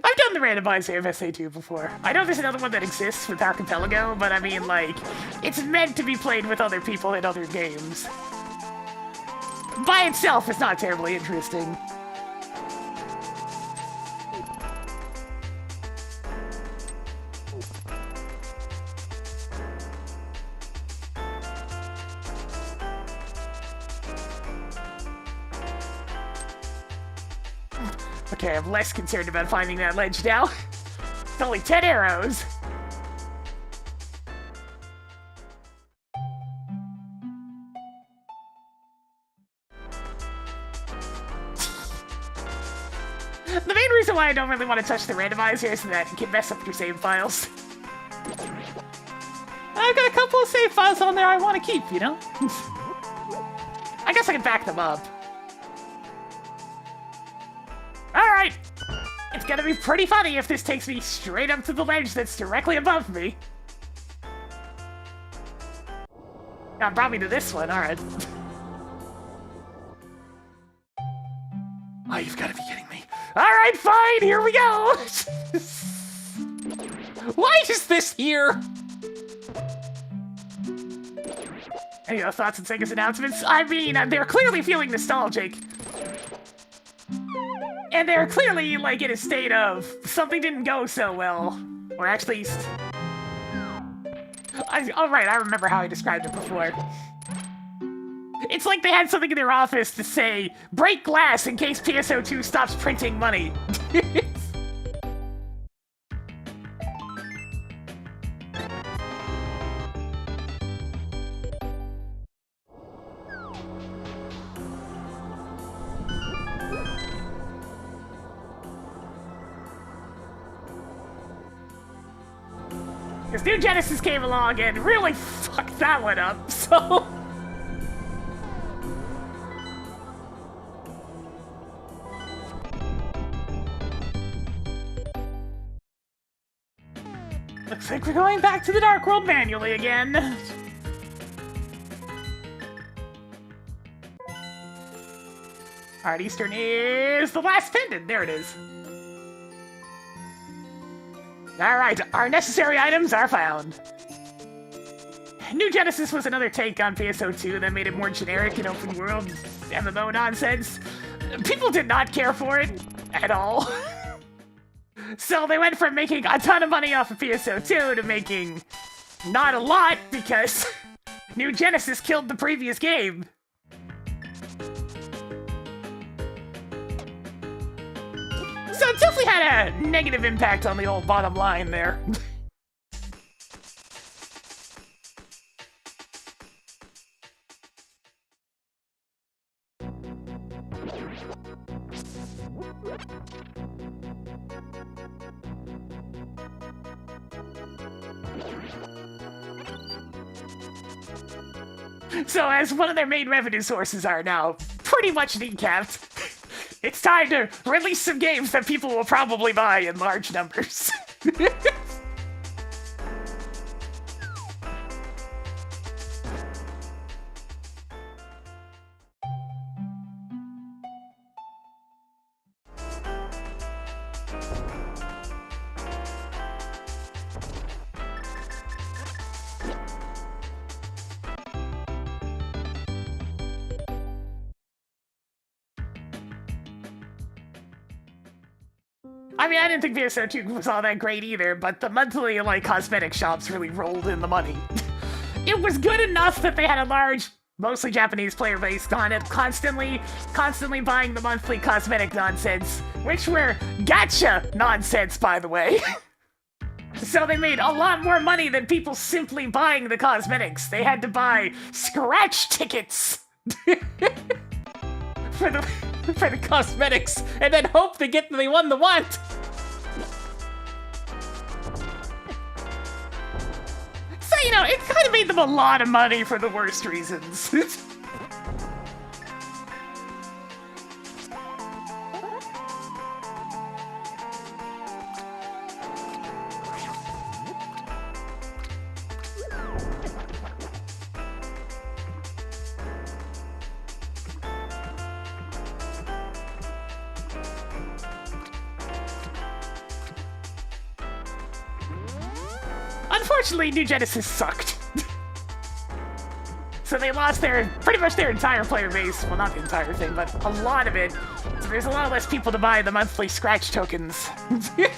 I've done the randomizer of SA2 before. I know there's another one that exists with Archipelago, but I mean, like, it's meant to be played with other people in other games. By itself, it's not terribly interesting. Okay, I'm less concerned about finding that ledge now. It's only 10 arrows. The main reason why I don't really want to touch the randomizer is that it can mess up your save files. I've got a couple of save files on there I want to keep, you know? I guess I can back them up. Alright! It's gonna be pretty funny if this takes me straight up to the ledge that's directly above me. Now, it brought me to this one, alright. Oh, you've gotta be kidding me. Alright, fine, here we go! Why is this here? Any other thoughts on Sega's announcements? I mean, they're clearly feeling nostalgic. And they're clearly, like, in a state of something didn't go so well. Or at least... Alright, I remember how I described it before. It's like they had something in their office to say, break glass in case PSO2 stops printing money. Because New Genesis came along and really fucked that one up, so... Looks like we're going back to the Dark World manually again. Alright, Eastern is the last pendant. There it is. Alright, our necessary items are found. New Genesis was another take on PSO2 that made it more generic and open world MMO nonsense. People did not care for it at all. So they went from making a ton of money off of PSO2 to making not a lot because New Genesis killed the previous game. So it definitely had a negative impact on the old bottom line there. So as one of their main revenue sources are now pretty much kneecapped, it's time to release some games that people will probably buy in large numbers. I mean, I didn't think PSO2 was all that great either, but the monthly, like, cosmetic shops really rolled in the money. It was good enough that they had a large, mostly Japanese player base on it, constantly buying the monthly cosmetic nonsense, which were gacha nonsense, by the way. So they made a lot more money than people simply buying the cosmetics. They had to buy scratch tickets For the cosmetics, and then hope to get the one they want. So, you know, it kind of made them a lot of money for the worst reasons. Unfortunately, New Genesis sucked. So they lost pretty much their entire player base. Well, not the entire thing, but a lot of it. So there's a lot less people to buy the monthly scratch tokens. Pen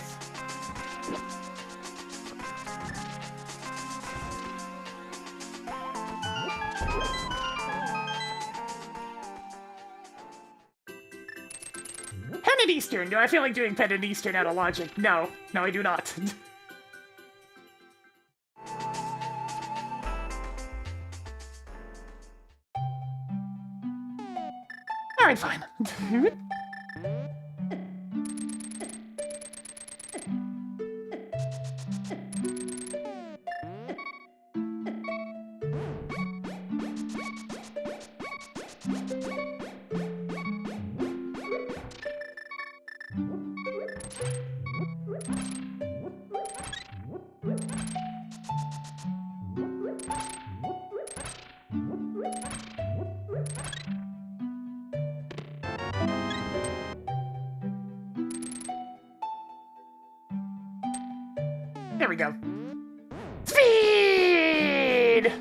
and Eastern. Do I feel like doing Pen and Eastern out of logic? No. No, I do not. Alright, fine. There we go. Speed!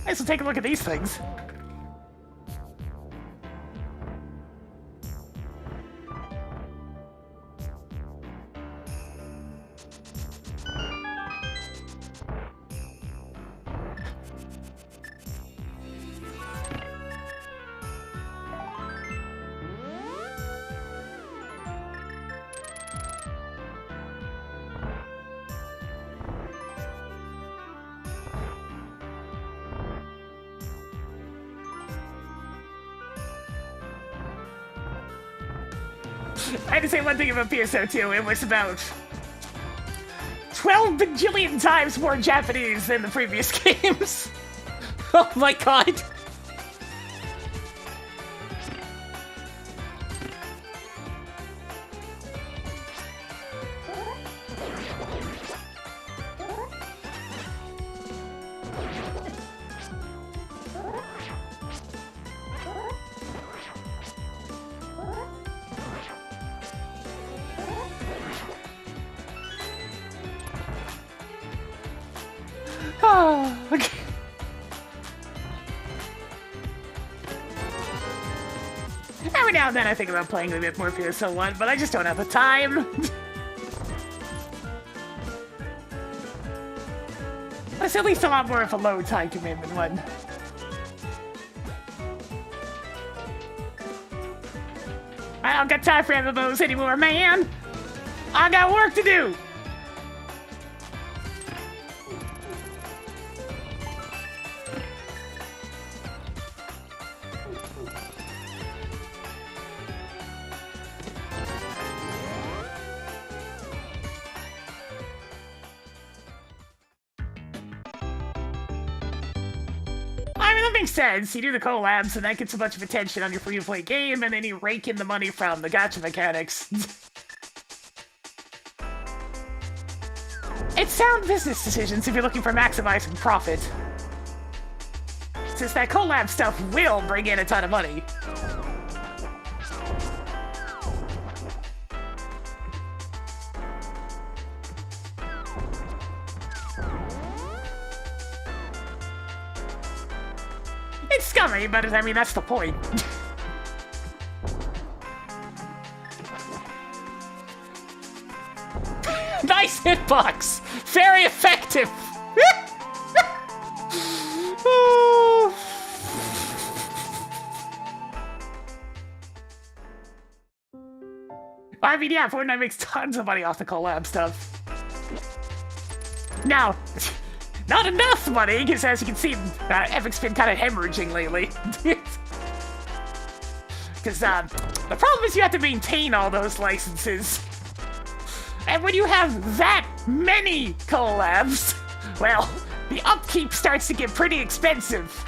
Hey, so take a look at these things. I had to say one thing about PSO2. It was about 12 bajillion times more Japanese than the previous games. Oh my god. Oh, okay. Every now and then I think about playing a bit more PSO1, but I just don't have the time. It's at least a lot more of a low time commitment one. I don't got time for MMOs anymore, man! I got work to do! I mean, that makes sense. You do the collabs, and that gets a bunch of attention on your free-to-play game, and then you rake in the money from the gacha mechanics. It's sound business decisions if you're looking for maximizing profit. Since that collab stuff will bring in a ton of money. It's scummy, but I mean, that's the point. Nice hitbox! Very effective! Oh. I mean, yeah, Fortnite makes tons of money off the collab stuff. Now, not enough money, because as you can see, Epic's been kind of hemorrhaging lately. Because the problem is you have to maintain all those licenses. And when you have that many collabs, well, the upkeep starts to get pretty expensive.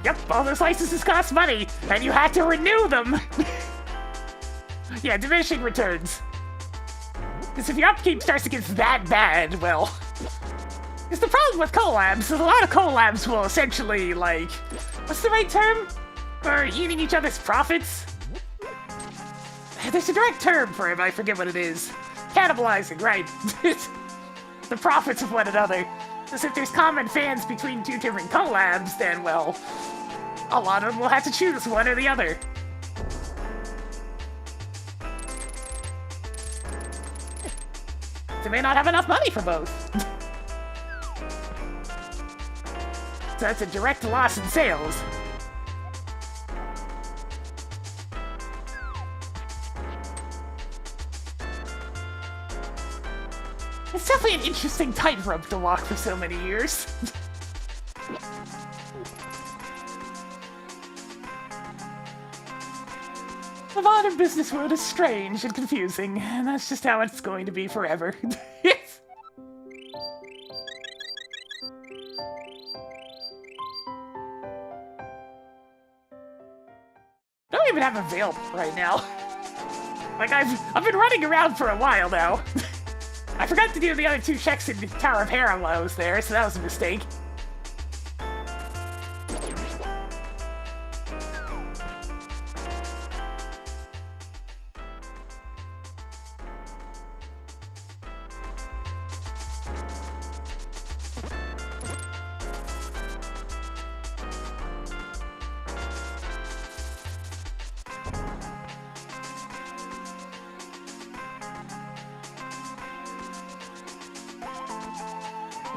Yep, all those licenses cost money, and you had to renew them! Yeah, diminishing returns. Because if your upkeep starts to get that bad, well... Because the problem with collabs is a lot of collabs will essentially, like... What's the right term? For eating each other's profits? There's a direct term for it, but I forget what it is. Cannibalizing, right. The profits of one another. Because if there's common fans between two different collabs, then, well... A lot of them will have to choose one or the other. They may not have enough money for both. So that's a direct loss in sales. It's definitely an interesting tightrope to walk for so many years. The modern business world is strange and confusing, and that's just how it's going to be forever. I don't even have a veil right now. Like, I've been running around for a while now. I forgot to do the other two checks in the Tower of Harem while I was there, so that was a mistake.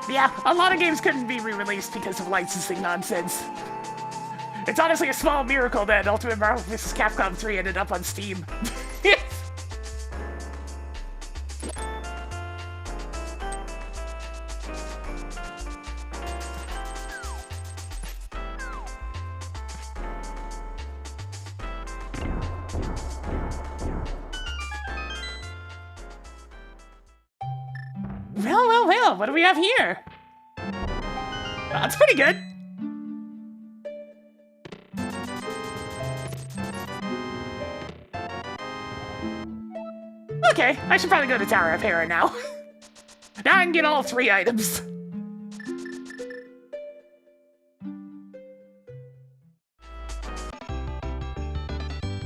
Yeah, a lot of games couldn't be re-released because of licensing nonsense. It's honestly a small miracle that Ultimate Marvel vs. Capcom 3 ended up on Steam. Well, what do we have here? That's pretty good. Okay, I should probably go to Tower of Hera now. Now I can get all 3 items.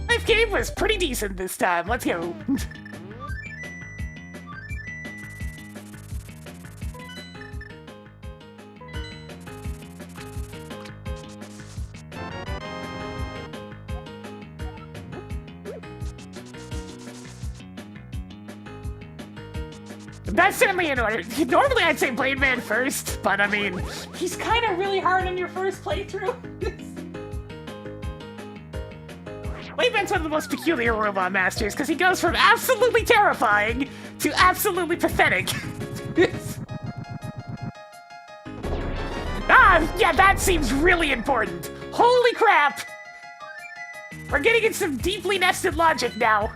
Life game was pretty decent this time. Let's go. That's certainly in order. Normally I'd say Blade Man first, but I mean, he's kind of really hard on your first playthrough. Blade Man's one of the most peculiar robot masters, because he goes from absolutely terrifying to absolutely pathetic. Yeah, that seems really important. Holy crap! We're getting in some deeply nested logic now.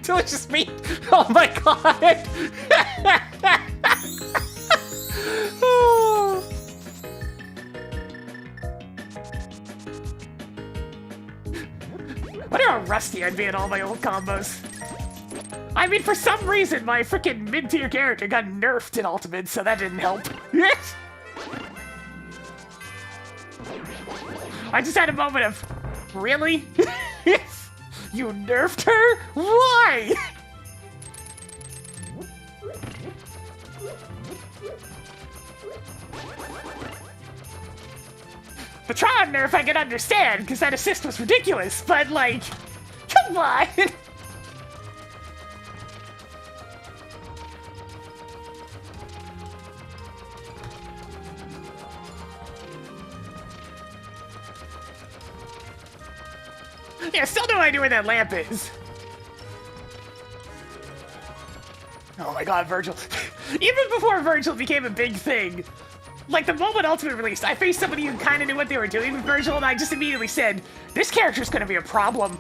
Delicious meat! Oh my god! Wonder how rusty I'd be at all my old combos. I mean, for some reason, my freaking mid-tier character got nerfed in Ultimate, so that didn't help. I just had a moment of, really? You nerfed her? Why? The Tron nerf I can understand, because that assist was ridiculous, but like, come on! Yeah, still no idea where that lamp is. Oh my god, Virgil. Even before Virgil became a big thing, like the moment Ultimate released, I faced somebody who kind of knew what they were doing with Virgil, and I just immediately said, this character's gonna be a problem.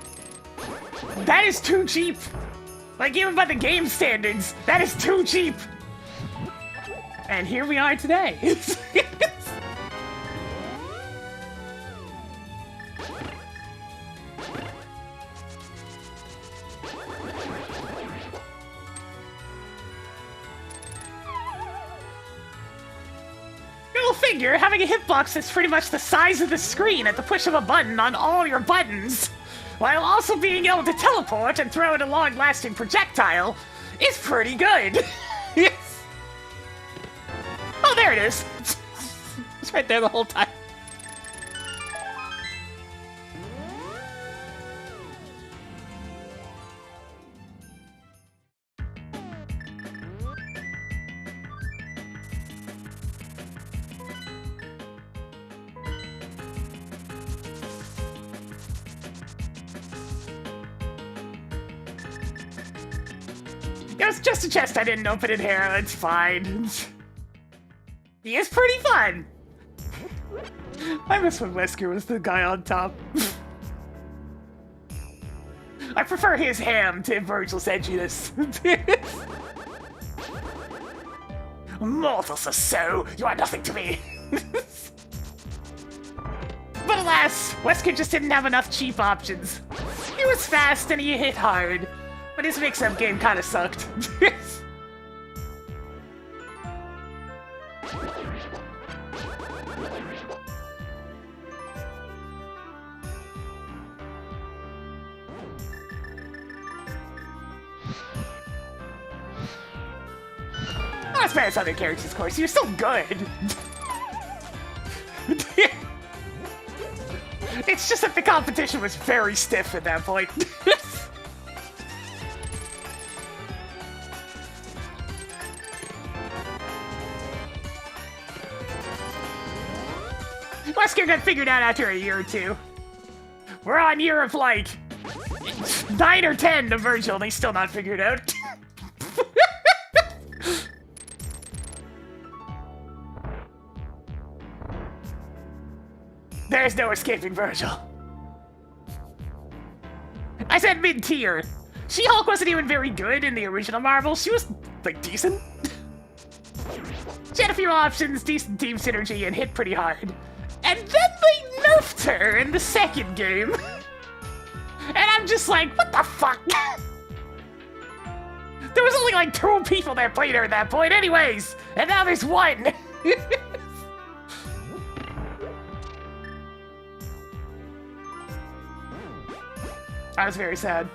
That is too cheap. Like, even by the game standards, that is too cheap. And here we are today. Go figure, having a hitbox that's pretty much the size of the screen at the push of a button on all your buttons, while also being able to teleport and throw in a long-lasting projectile, is pretty good. Oh, there it is. It's right there the whole time. It was just a chest I didn't open in here, it's fine. He is pretty fun! I miss when Wesker was the guy on top. I prefer his ham to Virgil's edginess. Mortals are so, you are nothing to me. But alas, Wesker just didn't have enough cheap options. He was fast and he hit hard, but his mix-up game kinda sucked. Not as bad as other characters, of course. You're still good. It's just that the competition was very stiff at that point. Wesker got figured out after a year or two. We're on year of like 9 or 10 to Virgil, and he's still not figured out. There's no escaping Virgil. I said mid-tier. She-Hulk wasn't even very good in the original Marvel. She was, like, decent. She had a few options, decent team synergy, and hit pretty hard. And then they nerfed her in the second game. And I'm just like, what the fuck? There was only like 2 people that played her at that point anyways. And now there's 1. I was very sad.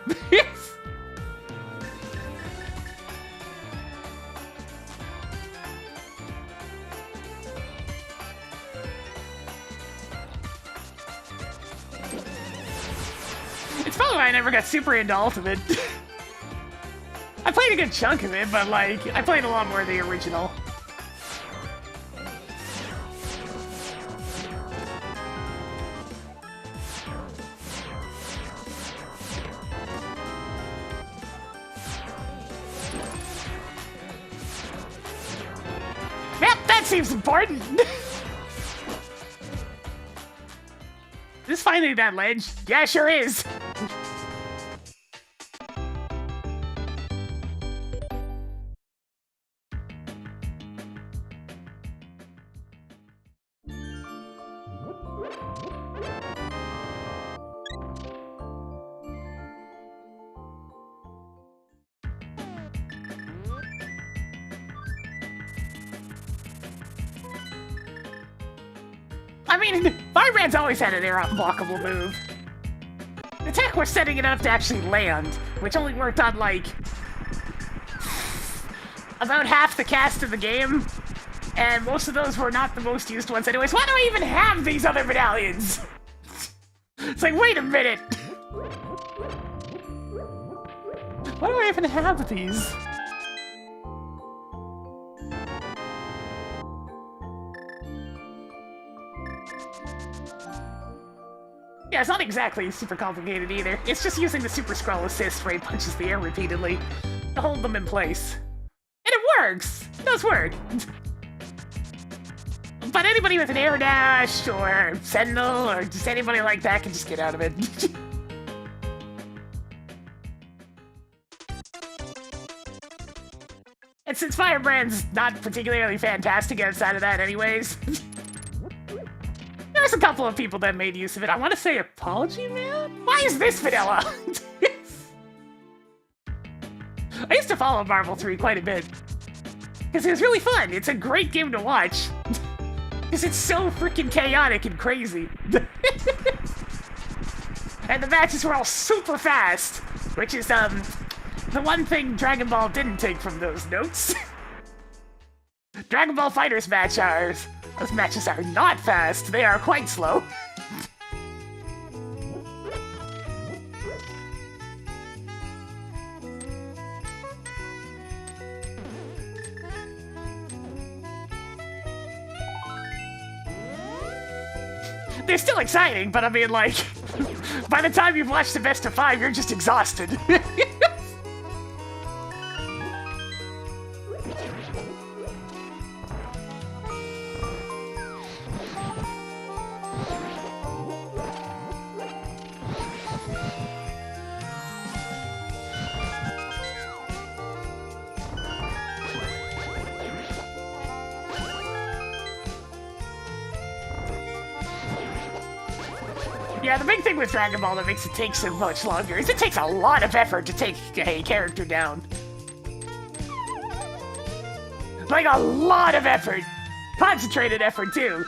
It's probably why I never got super into Ultimate. I played a good chunk of it, but like, I played a lot more of the original. Yep, that seems important. Is this finally that ledge? Yeah, sure is. I mean, Firebrand's always had an air unblockable move. The tech we're setting it up to actually land, which only worked on, like, about half the cast of the game, and most of those were not the most used ones anyways. Why do I even have these other medallions? It's like, wait a minute! Why do I even have these? Yeah, it's not exactly super complicated either. It's just using the Super Scroll assist where he punches the air repeatedly to hold them in place. And it works! It does work! But anybody with an air dash, or Sentinel, or just anybody like that can just get out of it. And since Firebrand's not particularly fantastic outside of that anyways, there's a couple of people that made use of it. I want to say Apology Man? Why is this vanilla? I used to follow Marvel 3 quite a bit. Because it was really fun. It's a great game to watch. Because it's so freaking chaotic and crazy. And the matches were all super fast. Which is, the one thing Dragon Ball didn't take from those notes. Dragon Ball Fighters those matches are not fast, they are quite slow. They're still exciting, but I mean, like, by the time you've watched the best of 5, you're just exhausted. Yeah, the big thing with Dragon Ball that makes it take so much longer is it takes a lot of effort to take a character down. Like, a lot of effort. Concentrated effort, too.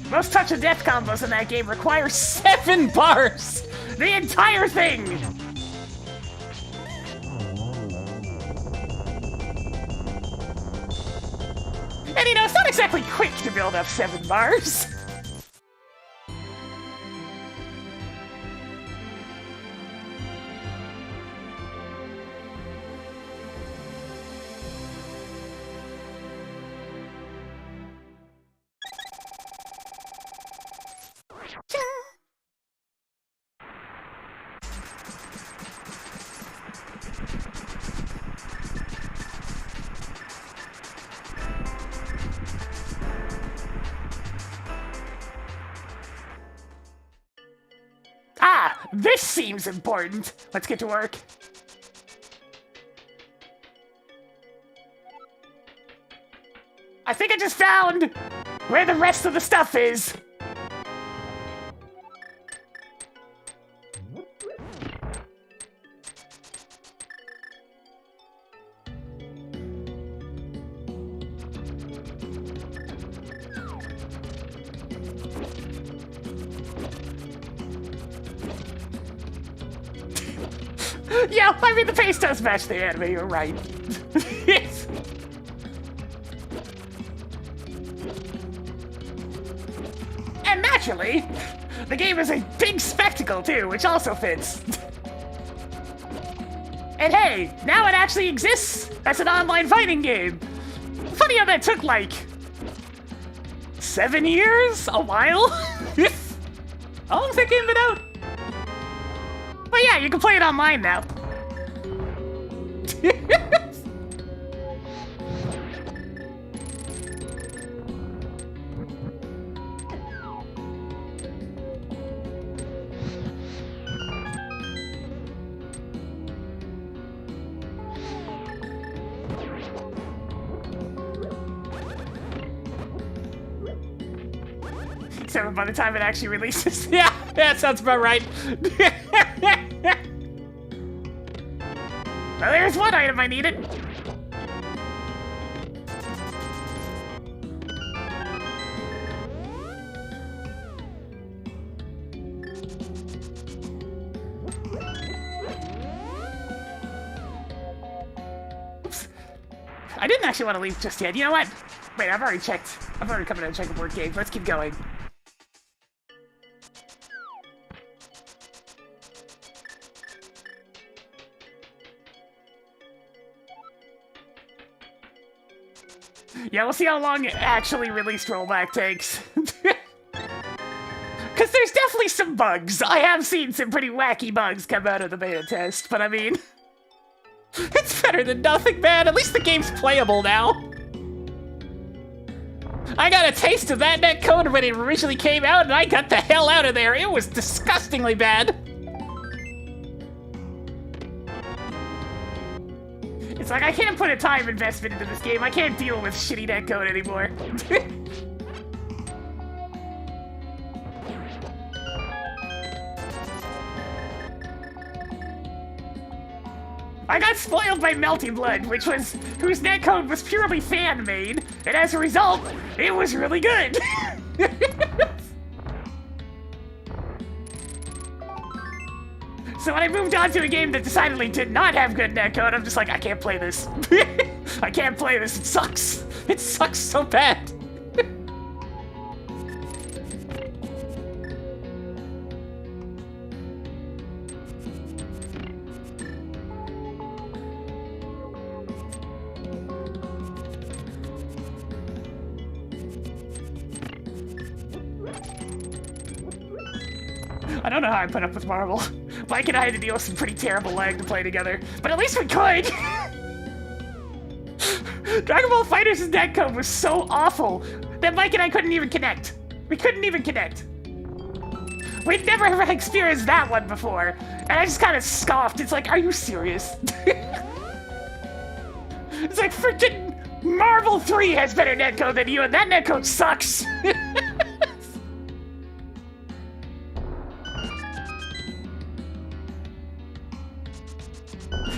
Most touch of death combos in that game require 7 bars! The entire thing! And you know, it's not exactly quick to build up 7 bars. Ah, this seems important. Let's get to work. I think I just found where the rest of the stuff is. Yeah, I mean, the pace does match the anime, you're right. Yes. And naturally, the game is a big spectacle too, which also fits. And hey, now it actually exists as an online fighting game. Funny how that took, like, 7 years? A while? How long's that game been out? But yeah, you can play it online now. Except by the time it actually releases. Yeah, that sounds about right. Well, there's one item I needed. Oops. I didn't actually want to leave just yet. You know what? Wait, I've already checked. I've already come in and checked the board game. Let's keep going. Yeah, we'll see how long actually released rollback takes. Because there's definitely some bugs. I have seen some pretty wacky bugs come out of the beta test, but I mean... It's better than nothing, man. At least the game's playable now. I got a taste of that netcode when it originally came out, and I got the hell out of there. It was disgustingly bad. It's like, I can't put a time investment into this game. I can't deal with shitty netcode anymore. I got spoiled by Melty Blood, whose netcode was purely fan-made, and as a result, it was really good. So when I moved on to a game that decidedly did not have good netcode, I'm just like, I can't play this. I can't play this, it sucks. It sucks so bad. I don't know how I put up with Marvel. Mike and I had to deal with some pretty terrible lag to play together, but at least we could! Dragon Ball FighterZ netcode was so awful that Mike and I couldn't even connect. We couldn't even connect. We'd never ever experienced that one before, and I just kind of scoffed. It's like, are you serious? It's like, freaking Marvel 3 has better netcode than you, and that netcode sucks!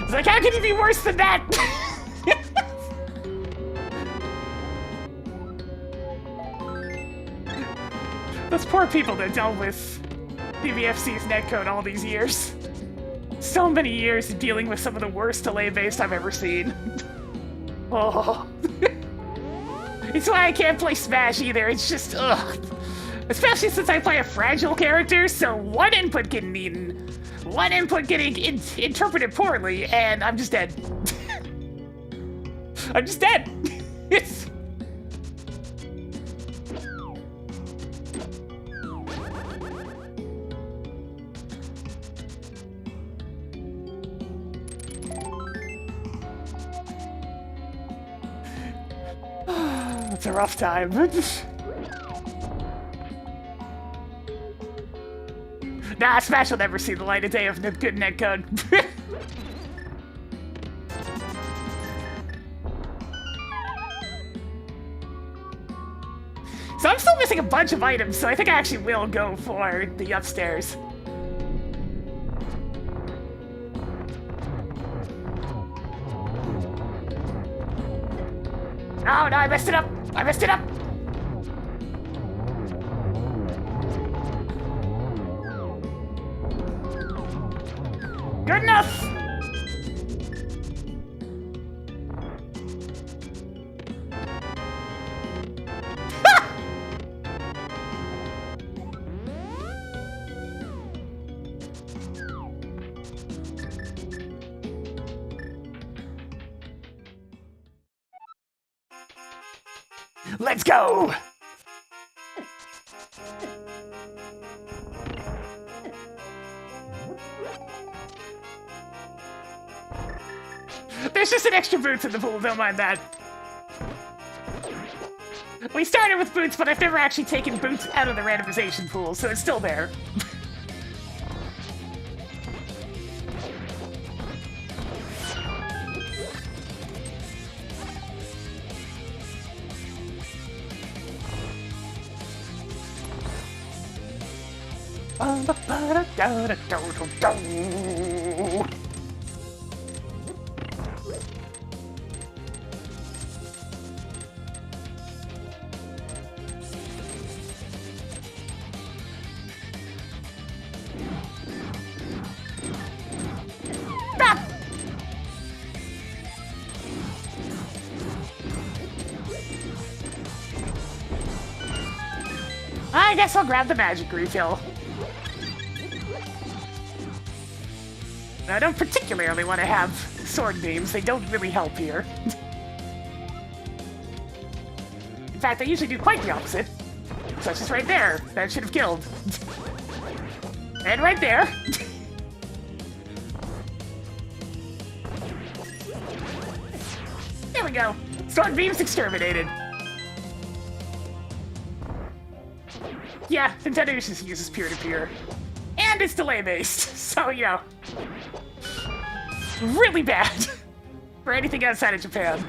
It's like, how can you be worse than that? Those poor people that dealt with DVFC's netcode all these years. So many years of dealing with some of the worst delay-based I've ever seen. Oh. It's why I can't play Smash either, it's just, ugh. Especially since I play a fragile character, so one input getting interpreted poorly, and I'm just dead. I'm just dead. It's... It's a rough time. Nah, Smash will never see the light of day of good netcode. So I'm still missing a bunch of items, so I think I actually will go for the upstairs. Oh no, I messed it up! I messed it up! Good enough! Let's go! There's just an extra boots in the pool, don't mind that. We started with boots, but I've never actually taken boots out of the randomization pool, so it's still there. I guess I'll grab the magic refill. I don't particularly want to have sword beams. They don't really help here. In fact, they usually do quite the opposite. Such as right there. That should have killed. And right there. There we go. Sword beams exterminated. Yeah, Nintendo just uses peer-to-peer. And it's delay-based, so, you know. Really bad for anything outside of Japan.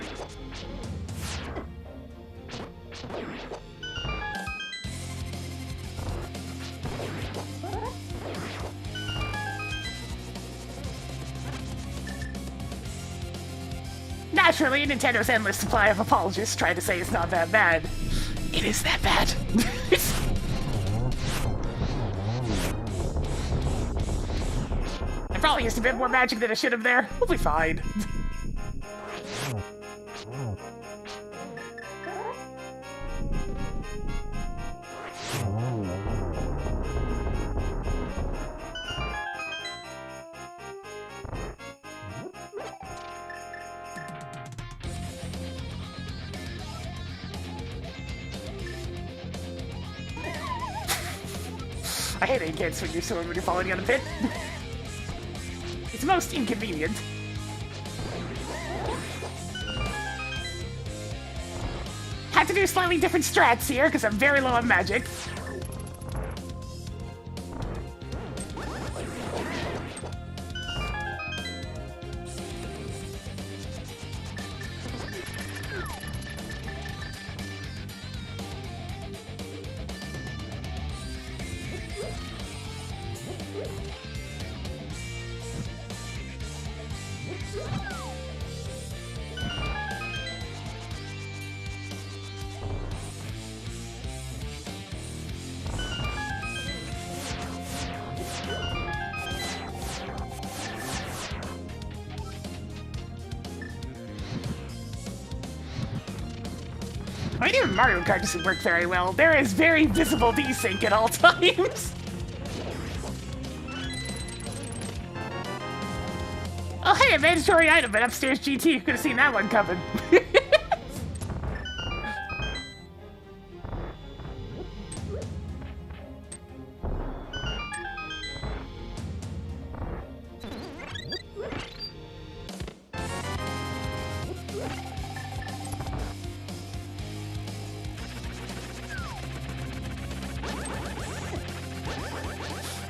Naturally, Nintendo's endless supply of apologists try to say it's not that bad. It is that bad. I probably used a bit more magic than I should have there. We'll be fine. I hate that you can't swing your sword when you're falling down a pit. It's most inconvenient. Had to do slightly different strats here, because I'm very low on magic. I mean, even Mario Kart doesn't work very well. There is very visible desync at all times. Oh, hey, a mandatory item at Upstairs GT. You could have seen that one coming.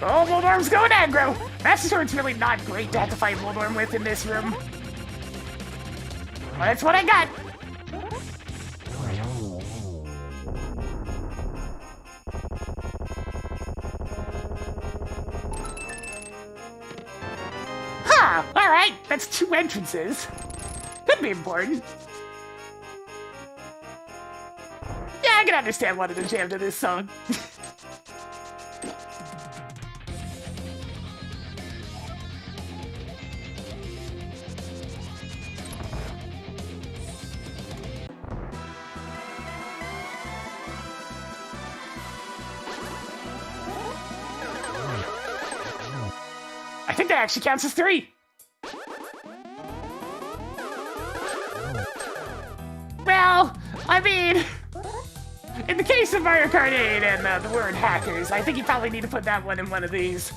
Oh, Moldorm's going aggro! Master Sword's really not great to have to fight Moldorm with in this room. Well, that's what I got! Huh! Alright, that's 2 entrances. Could be important. Yeah, I can understand wanting to jam to this song. I think that actually counts as 3. Well, I mean, in the case of Mario Kart 8 and the word hackers, I think you probably need to put that one in one of these.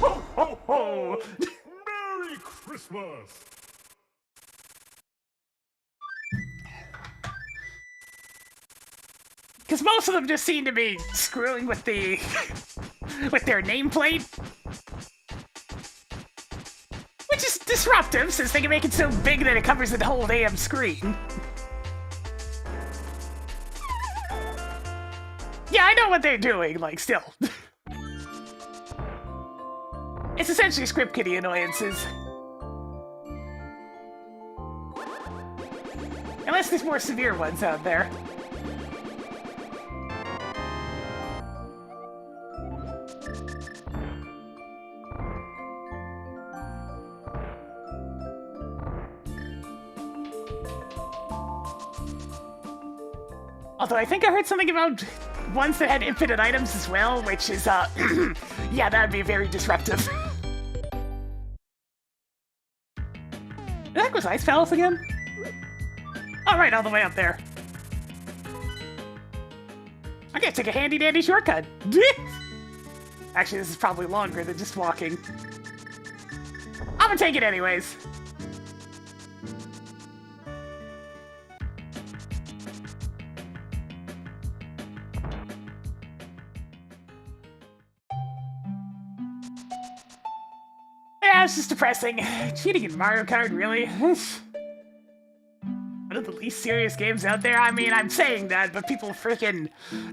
Ho, ho, ho! Merry Christmas! Because most of them just seem to be screwing with the with their nameplate, which is disruptive since they can make it so big that it covers the whole damn screen. Yeah, I know what they're doing. Like, still, it's essentially script kiddie annoyances. Unless there's more severe ones out there. Although I think I heard something about ones that had infinite items as well, which is, yeah, that'd be very disruptive. The heck was Ice Palace again? All right, all the way up there. I'm gonna take a handy-dandy shortcut. Actually, this is probably longer than just walking. I'm gonna take it anyways. Yeah, it's just depressing. Cheating in Mario Kart, really? One of the least serious games out there. I mean, I'm saying that, but people freaking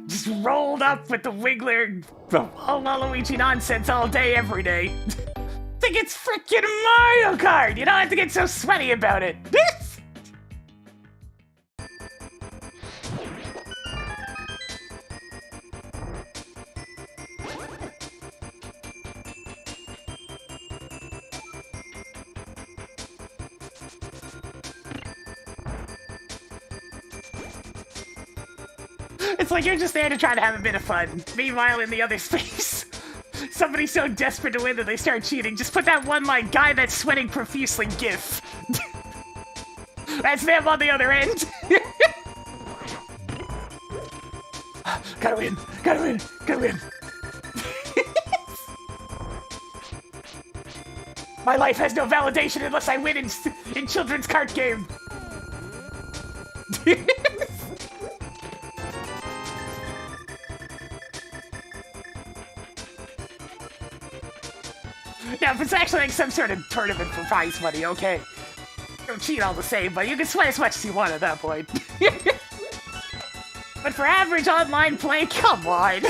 just rolled up with the Wiggler, Waluigi nonsense all day, every day. Think it's freaking Mario Kart! You don't have to get so sweaty about it. It's like you're just there to try to have a bit of fun. Meanwhile, in the other space, somebody's so desperate to win that they start cheating. Just put that one, like, guy that's sweating profusely gif. That's them on the other end. Gotta win, gotta win, gotta win. My life has no validation unless I win in children's cart game. Now, if it's actually like some sort of tournament for prize money, okay. Don't cheat all the same, but you can sweat as much as you want at that point. But for average online play, come on!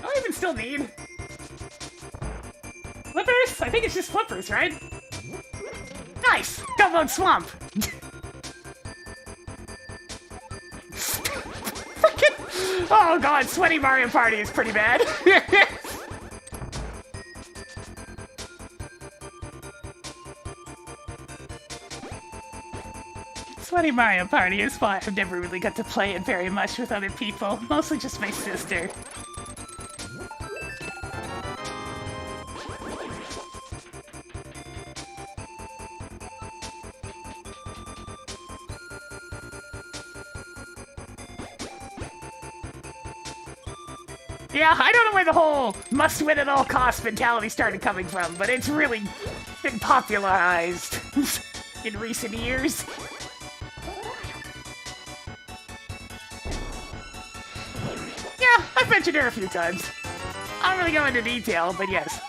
Do I even still need flippers? I think it's just flippers, right? Nice! Gumbo Swamp! Frickin'... Oh god, Sweaty Mario Party is pretty bad. Sweaty Mario Party is fun. I've never really got to play it very much with other people. Mostly just my sister. Yeah, I don't know where the whole must-win at all costs mentality started coming from, but it's really been popularized in recent years. Yeah, I've mentioned her a few times. I don't really go into detail, but yes.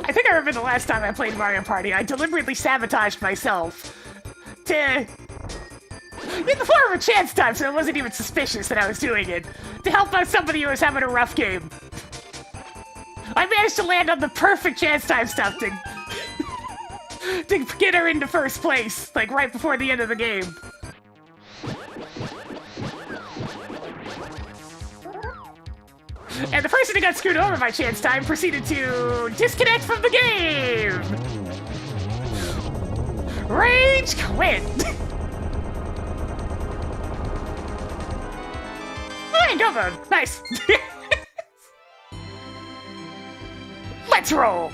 I think I remember the last time I played Mario Party, I deliberately sabotaged myself to... in the form of a chance time, so it wasn't even suspicious that I was doing it, to help out somebody who was having a rough game. I managed to land on the perfect chance time stuff to get her into first place, like right before the end of the game. And the person who got screwed over by chance time proceeded to disconnect from the game! Rage quit! Hey, go mode! Nice! Let's roll!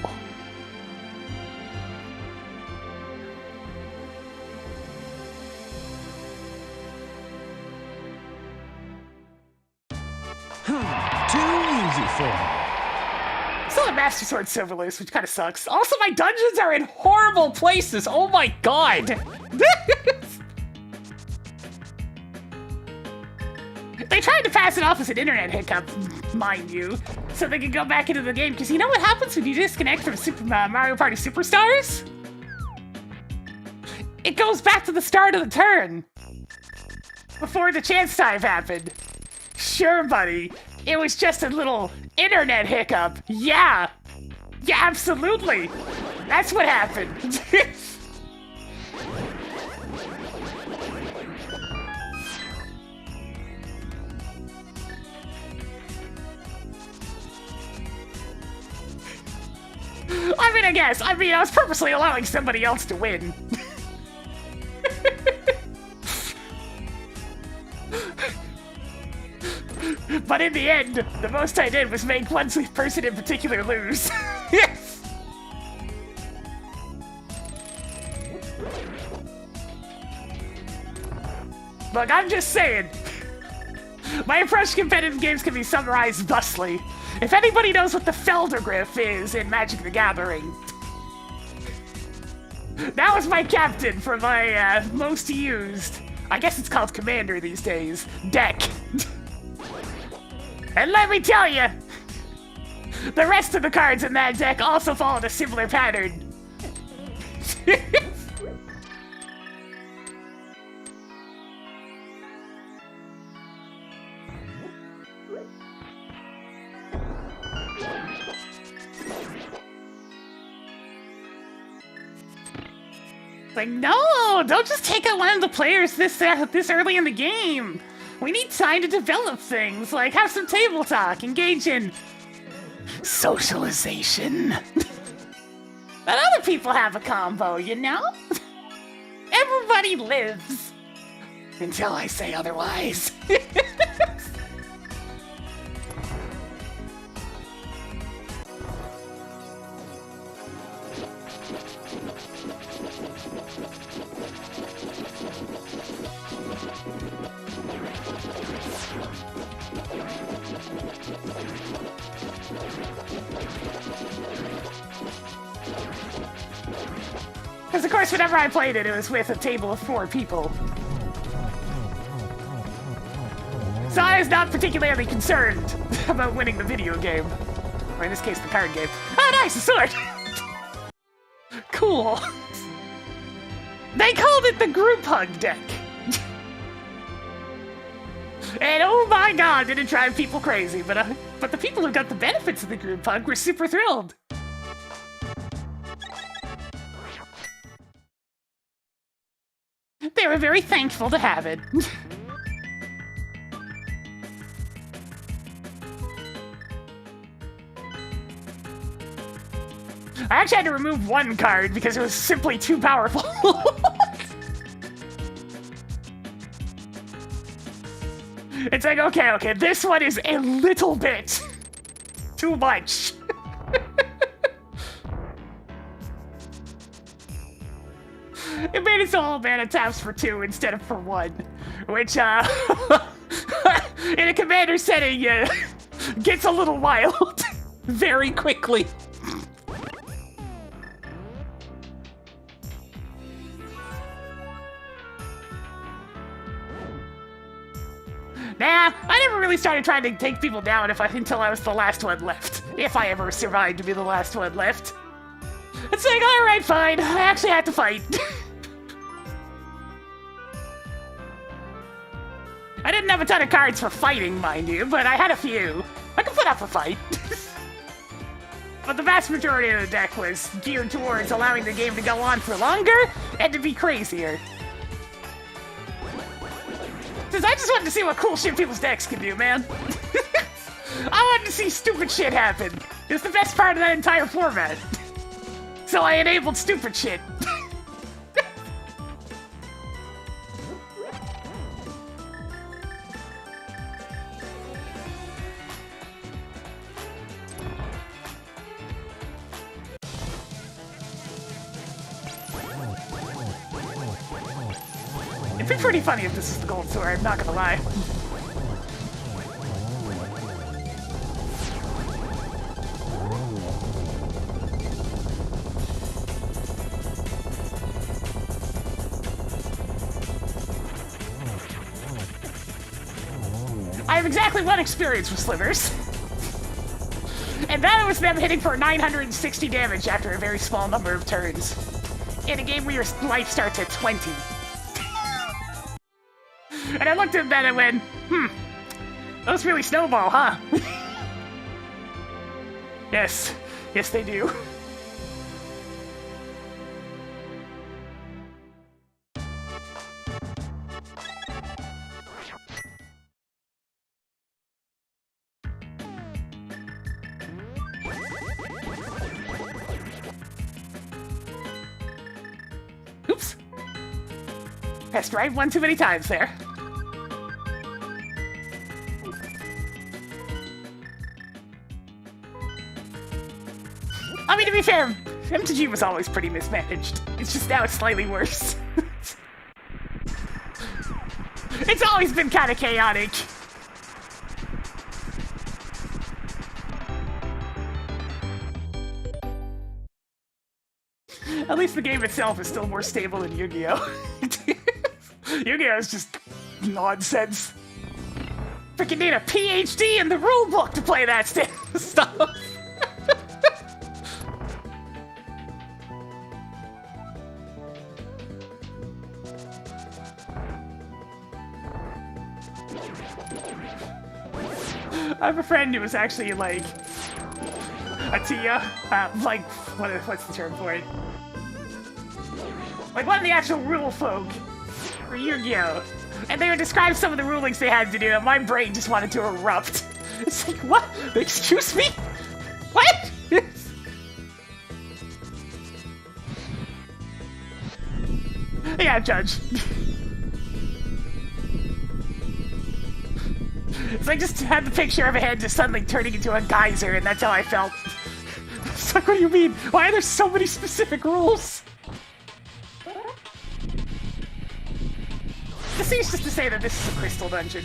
Too easy for me. Still have Master Sword Silverloose, which kind of sucks. Also, my dungeons are in horrible places. Oh my god. tried to pass it off as an internet hiccup, mind you, so they could go back into the game, because you know what happens when you disconnect from Super Mario Party Superstars? It goes back to the start of the turn. Before the chance dive happened. Sure, buddy. It was just a little internet hiccup. Yeah. Yeah, absolutely. That's what happened. I mean, I was purposely allowing somebody else to win. But in the end, the most I did was make one person in particular lose. Yes! Look, I'm just saying. My approach to competitive games can be summarized thusly. If anybody knows what the Feldergriff is in Magic the Gathering, that was my captain for my most used, I guess it's called Commander these days, deck. And let me tell you, the rest of the cards in that deck also followed a similar pattern. Like, no, don't just take out one of the players this early in the game. We need time to develop things, like have some table talk, engage in socialization. Let other people have a combo, you know? Everybody lives. Until I say otherwise. Because, of course, whenever I played it, it was with a table of 4 people. So I was not particularly concerned about winning the video game. Or in this case, the card game. Oh, nice, a sword! Cool. They called it the Group Hug deck. And oh my god, did it drive people crazy. But the people who got the benefits of the Group Hug were super thrilled. They were very thankful to have it. I actually had to remove one card because it was simply too powerful. It's like, okay, this one is a little bit too much. It made it so all mana taps for 2 instead of for 1, which, in a commander setting, gets a little wild very quickly. Nah, I never really started trying to take people down until I was the last one left. If I ever survived to be the last one left. It's like, alright, fine, I actually had to fight. I didn't have a ton of cards for fighting, mind you, but I had a few. I could put up a fight. But the vast majority of the deck was geared towards allowing the game to go on for longer and to be crazier. Because I just wanted to see what cool shit people's decks can do, man. I wanted to see stupid shit happen. It was the best part of that entire format. So I enabled stupid shit. It'd be pretty funny if this is the gold sword, I'm not gonna lie. exactly one experience with slivers. And that was them hitting for 960 damage after a very small number of turns. In a game where your life starts at 20. And I looked at that and went, those really snowball, huh? Yes, yes they do. Oops. Pressed right one too many times there. I mean, to be fair, MTG was always pretty mismanaged. It's just now it's slightly worse. It's always been kind of chaotic. At least the game itself is still more stable than Yu-Gi-Oh! Yu-Gi-Oh! Is just nonsense. Freaking need a PhD in the rulebook to play that stuff. I have a friend who was actually like a Tia, like what's the term for it? Like one of the actual rule folk for Yu-Gi-Oh! And they would describe some of the rulings they had to do, and my brain just wanted to erupt. It's like, what? Excuse me? What? Yeah, Judge. It's like just had the picture of a head just suddenly turning into a geyser, and that's how I felt. It's like, what do you mean? Why are there so many specific rules? This seems just to say that this is a crystal dungeon.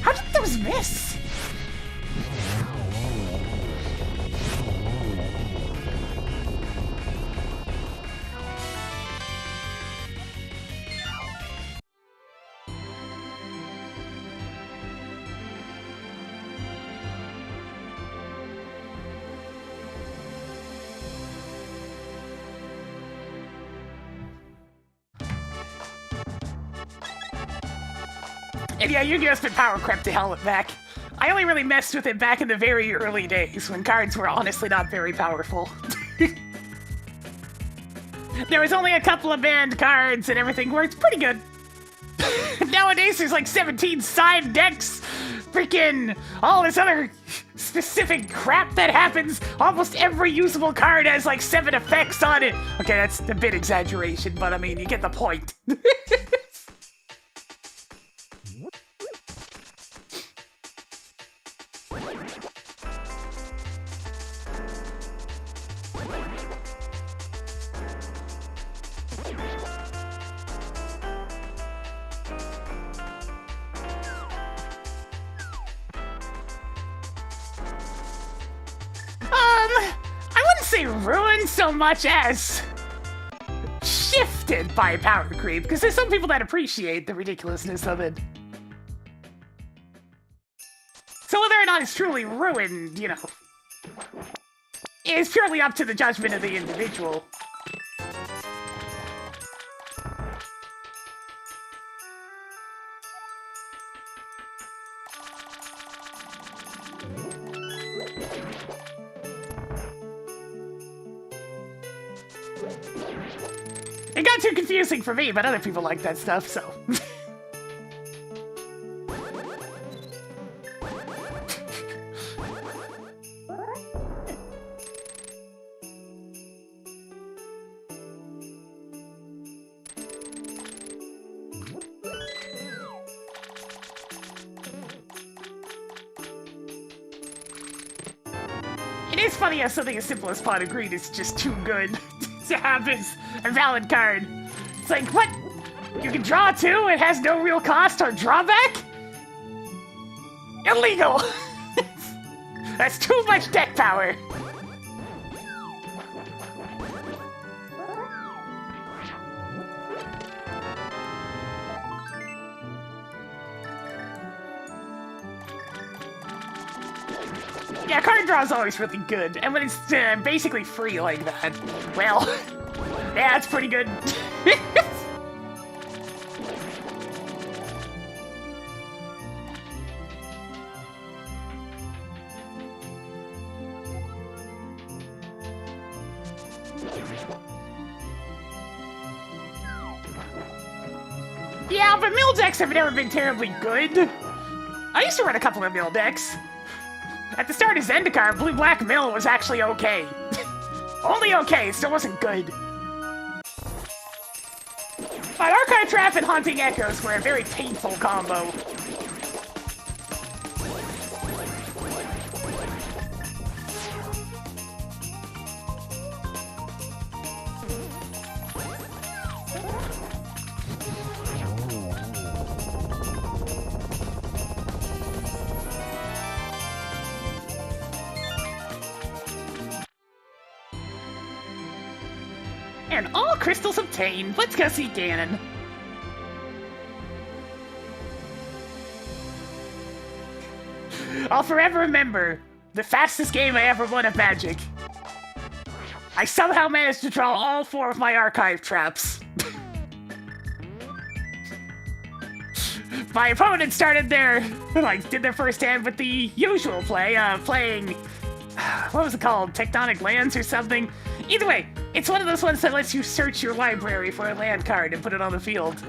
How did those miss? And yeah, Yu-Gi-Oh's been power crept to hell back. I only really messed with it back in the very early days, when cards were honestly not very powerful. There was only a couple of banned cards and everything worked pretty good. Nowadays there's like 17 side decks, freaking all this other specific crap that happens. Almost every usable card has like 7 effects on it. Okay, that's a bit exaggeration, but I mean, you get the point. I wouldn't say ruined so much as shifted by power creep, because there's some people that appreciate the ridiculousness of it. So whether or not it's truly ruined, you know, is purely up to the judgment of the individual. It got too confusing for me, but other people like that stuff, so. It is funny how something as simple as Pot of Greed is just too good to have as a valid card. It's like, what? You can draw 2, it has no real cost or drawback? Illegal! That's too much deck power! Yeah, card draw is always really good, and when it's basically free like that, well, yeah, it's pretty good. Yeah, but mill decks have never been terribly good. I used to run a couple of mill decks. At the start of Zendikar, Blue-Black Mill was actually okay. Only okay, it still wasn't good. But Archive Trap and Haunting Echoes were a very painful combo. And all crystals obtained. Let's go see Ganon. I'll forever remember the fastest game I ever won at Magic. I somehow managed to draw all 4 of my archive traps. My opponent started did their first hand with the usual play, playing, what was it called? Tectonic Lands or something? Either way, it's one of those ones that lets you search your library for a land card and put it on the field.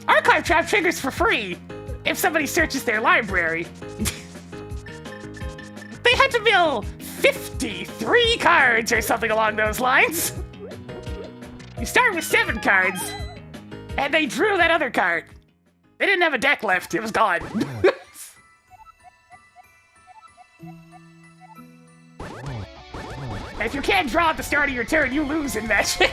Archive Trap triggers for free if somebody searches their library. They had to mill 53 cards or something along those lines. You start with 7 cards, and they drew that other card. They didn't have a deck left, it was gone. If you can't draw at the start of your turn, you lose in Magic.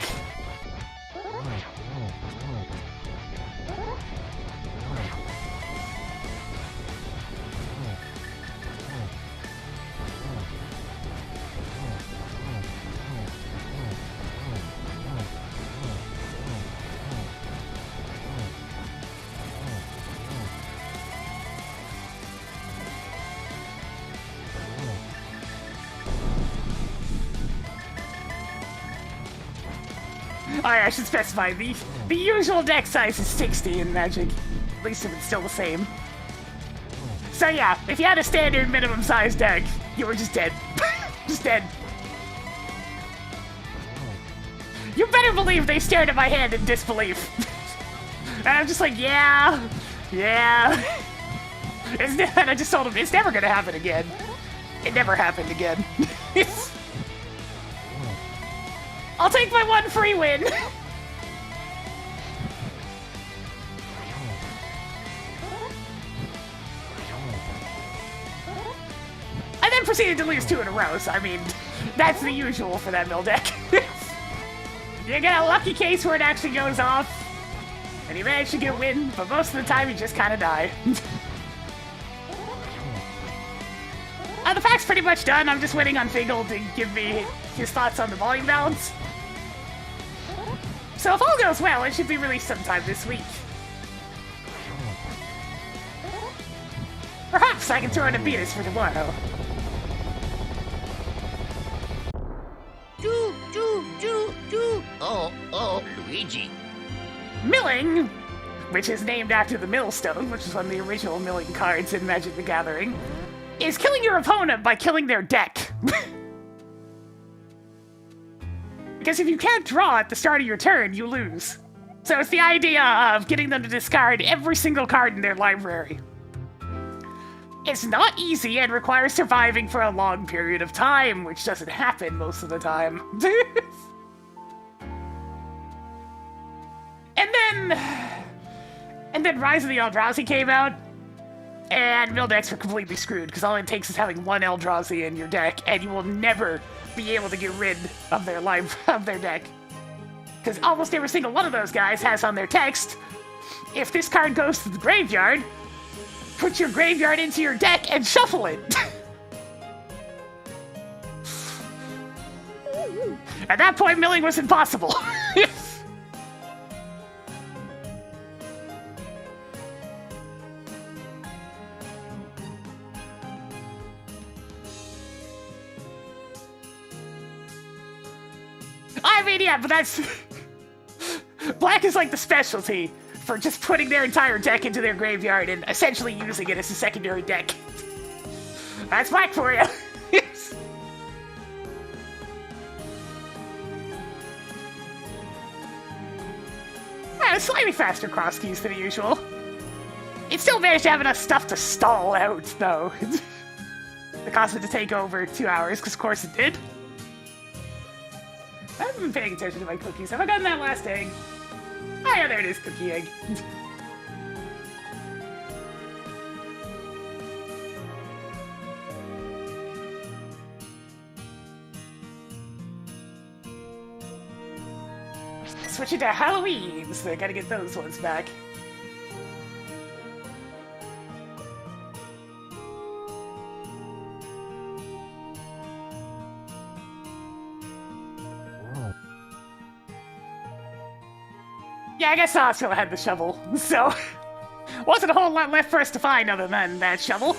I should specify, the usual deck size is 60 in Magic. At least if it's still the same. So yeah, if you had a standard minimum size deck, you were just dead. Just dead. You better believe they stared at my hand in disbelief. And I'm just like, yeah. And I just told them, it's never gonna happen again. It never happened again. I'll take my 1 free win! I then proceeded to lose 2 in a row, so I mean, that's the usual for that mill deck. You get a lucky case where it actually goes off, and you manage to get a win, but most of the time you just kinda die. The pack's pretty much done, I'm just waiting on Fingal to give me his thoughts on the volume balance. So if all goes well, it should be released sometime this week. Perhaps I can throw in a Venus for tomorrow. Oh, Luigi. Milling, which is named after the Millstone, which is one of the original milling cards in Magic the Gathering, is killing your opponent by killing their deck. Because if you can't draw at the start of your turn, you lose. So it's the idea of getting them to discard every single card in their library. It's not easy and requires surviving for a long period of time, which doesn't happen most of the time. And then Rise of the Eldrazi came out, and mill decks were completely screwed, because all it takes is having 1 Eldrazi in your deck, and you will never be able to get rid of their deck. Because almost every single one of those guys has on their text, if this card goes to the graveyard, put your graveyard into your deck and shuffle it. At that point, milling was impossible. I mean, yeah, but that's... Black is like the specialty for just putting their entire deck into their graveyard and essentially using it as a secondary deck. That's Black for you. Slightly faster cross keys than usual. It still managed to have enough stuff to stall out, though. It caused it to take over 2 hours, because of course it did. I haven't been paying attention to my cookies. Have I gotten that last egg? Oh yeah, there it is, cookie egg. Switching to Halloween, so I gotta get those ones back. Yeah, I guess Oscar had the shovel, so wasn't a whole lot left for us to find other than that shovel.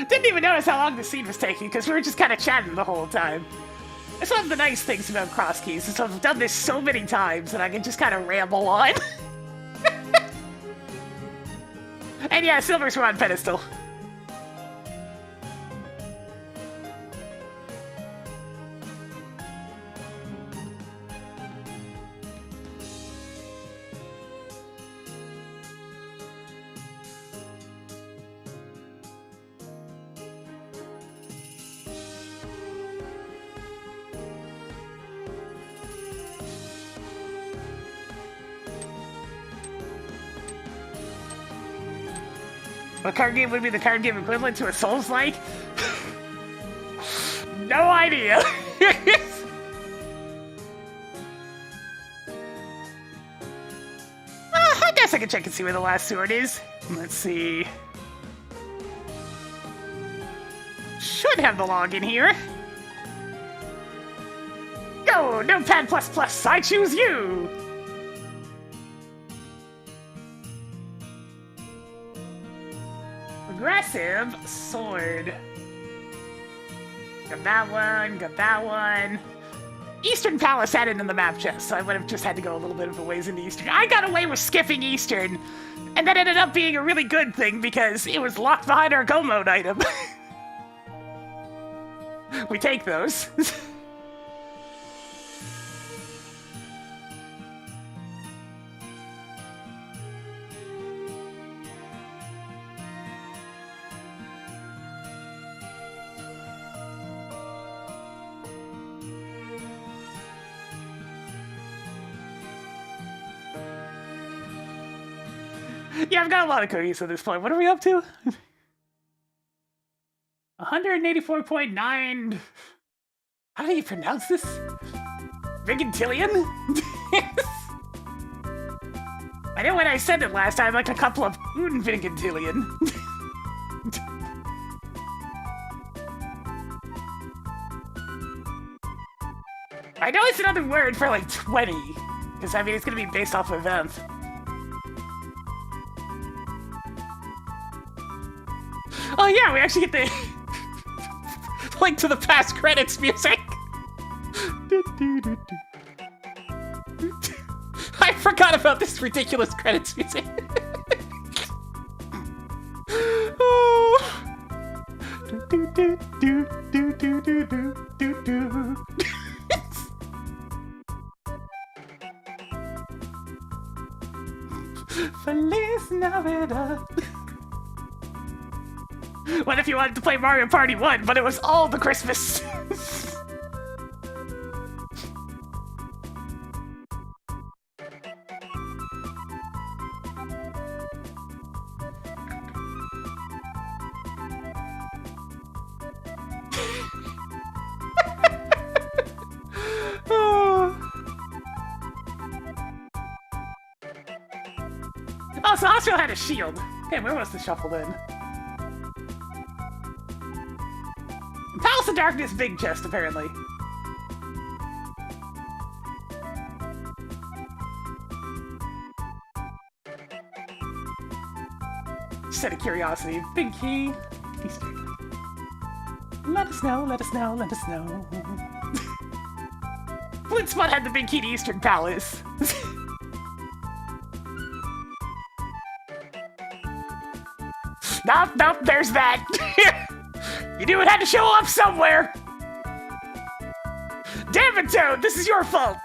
Didn't even notice how long the scene was taking because we were just kind of chatting the whole time. That's one of the nice things about cross keys, is I've done this so many times that I can just kind of ramble on. And yeah, silvers were on pedestal. What card game would be the card game equivalent to a Souls-like? No idea. I guess I can check and see where the last sword is. Let's see. Should have the log in here. Go, Notepad++, I choose you! Aggressive sword. Got that one, got that one. Eastern Palace had it in the map chest, so I would have just had to go a little bit of a ways into Eastern. I got away with skipping Eastern, and that ended up being a really good thing because it was locked behind our Go Mode item. We take those. Yeah, I've got a lot of cookies at this point. What are we up to? 184.9. How do you pronounce this? Vigintillion? I know when I said it last time, like a couple of Vigintillion. I know it's another word for like 20, because I mean it's gonna be based off of event. Oh yeah, we actually get the link to the past credits music. I forgot about this ridiculous credits music. Feliz Navidad. What if you wanted to play Mario Party 1, but it was all the Christmas? Oh, so Oscar had a shield. Okay, where was the shuffle then? Palace of Darkness big chest, apparently. Just out of curiosity. Big key. Let us know, let us know, let us know. Flintspot had the Big Kitty Eastern Palace. Nope, there's that. You knew it had to show up somewhere. Damn it, Toad, this is your fault.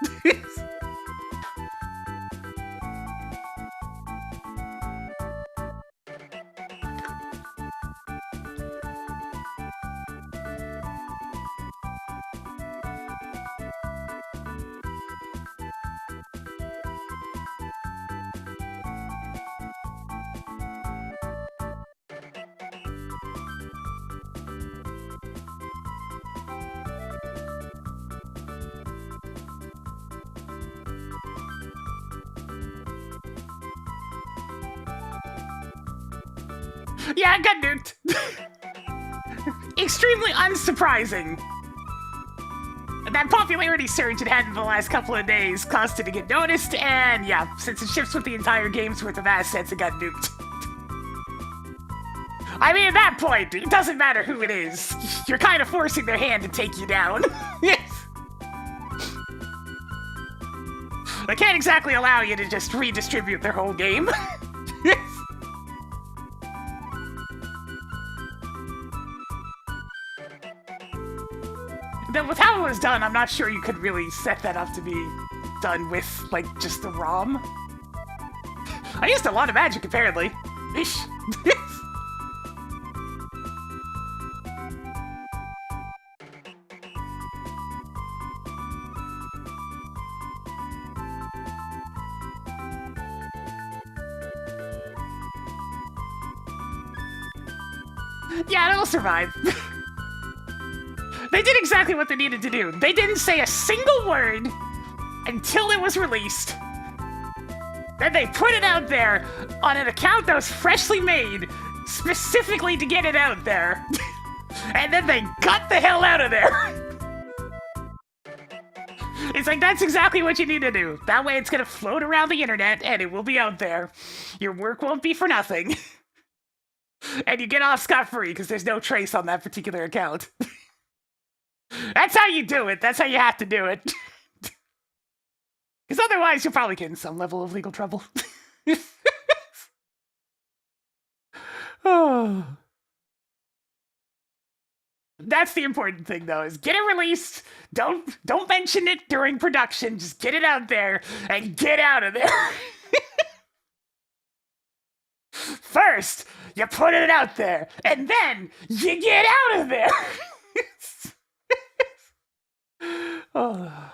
Yeah, I got nuked. Extremely unsurprising. That popularity surge it had in the last couple of days caused it to get noticed, and yeah, since it ships with the entire game's worth of assets, it got nuked. I mean, at that point, it doesn't matter who it is. You're kind of forcing their hand to take you down. Yes. They can't exactly allow you to just redistribute their whole game. Yes. Then with how it was done, I'm not sure you could really set that up to be done with, like, just the ROM. I used a lot of magic, apparently. Ish. Yeah, it'll survive. They did exactly what they needed to do. They didn't say a single word until it was released. Then they put it out there on an account that was freshly made specifically to get it out there. And then they got the hell out of there. It's like, that's exactly what you need to do. That way it's gonna float around the internet and it will be out there. Your work won't be for nothing. And you get off scot-free because there's no trace on that particular account. That's how you do it. That's how you have to do it. Because otherwise, you'll probably get in some level of legal trouble. Oh. That's the important thing, though, is get it released. Don't mention it during production. Just get it out there and get out of there. First, you put it out there, and then you get out of there. Oh.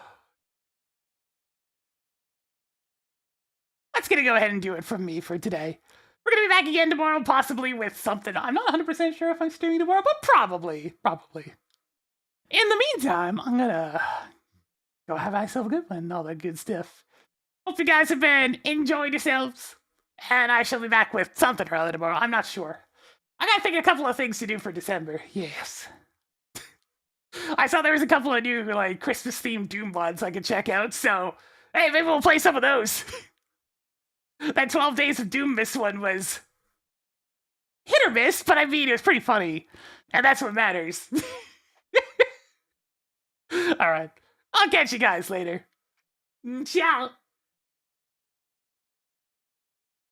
That's gonna go ahead and do it from me for today. We're gonna be back again tomorrow, possibly with something. I'm not 100% sure if I'm streaming tomorrow, but probably. In the meantime, I'm gonna go have myself a good one and all that good stuff. Hope you guys have been enjoying yourselves, and I shall be back with something or other tomorrow. I'm not sure. I gotta think of a couple of things to do for December. Yes. I saw there was a couple of new, like, Christmas-themed Doom mods I could check out, so, hey, maybe we'll play some of those. That 12 Days of Doom Miss one was hit or miss, but I mean, it was pretty funny. And that's what matters. Alright, I'll catch you guys later. Ciao.